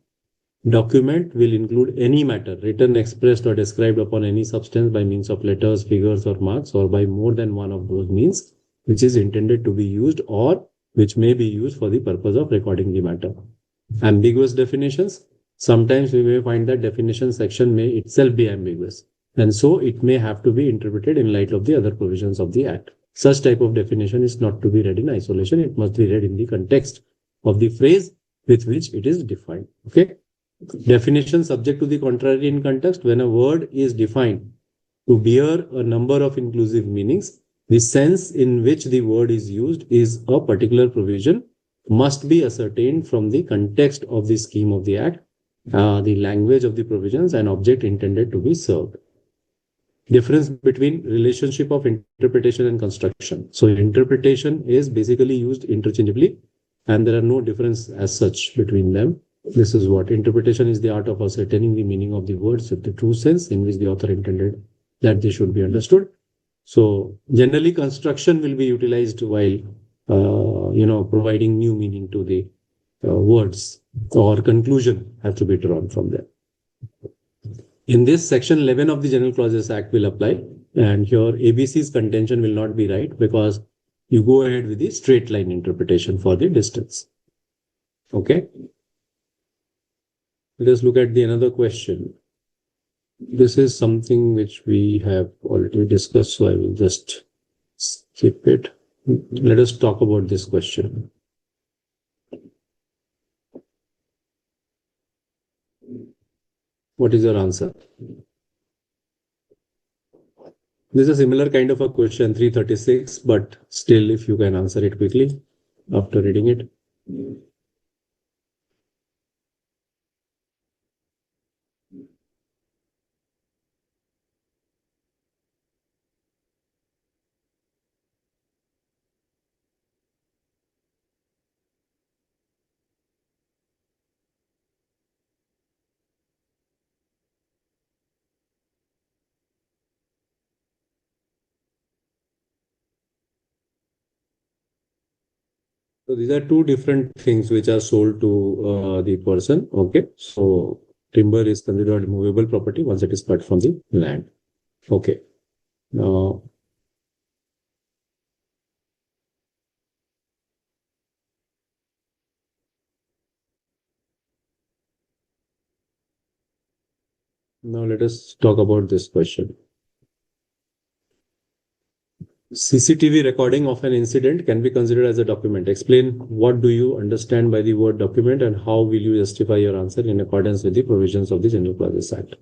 [SPEAKER 1] Document will include any matter written, expressed, or described upon any substance by means of letters, figures, or marks, or by more than one of those means, which is intended to be used or which may be used for the purpose of recording the matter. Ambiguous definitions. Sometimes we may find that definition section may itself be ambiguous, and so it may have to be interpreted in light of the other provisions of the Act. Such type of definition is not to be read in isolation. It must be read in the context of the phrase with which it is defined. Okay. Definition subject to the contrary in context. When a word is defined to bear a number of inclusive meanings, the sense in which the word is used is a particular provision must be ascertained from the context of the scheme of the Act, the language of the provisions, and object intended to be served. Difference between relationship of interpretation and construction. So interpretation is basically used interchangeably, and there are no difference as such between them. This is what interpretation is: the art of ascertaining the meaning of the words with the true sense in which the author intended that they should be understood. So generally, construction will be utilized while providing new meaning to the words, or conclusion has to be drawn from them. In this, section 11 of the General Clauses Act will apply, and here ABC's contention will not be right because you go ahead with the straight line interpretation for the distance. Okay. Let us look at the another question. This is something which we have already discussed, so I will just skip it. Let us talk about this question. What is your answer? This is a similar kind of a question, 336, but still, if you can answer it quickly after reading it. So these are two different things which are sold to the person. Okay. So timber is considered movable property once it is cut from the land. Okay. Now, let us talk about this question. CCTV recording of an incident can be considered as a document. Explain what do you understand by the word document and how will you justify your answer in accordance with the provisions of the General Clauses Act.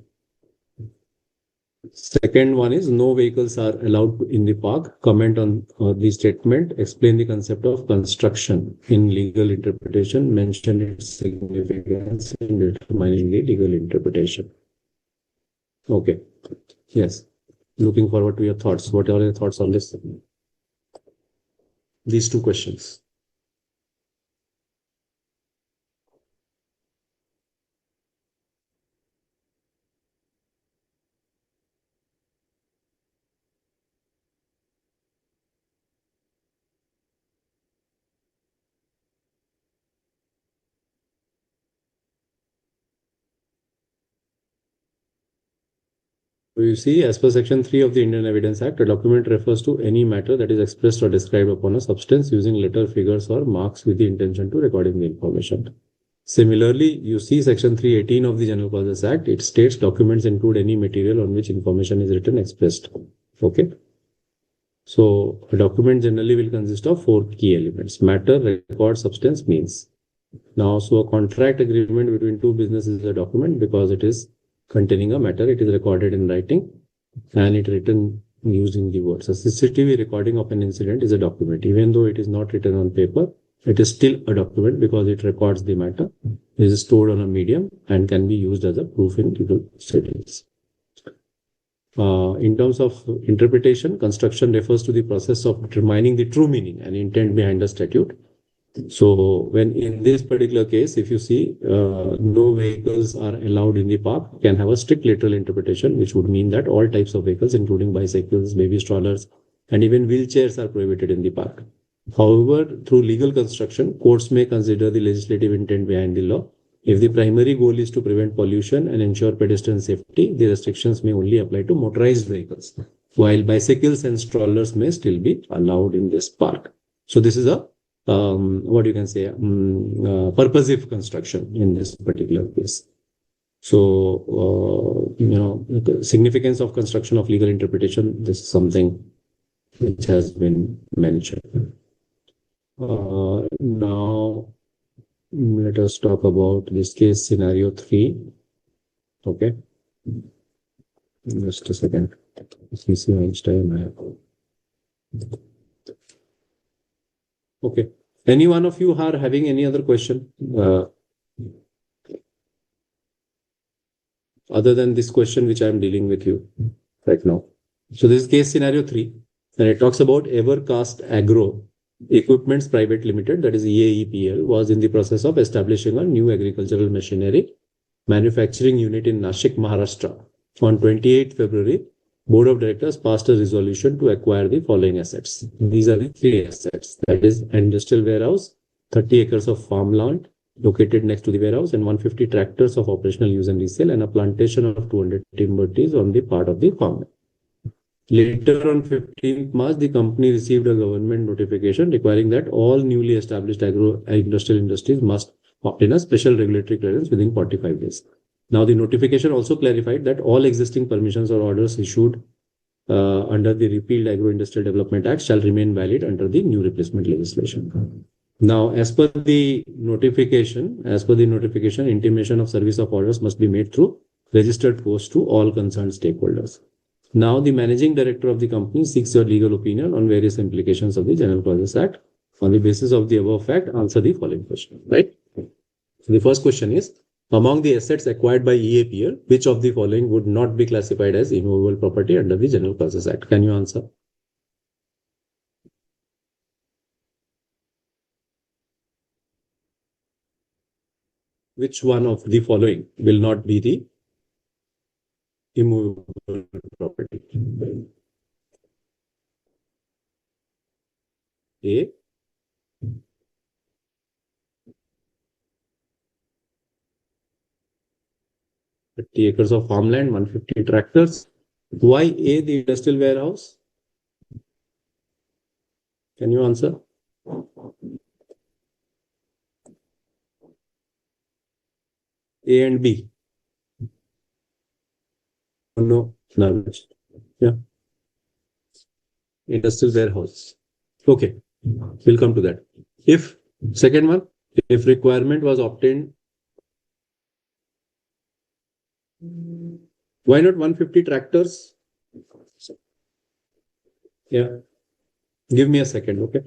[SPEAKER 1] Second one is no vehicles are allowed in the park. Comment on the statement. Explain the concept of construction in legal interpretation. Mention its significance in determining the legal interpretation. Okay. Yes. Looking forward to your thoughts. What are your thoughts on this? These two questions. You see, as per Section 3 of the Indian Evidence Act, a document refers to any matter that is expressed or described upon a substance using letter, figures, or marks with the intention to recording the information. Similarly, you see Section 318 of the General Clauses Act. It states documents include any material on which information is written expressed. Okay. So a document generally will consist of 4 key elements: matter, record, substance, means. Now, so a contract agreement between two businesses is a document because it is containing a matter. It is recorded in writing and it written using the words. A CCTV recording of an incident is a document. Even though it is not written on paper, it is still a document because it records the matter. It is stored on a medium and can be used as a proof in legal proceedings. In terms of interpretation, construction refers to the process of determining the true meaning and intent behind the statute. So when in this particular case, if you see no vehicles are allowed in the park, can have a strict literal interpretation, which would mean that all types of vehicles, including bicycles, baby strollers, and even wheelchairs are prohibited in the park. However, through legal construction, courts may consider the legislative intent behind the law. If the primary goal is to prevent pollution and ensure pedestrian safety, the restrictions may only apply to motorized vehicles, while bicycles and strollers may still be allowed in this park. So this is a what you can say, purposive construction in this particular case. So, the significance of construction of legal interpretation, this is something which has been mentioned. Now, let us talk about this case scenario 3. Okay. Just a second. CC Einstein I have. Okay. Any one of you are having any other question other than this question which I am dealing with you right now? So this is case scenario 3, and it talks about Evercast Agro Equipments Private Limited, that is EAEPL, was in the process of establishing a new agricultural machinery manufacturing unit in Nashik, Maharashtra. On 28 February, Board of Directors passed a resolution to acquire the following assets. These are the 3 assets. That is industrial warehouse, 30 acres of farmland located next to the warehouse, and 150 tractors of operational use and resale, and a plantation of 200 timber trees on the part of the farmland. Later on 15th March, the company received a government notification requiring that all newly established agro-industrial industries must obtain a special regulatory clearance within 45 days. Now, the notification also clarified that all existing permissions or orders issued under the repealed Agro-Industrial Development Act shall remain valid under the new replacement legislation. Now, as per the notification, intimation of service of orders must be made through registered post to all concerned stakeholders. Now, the managing director of the company seeks your legal opinion on various implications of the General Clauses Act. On the basis of the above fact, answer the following question, right? So the first question is, among the assets acquired by EAPL, which of the following would not be classified as immovable property under the General Clauses Act? Can you answer? Which one of the following will not be the immovable property? A, 30 acres of farmland, 150 tractors. Why A, the industrial warehouse? Can you answer? A and B. No, yeah. Industrial warehouse. Okay, we'll come to that. If second one, if requirement was obtained, why not 150 tractors? Yeah, give me a second, okay.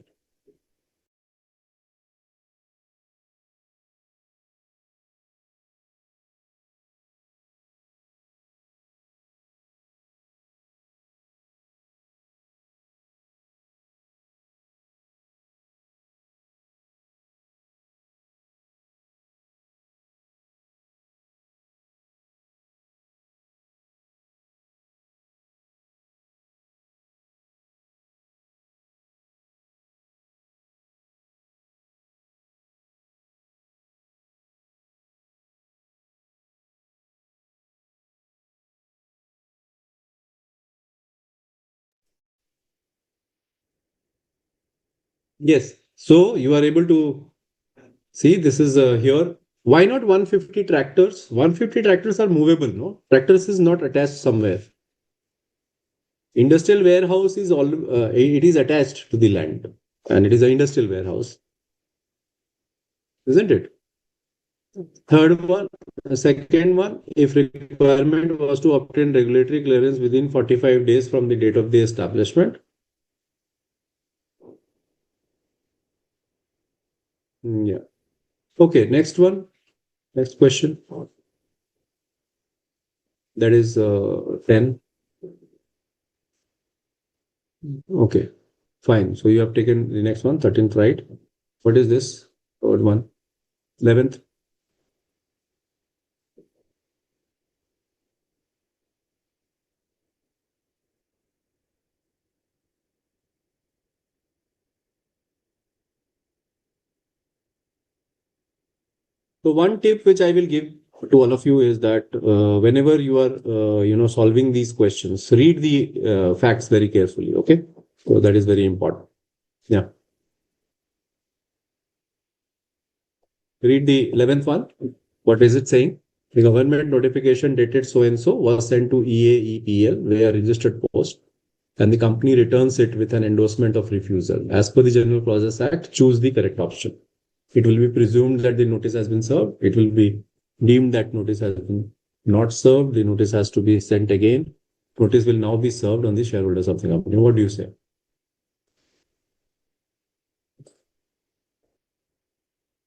[SPEAKER 1] Yes. So you are able to see this is here. Why not 150 tractors? 150 tractors are movable, no? Tractors is not attached somewhere. Industrial warehouse is all it is attached to the land, and it is an industrial warehouse, isn't it? Third one, second one, if requirement was to obtain regulatory clearance within 45 days from the date of the establishment. Yeah. Okay, next one. Next question. That is 10. Okay, fine. So you have taken the next one, 13th, right? What is this? Third one. 11th. So one tip which I will give to all of you is that whenever you are solving these questions, read the facts very carefully. Okay, so that is very important. Yeah, read the 11th one. What is it saying? The government notification dated so and so was sent to EAEPL via registered post, and the company returns it with an endorsement of refusal. As per the General Clauses Act, choose the correct option. It will be presumed that the notice has been served. It will be deemed that notice has been not served. The notice has to be sent again. Notice will now be served on the shareholders of the company. What do you say?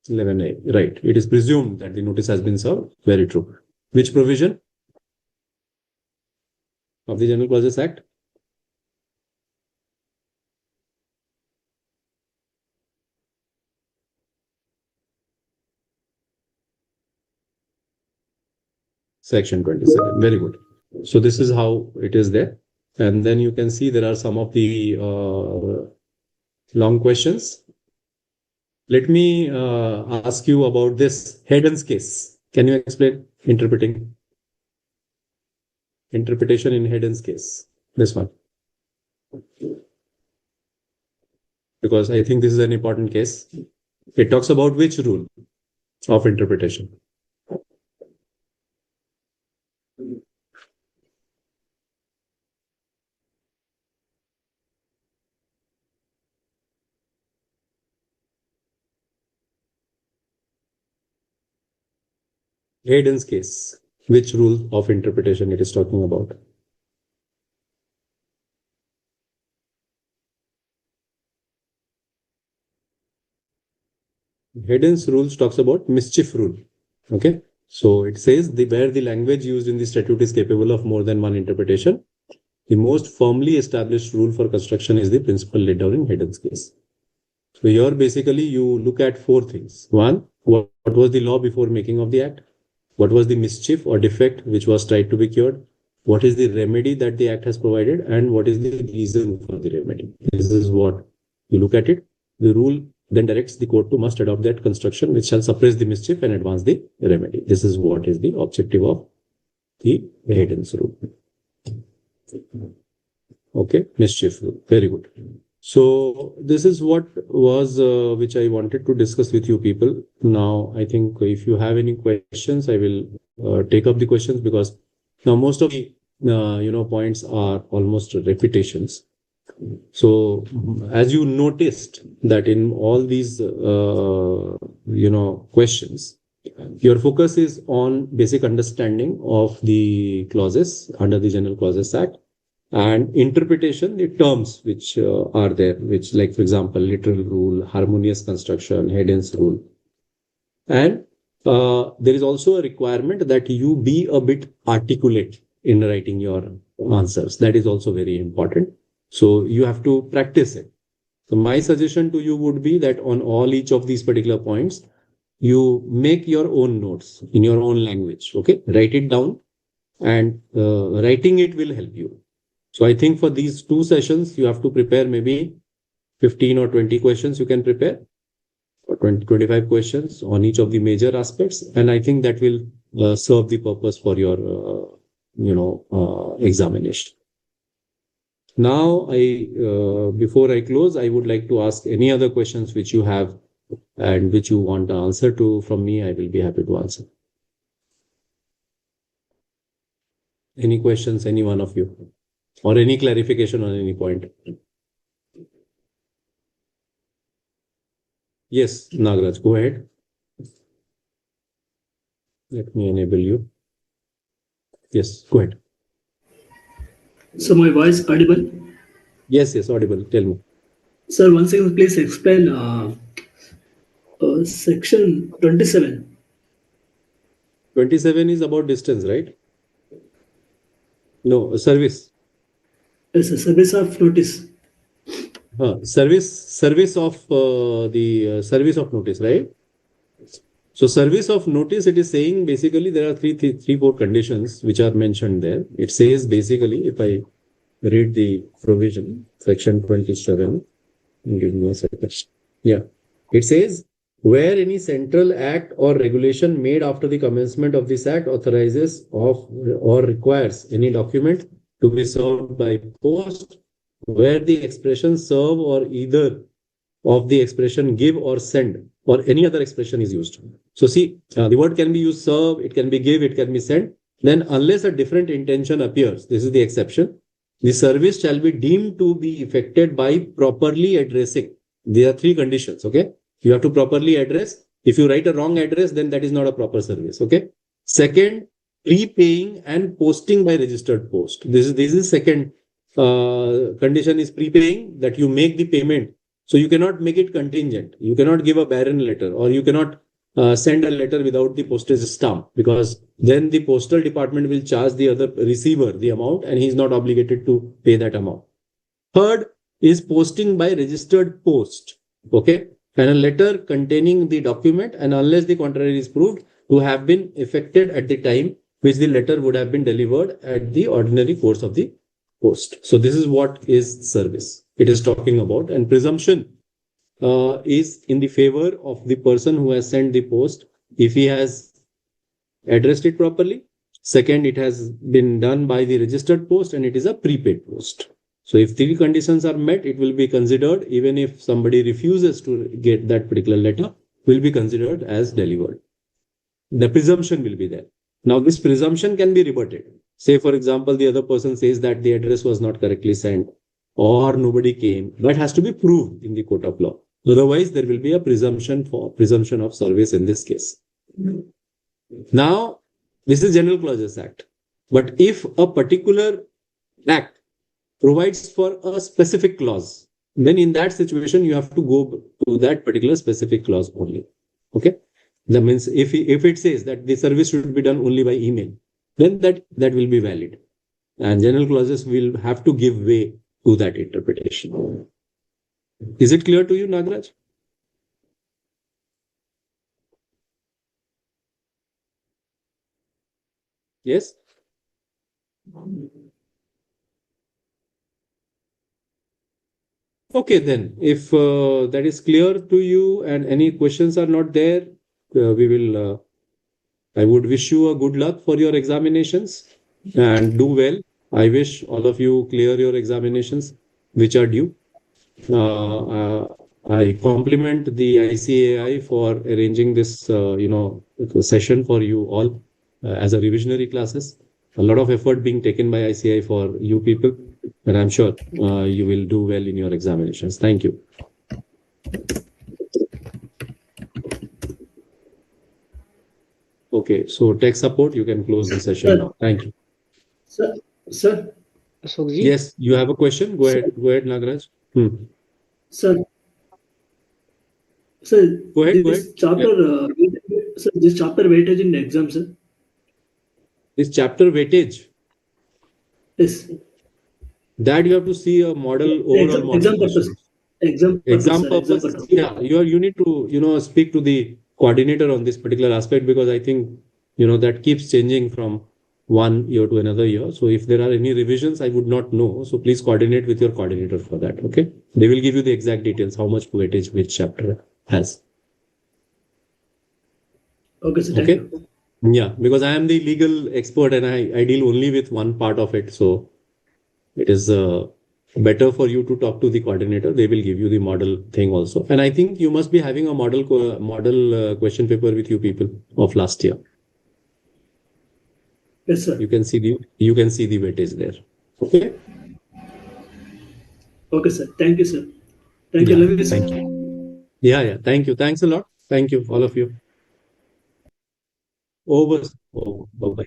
[SPEAKER 1] 11A, right. It is presumed that the notice has been served. Very true. Which provision of the General Clauses Act? Section 27. Very good. So this is how it is there. And then you can see there are some of the long questions. Let me ask you about this Hayden's case. Can you explain interpretation in Hayden's case? This one. Because I think this is an important case. It talks about which rule of interpretation? Hayden's case. Which rule of interpretation it is talking about? Hayden's rules talks about mischief rule. Okay. So it says where the language used in the statute is capable of more than one interpretation, the most firmly established rule for construction is the principle laid down in Hayden's case. So here basically you look at four things. One, what was the law before making of the act? What was the mischief or defect which was tried to be cured? What is the remedy that the act has provided? And what is the reason for the remedy? This is what you look at it. The rule then directs the court to must adopt that construction which shall suppress the mischief and advance the remedy. This is what is the objective of the Hayden's rule. Okay, mischief rule. Very good. So this is what was which I wanted to discuss with you people. Now, I think if you have any questions, I will take up the questions because now most of the points are almost repetitions. So as you noticed that in all these questions, your focus is on basic understanding of the clauses under the General Clauses Act and interpretation, the terms which are there, which like, for example, literal rule, harmonious construction, Hayden's rule. And there is also a requirement that you be a bit articulate in writing your answers. That is also very important. So you have to practice it. So my suggestion to you would be that on all each of these particular points, you make your own notes in your own language. Okay, write it down, and writing it will help you. So I think for these two sessions, you have to prepare maybe 15 or 20 questions you can prepare, or 20, 25 questions on each of the major aspects. And I think that will serve the purpose for your, examination. Now, before I close, I would like to ask any other questions which you have and which you want the answer to from me. I will be happy to answer. Any questions, any one of you, or any clarification on any point? Yes, Nagraj, go ahead. Let me enable you. Yes, go ahead.
[SPEAKER 3] So my voice audible?
[SPEAKER 1] Yes, audible. Tell me.
[SPEAKER 3] Sir, once again, please explain section 27.
[SPEAKER 1] 27 is about distance, right? No, service.
[SPEAKER 3] Yes, a service of notice.
[SPEAKER 1] Service of the service of notice, right? So service of notice, it is saying basically there are three, four conditions which are mentioned there. It says basically, if I read the provision, section 27, give me a second. Yeah, it says where any central act or regulation made after the commencement of this act authorizes of or requires any document to be served by post, where the expression serve or either of the expression give or send or any other expression is used. So see, the word can be used serve, it can be give, it can be send. Then unless a different intention appears, this is the exception, the service shall be deemed to be effected by properly addressing. There are three conditions, okay? You have to properly address. If you write a wrong address, then that is not a proper service, okay? Second, prepaying and posting by registered post. This is second condition is prepaying, that you make the payment. So you cannot make it contingent. You cannot give a barren letter, or you cannot send a letter without the postage stamp, because then the postal department will charge the other receiver the amount and he is not obligated to pay that amount. Third is posting by registered post. Okay. And a letter containing the document, and unless the contrary is proved, to have been effected at the time which the letter would have been delivered at the ordinary course of the post. So this is what is service it is talking about. And presumption is in the favor of the person who has sent the post if he has addressed it properly. Second, it has been done by the registered post and it is a prepaid post. So if three conditions are met, it will be considered, even if somebody refuses to get that particular letter, will be considered as delivered. The presumption will be there. Now, this presumption can be rebutted. Say, for example, the other person says that the address was not correctly sent or nobody came. That has to be proved in the court of law. Otherwise, there will be a presumption of service in this case. Now, this is General Clauses Act. But if a particular act provides for a specific clause, then in that situation, you have to go to that particular specific clause only. Okay. That means if it says that the service should be done only by email, then that will be valid. And general clauses will have to give way to that interpretation. Is it clear to you, Nagraj? Yes? Okay, then, if that is clear to you and any questions are not there, I would wish you a good luck for your examinations and do well. I wish all of you clear your examinations, which are due. I compliment the ICAI for arranging this, session for you all as a revisionary classes. A lot of effort being taken by ICAI for you people, and I'm sure you will do well in your examinations. Thank you. Okay, so tech support, you can close the session now. Thank you.
[SPEAKER 3] Sir.
[SPEAKER 1] Yes, you have a question? Go ahead, Nagraj.
[SPEAKER 3] Sir,
[SPEAKER 1] go ahead.
[SPEAKER 3] This chapter, this chapter weightage in the exam, sir.
[SPEAKER 1] This chapter weightage?
[SPEAKER 3] Yes.
[SPEAKER 1] That you have to see a model, overall model. Exam purpose. Yeah, you need to, speak to the coordinator on this particular aspect, because I think, that keeps changing from one year to another year. So if there are any revisions, I would not know. So please coordinate with your coordinator for that. Okay. They will give you the exact details, how much weightage which chapter has.
[SPEAKER 3] Okay, sir. Thank you.
[SPEAKER 1] Yeah, because I am the legal expert and I deal only with one part of it. So it is better for you to talk to the coordinator. They will give you the model thing also. And I think you must be having a model question paper with you people of last year.
[SPEAKER 3] Yes, sir.
[SPEAKER 1] You can see the weightage there. Okay.
[SPEAKER 3] Okay, sir. Thank you, sir. Thank you.
[SPEAKER 1] Yeah.
[SPEAKER 3] Love you, sir.
[SPEAKER 1] Thank you. Yeah. Thank you. Thanks a lot. Thank you, all of you. Over. Bye bye.